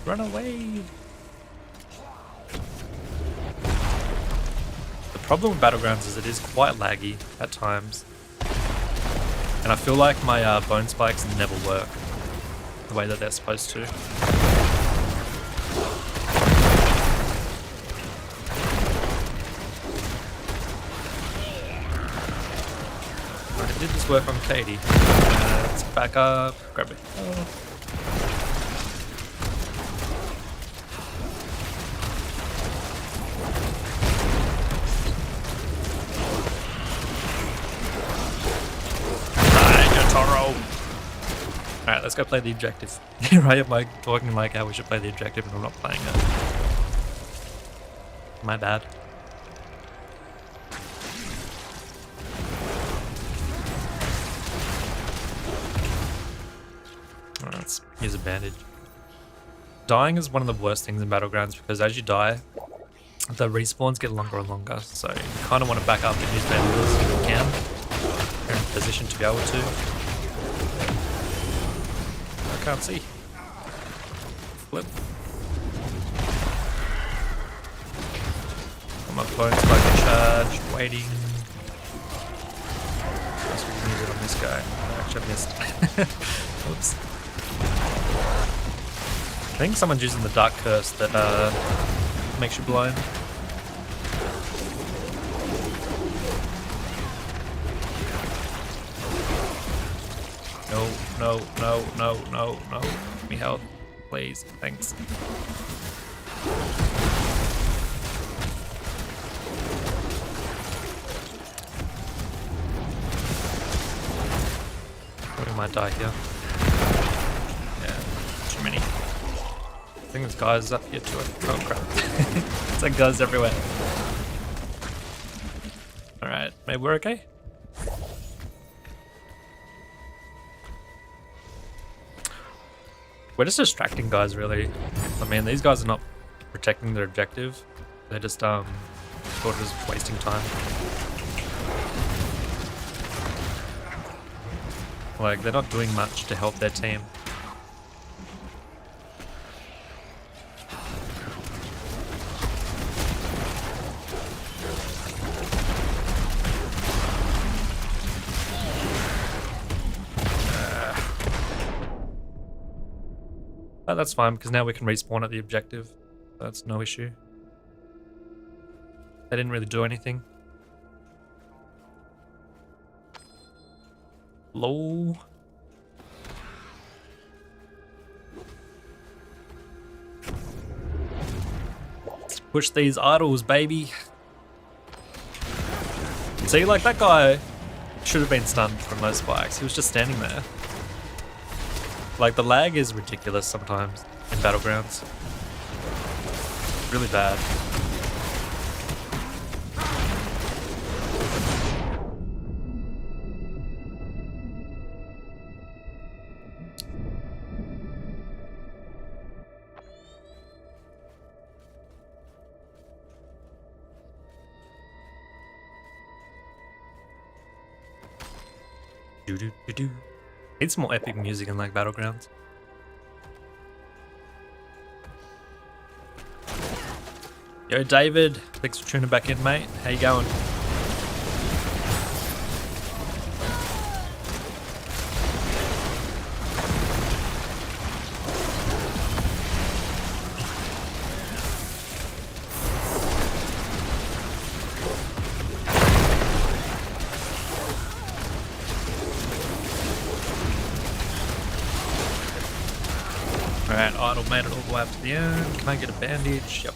Run away. The problem with Battlegrounds is it is quite laggy at times. And I feel like my bone spikes never work the way that they're supposed to. It did just work on Katie. Let's back up, grab it. Oh. Alright, let's go play the objective. Here I am like talking like how we should play the objective and I'm not playing it. My bad. Alright, let's use a bandage. Dying is one of the worst things in Battlegrounds because as you die, the respawns get longer and longer. So you kind of want to back up and use bandages if you can. You're in a position to be able to. I can't see. Flip. I'm up close, like a charge, waiting. Guess we can use it on this guy. I actually missed. Whoops. I think someone's using the Dark Curse that makes you blind. No, no, no, no, no, no. Give me health, please. Thanks. We might die here. Yeah, too many. I think there's guys up here too. Oh crap. It's like guys everywhere. Alright, maybe we're okay? We're just distracting guys, really. I mean, these guys are not protecting their objective. They're just, sort of just wasting time. Like, they're not doing much to help their team. But that's fine, because now we can respawn at the objective. That's no issue. They didn't really do anything. Lol. Let's push these idols, baby. See, like that guy should have been stunned from those spikes. He was just standing there. Like, the lag is ridiculous sometimes in Battlegrounds. Really bad. Do-do-do-do. Need some more epic music in like Battlegrounds. Yo, David, thanks for tuning back in, mate. How you going? Alright, idle made it all the way up to the end. Can I get a bandage? Yep.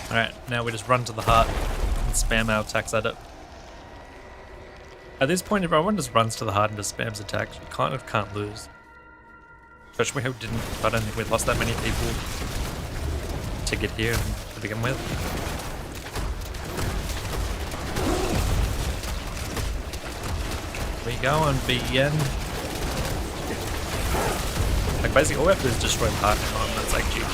Alright, now we just run to the heart and spam our attacks at it. At this point, if everyone just runs to the heart and just spams attacks, we kind of can't lose. Especially we I don't think we lost that many people to get here to begin with. Where you going, BN? Like, basically all we have to do is destroy the heart now, and that's like GG.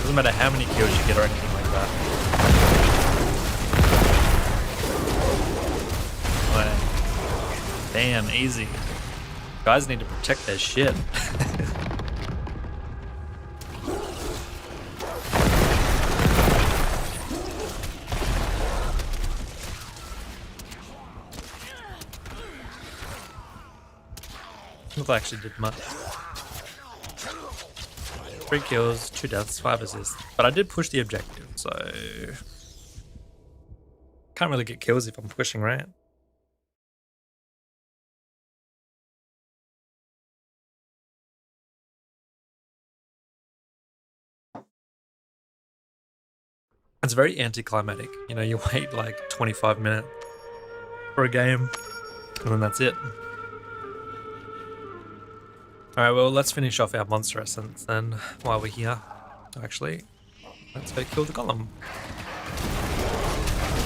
Doesn't matter how many kills you get or anything like that. Like, damn, easy. Guys need to protect their shit. Not that I actually did much. 3 kills, 2 deaths, 5 assists. But I did push the objective, so can't really get kills if I'm pushing, right? It's very anticlimactic. You know, you wait like 25 minutes for a game, and then that's it. Alright, well, let's finish off our monster essence then while we're here. Actually, let's go kill the golem.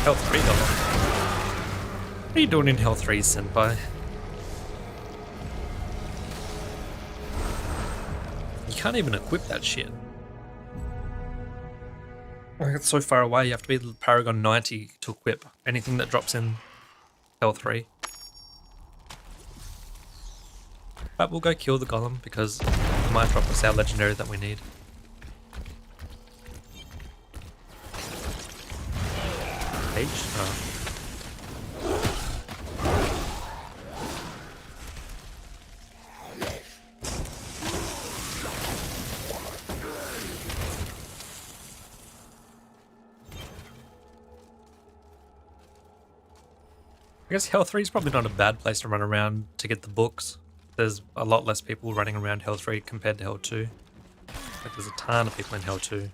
Health 3 golem. What are you doing in Health 3, senpai? You can't even equip that shit. Like, it's so far away, you have to be Paragon 90 to equip anything that drops in Health 3. But we'll go kill the golem because it might drop us our legendary that we need. H? Oh. I guess Hell 3 is probably not a bad place to run around to get the books. There's a lot less people running around Hell 3 compared to Hell 2. Like, there's a ton of people in Hell 2.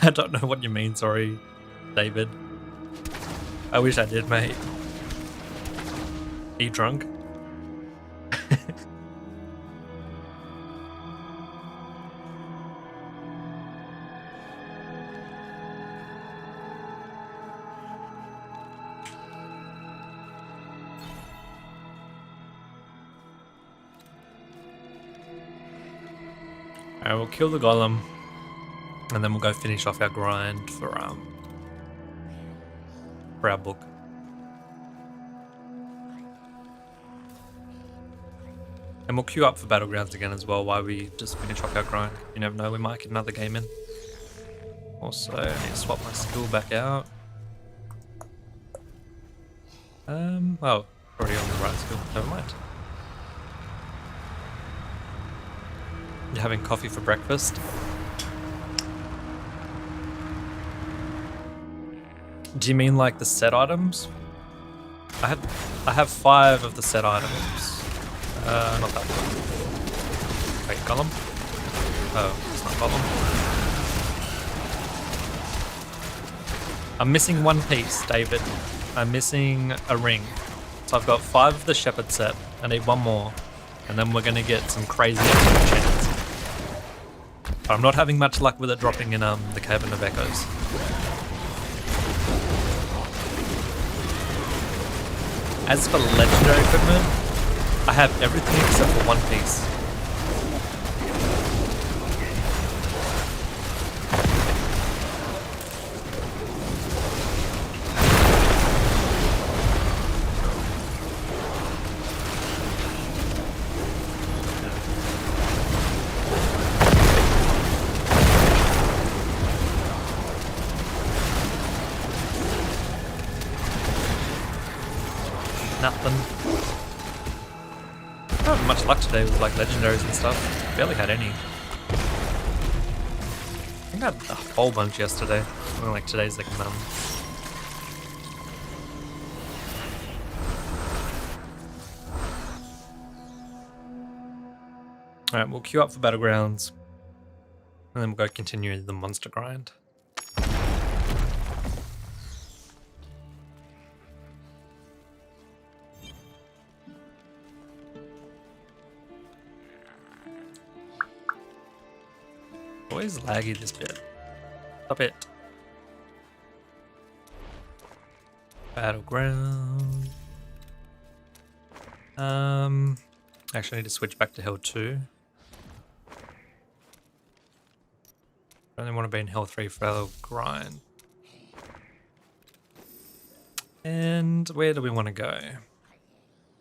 I don't know what you mean, sorry, David. I wish I did, mate. Are you drunk? Alright, we'll kill the golem, and then we'll go finish off our grind for our book. And we'll queue up for Battlegrounds again as well while we just finish off our grind. You never know, we might get another game in. Also, I need to swap my skill back out. Oh, already on the right skill, never mind. You're having coffee for breakfast? Do you mean like the set items? I have 5 of the set items. Not that one. Wait, golem? Oh, it's not golem. I'm missing one piece, David. I'm missing a ring. So I've got 5 of the shepherd set. I need 1 more. And then we're gonna get some crazy enchants. But I'm not having much luck with it dropping in the Cavern of Echoes. As for legendary equipment, I have everything except for 1 piece. Nothing. I don't have much luck today with like legendaries and stuff. Barely had any. I think I had a whole bunch yesterday. Well, like today's like none. Alright, we'll queue up for Battlegrounds. And then we'll go continue the monster grind. Always laggy this bit. Stop it. Battleground. Actually I need to switch back to Hell 2. I only want to be in Hell 3 for our grind. And where do we want to go?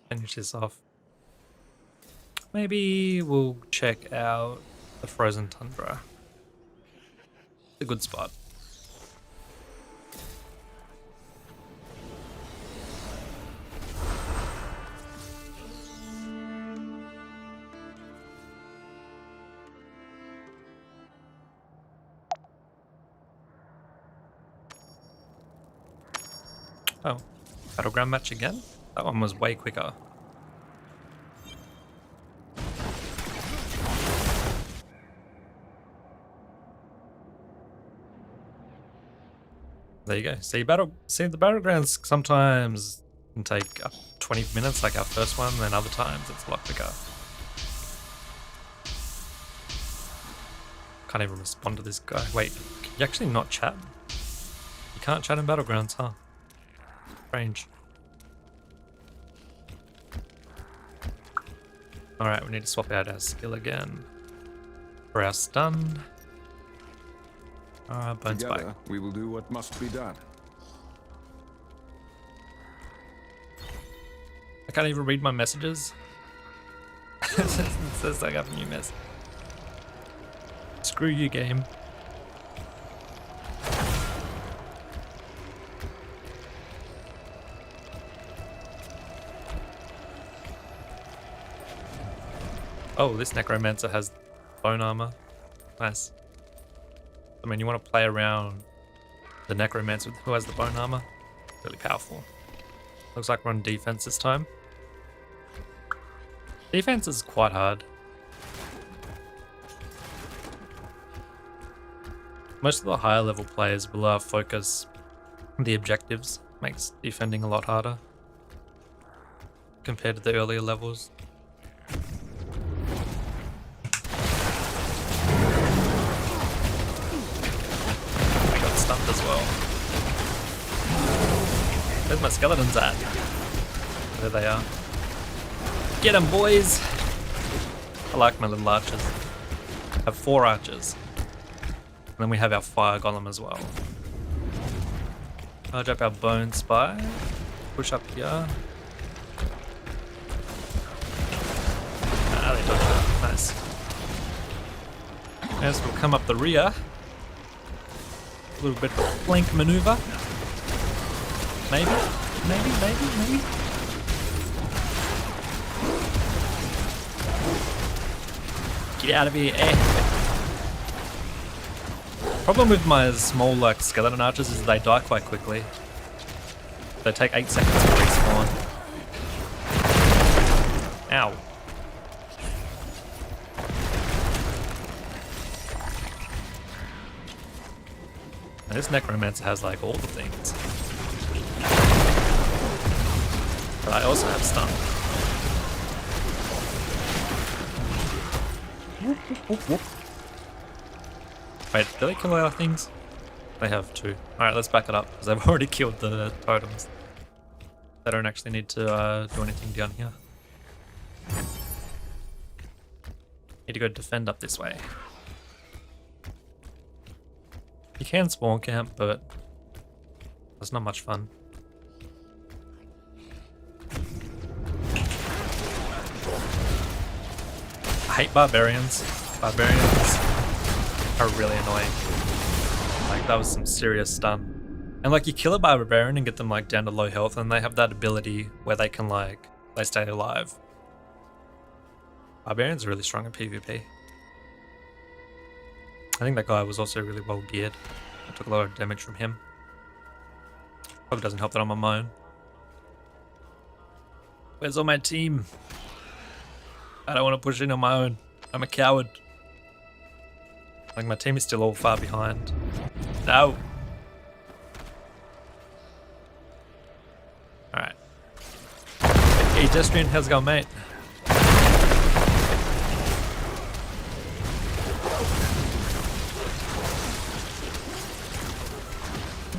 Finish this off. Maybe we'll check out the Frozen Tundra. A good spot. Oh, battleground match again? That one was way quicker. There you go. See the battlegrounds sometimes can take up 20 minutes like our first one, then other times it's a lot quicker. Can't even respond to this guy. Wait, can you actually not chat? You can't chat in battlegrounds, huh? Strange. Alright, we need to swap out our skill again. For our stun. Bone spike. Together, we will do what must be done. I can't even read my messages. It says I got a new message. Screw you, game. Oh, this Necromancer has bone armor. Nice. I mean, you want to play around the Necromancer who has the bone armor. Really powerful. Looks like we're on defense this time. Defense is quite hard. Most of the higher level players will focus on the objectives. Makes defending a lot harder compared to the earlier levels. Stunned as well. Where's my skeletons at? There they are. Get them, boys! I like my little archers. I have 4 archers. And then we have our fire golem as well. Charge up our bone spy. Push up here. Ah, they dodged it. Nice. Yes, we'll come up the rear. A little bit of a flank maneuver. Maybe. Get out of here, Problem with my small skeleton archers is they die quite quickly. They take 8 seconds to respawn. Ow. And this Necromancer has like all the things. But I also have stun. Wait, do they kill our things? They have 2. Alright, let's back it up, because I've already killed the totems. They don't actually need to do anything down here. Need to go defend up this way. You can spawn camp, but that's not much fun. I hate barbarians. Barbarians are really annoying. Like, that was some serious stun. And like, you kill a barbarian and get them like down to low health, and they have that ability where they can like, they stay alive. Barbarians are really strong in PvP. I think that guy was also really well geared. I took a lot of damage from him. Probably doesn't help that I'm on my own. Where's all my team? I don't want to push in on my own. I'm a coward. Like, my team is still all far behind. No. Alright. Hey, Destrian, how's it going, mate?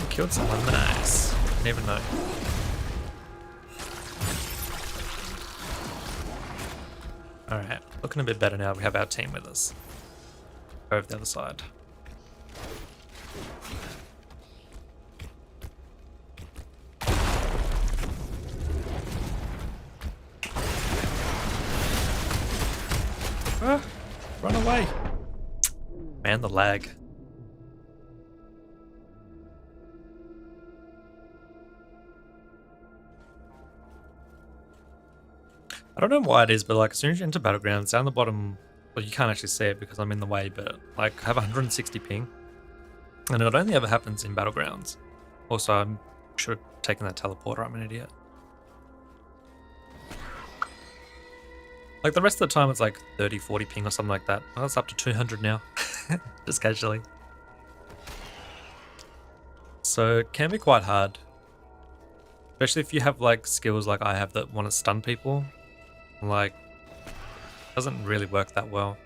Killed someone, nice. Never know. Alright, looking a bit better now. We have our team with us. Go over the other side. Ah, run away. Man, the lag. I don't know why it is, but like as soon as you enter Battlegrounds, down the bottom, well, you can't actually see it because I'm in the way, but like I have 160 ping. And it only ever happens in Battlegrounds. Also, I'm Should have taken that teleporter, I'm an idiot. Like the rest of the time it's like 30, 40 ping or something like that. Oh, it's up to 200 now. Just casually. So it can be quite hard. Especially if you have like skills like I have that want to stun people. Like, doesn't really work that well.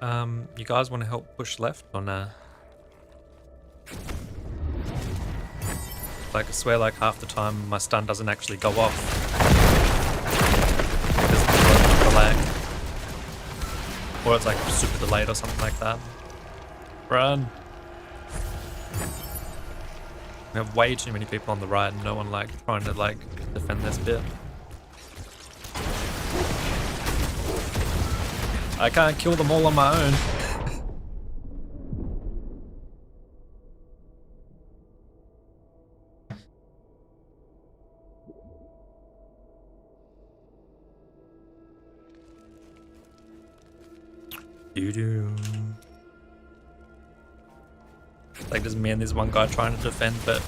You guys want to help push left or nah? Like I swear like half the time my stun doesn't actually go off. Because of the lag. Or it's like super delayed or something like that. Run! We have way too many people on the right and no one like trying to like defend this bit. I can't kill them all on my own. Doo-doo. Like there's me and there's one guy trying to defend, but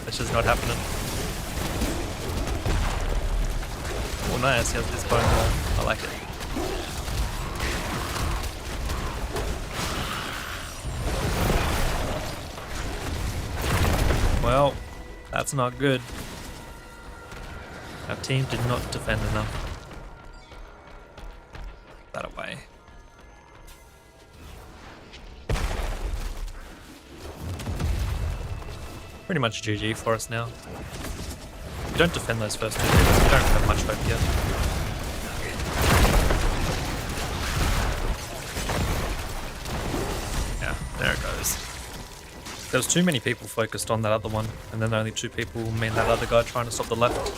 it's just not happening. Oh nice, he has this bone wall. I like it. Well, that's not good. Our team did not defend enough. Put that away. Pretty much GG for us now. If you don't defend those first two units, you don't have much hope yet. Yeah, there it goes. There was too many people focused on that other one, and then only 2 people mean that other guy trying to stop the left.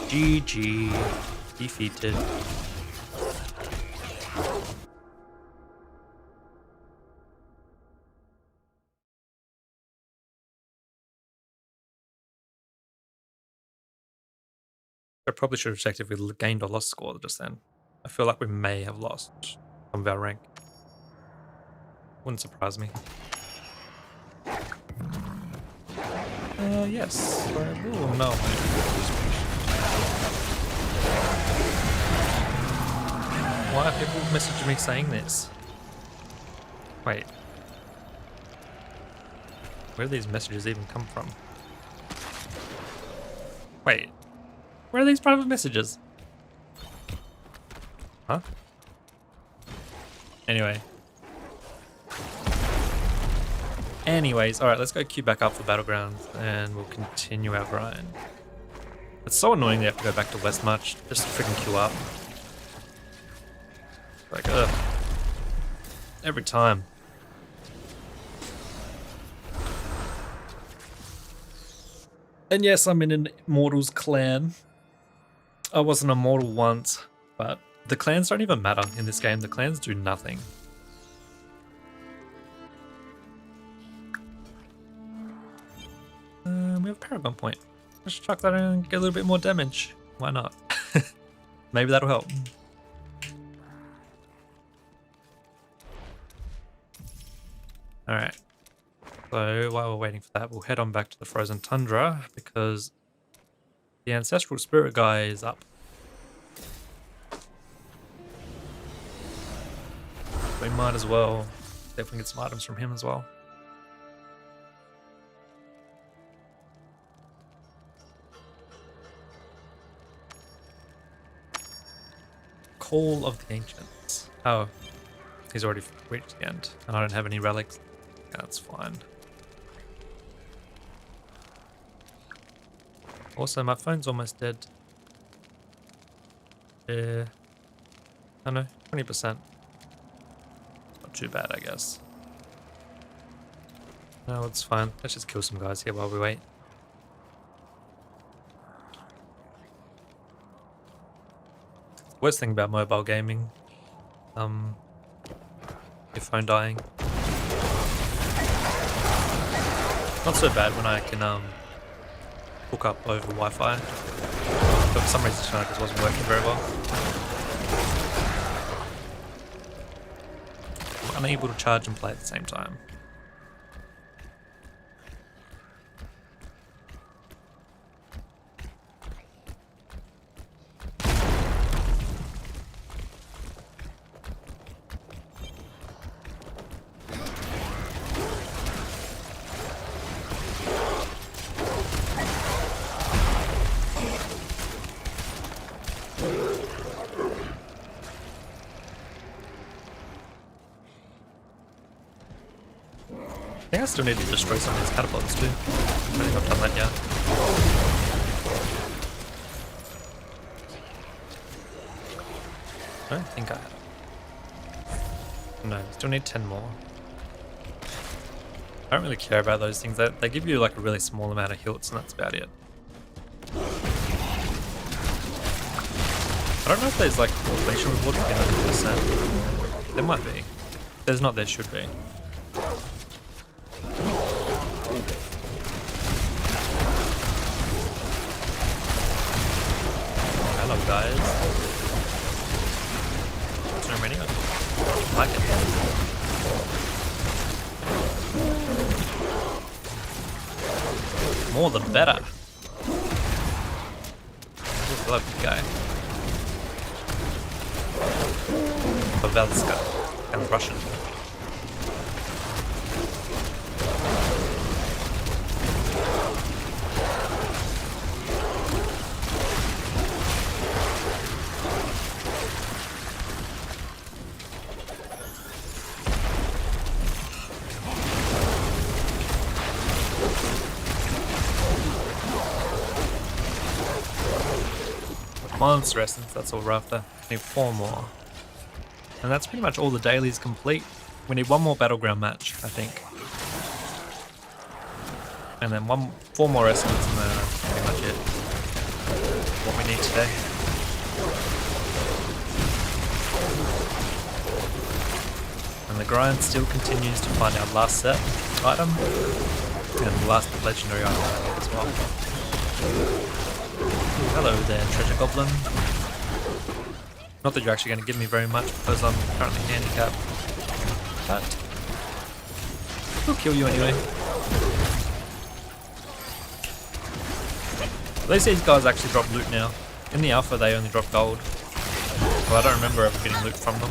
GG. Defeated. I probably should have checked if we gained or lost score just then. I feel like we may have lost some of our rank. Wouldn't surprise me. Yes. Ooh, no. Why are people messaging me saying this? Wait. Where do these messages even come from? Wait. Where are these private messages? Huh? Anyway. Anyways, alright, let's go queue back up for Battlegrounds and we'll continue our grind. It's so annoying they have to go back to Westmarch just to freaking queue up. Like, ugh. Every time. And yes, I'm in an Immortals clan. I wasn't immortal once, but the clans don't even matter in this game. The clans do nothing. We have Paragon point. Let's chuck that in and get a little bit more damage. Why not? Maybe that'll help. Alright. So while we're waiting for that, we'll head on back to the Frozen Tundra because the Ancestral Spirit guy is up. We might as well definitely get some items from him as well. Call of the Ancients. Oh, he's already reached the end, and I don't have any relics. That's fine. Also, my phone's almost dead. Yeah. I know, 20%. Not too bad, I guess. No, it's fine. Let's just kill some guys here while we wait. Worst thing about mobile gaming, your phone dying. Not so bad when I can hook up over Wi-Fi, but for some reason tonight this wasn't working very well. unable to charge and play at the same time. I think I still need to destroy some of these catapults too. I don't think I've done that yet. I don't think I have. No, still need 10 more. I don't really care about those things. They give you like a really small amount of hilts and that's about it. I don't know if there's like completion reward for 100%. There might be. If there's not, there should be. Hello guys. So many. I like it. More the better. I love the guy. Pavelska and Russian. Monster Essence, that's all we're after. Need 4 more. And that's pretty much all the dailies complete. We need 1 more battleground match, I think. And then 4 more Essence and then that's pretty much it. What we need today. And the grind still continues to find our last set item. And the last legendary item I need as well. Hello there, treasure goblin. Not that you're actually going to give me very much because I'm currently handicapped, but we'll kill you anyway. At least these guys actually drop loot now. In the alpha they only drop gold. Well, I don't remember ever getting loot from them.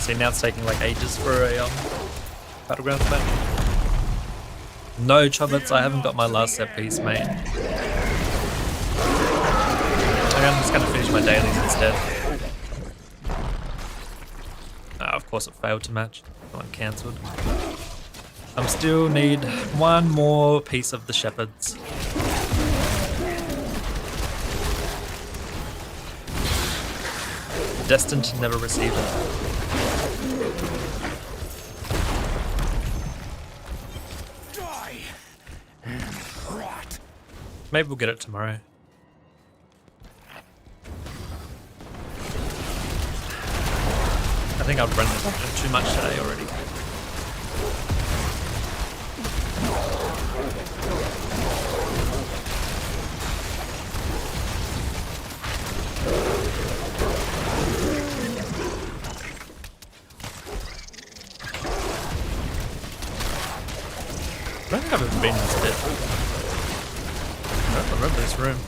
See, now it's taking like ages for a battlegrounds match. No Chubbits, I haven't got my last set piece, mate. I'm just gonna finish my dailies instead. Of course it failed to match. That one cancelled. I still need 1 more piece of the shepherds. Destined to never receive it. Maybe we'll get it tomorrow. I think I've run it too much today already. I don't think I've ever been in this bit. I don't remember this room.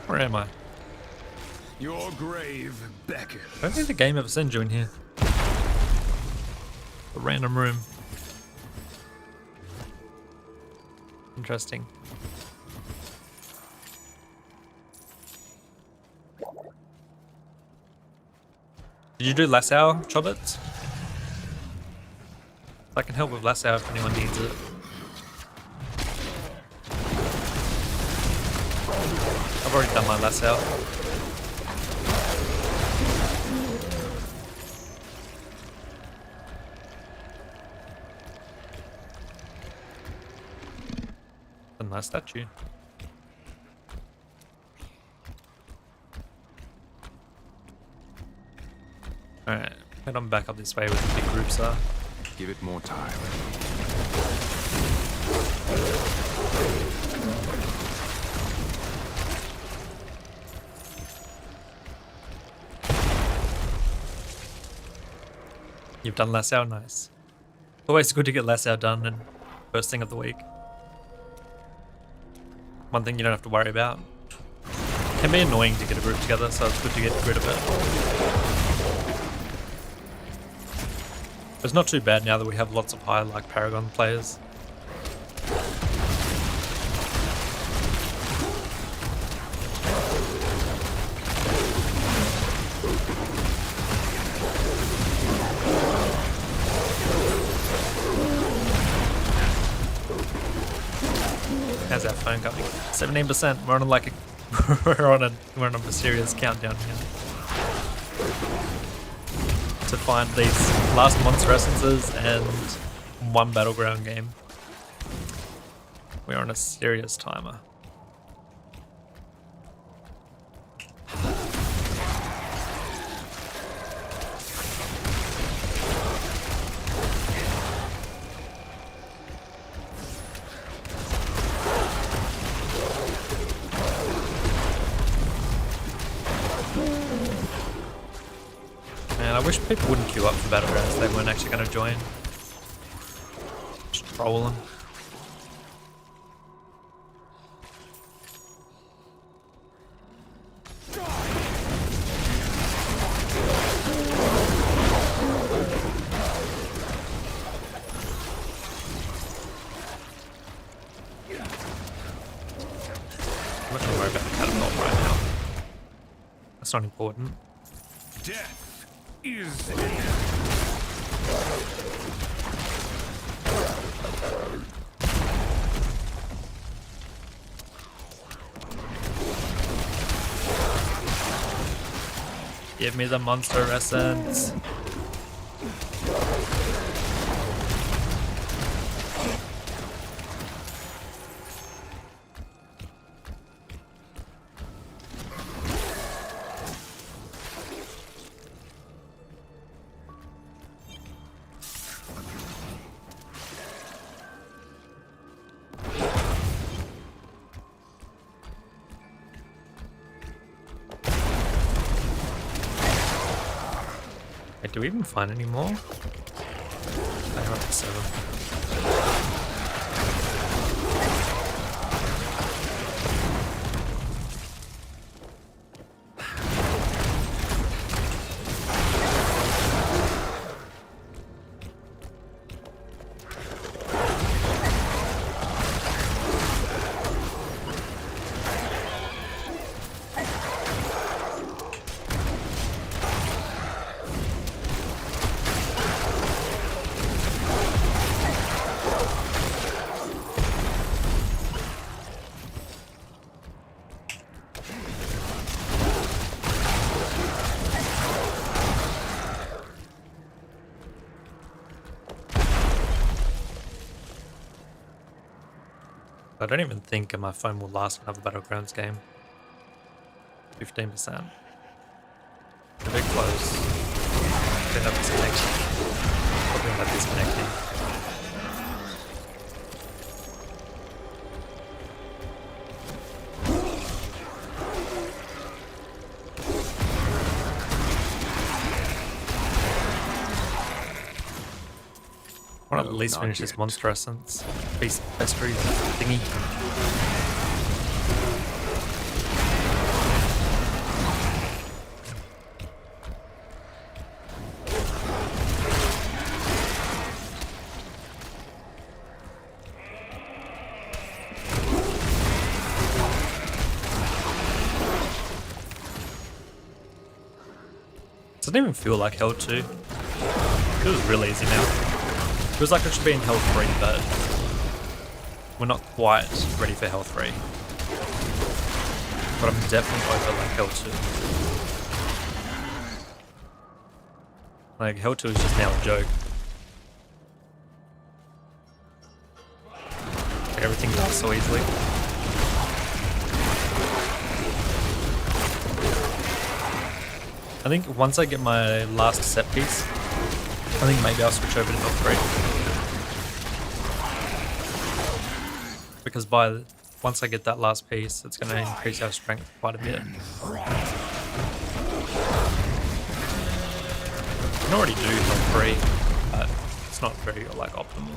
Where am I? Your grave beckons. I don't think the game ever sends you in here. A random room. Interesting. Did you do Lassal, Chobbits? I can help with Lassal if anyone needs it. I've already done my Lassal. A nice statue. Alright. Head on back up this way where the big groups are. Give it more time. You've done Lassal, nice. Always good to get Lassal done and first thing of the week. One thing you don't have to worry about. It can be annoying to get a group together, so it's good to get rid of it. It's not too bad now that we have lots of high like Paragon players. How's our phone going? 17%. We're on like a we're on a serious countdown here to find these last monster essences and one battleground game. We're on a serious timer. Man, I wish people wouldn't queue up for battlegrounds. They weren't actually going to join. Just troll them. I'm not going to worry about the catapult right now. That's not important. Death is Give me the monster essence. Wait, do we even find any more? They're up to 7. I don't even think my phone will last another Battlegrounds game. 15%. A bit close. End up disconnecting. Probably end up disconnecting. I want to at least not finish yet. this monster essence. Beast pastry thingy. Doesn't even feel like Hell 2. It feels real easy now. Feels like it should be in Hell 3, but we're not quite ready for Hell 3. But I'm definitely over like Hell 2. Like Hell 2 is just now a joke. Like, everything goes so easily. I think once I get my last set piece, I think maybe I'll switch over to health 3. Because once I get that last piece, it's going to increase our strength quite a bit. I can already do health 3, but it's not very like optimal.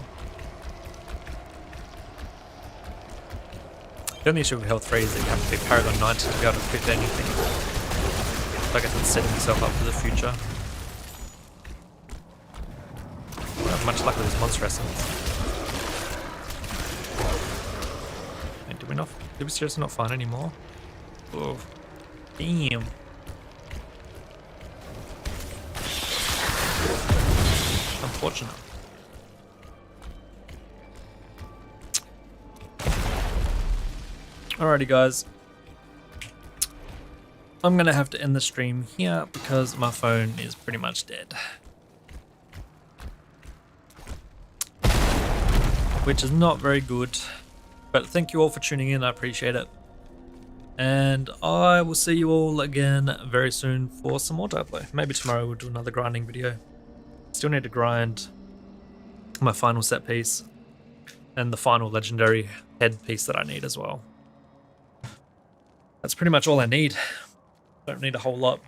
The only issue with health 3 is that you have to be Paragon 90 to be able to equip anything. So I guess it's setting yourself up for the future. I don't have much luck with this monster essence. Wait, did we seriously not find any more? Oh, damn. Unfortunate. Alrighty guys, I'm gonna have to end the stream here because my phone is pretty much dead. Which is not very good, but thank you all for tuning in, I appreciate it. And I will see you all again very soon for some more Diablo. Maybe tomorrow we'll do another grinding video. Still need to grind my final set piece and the final legendary head piece that I need as well. That's pretty much all I need. Don't need a whole lot.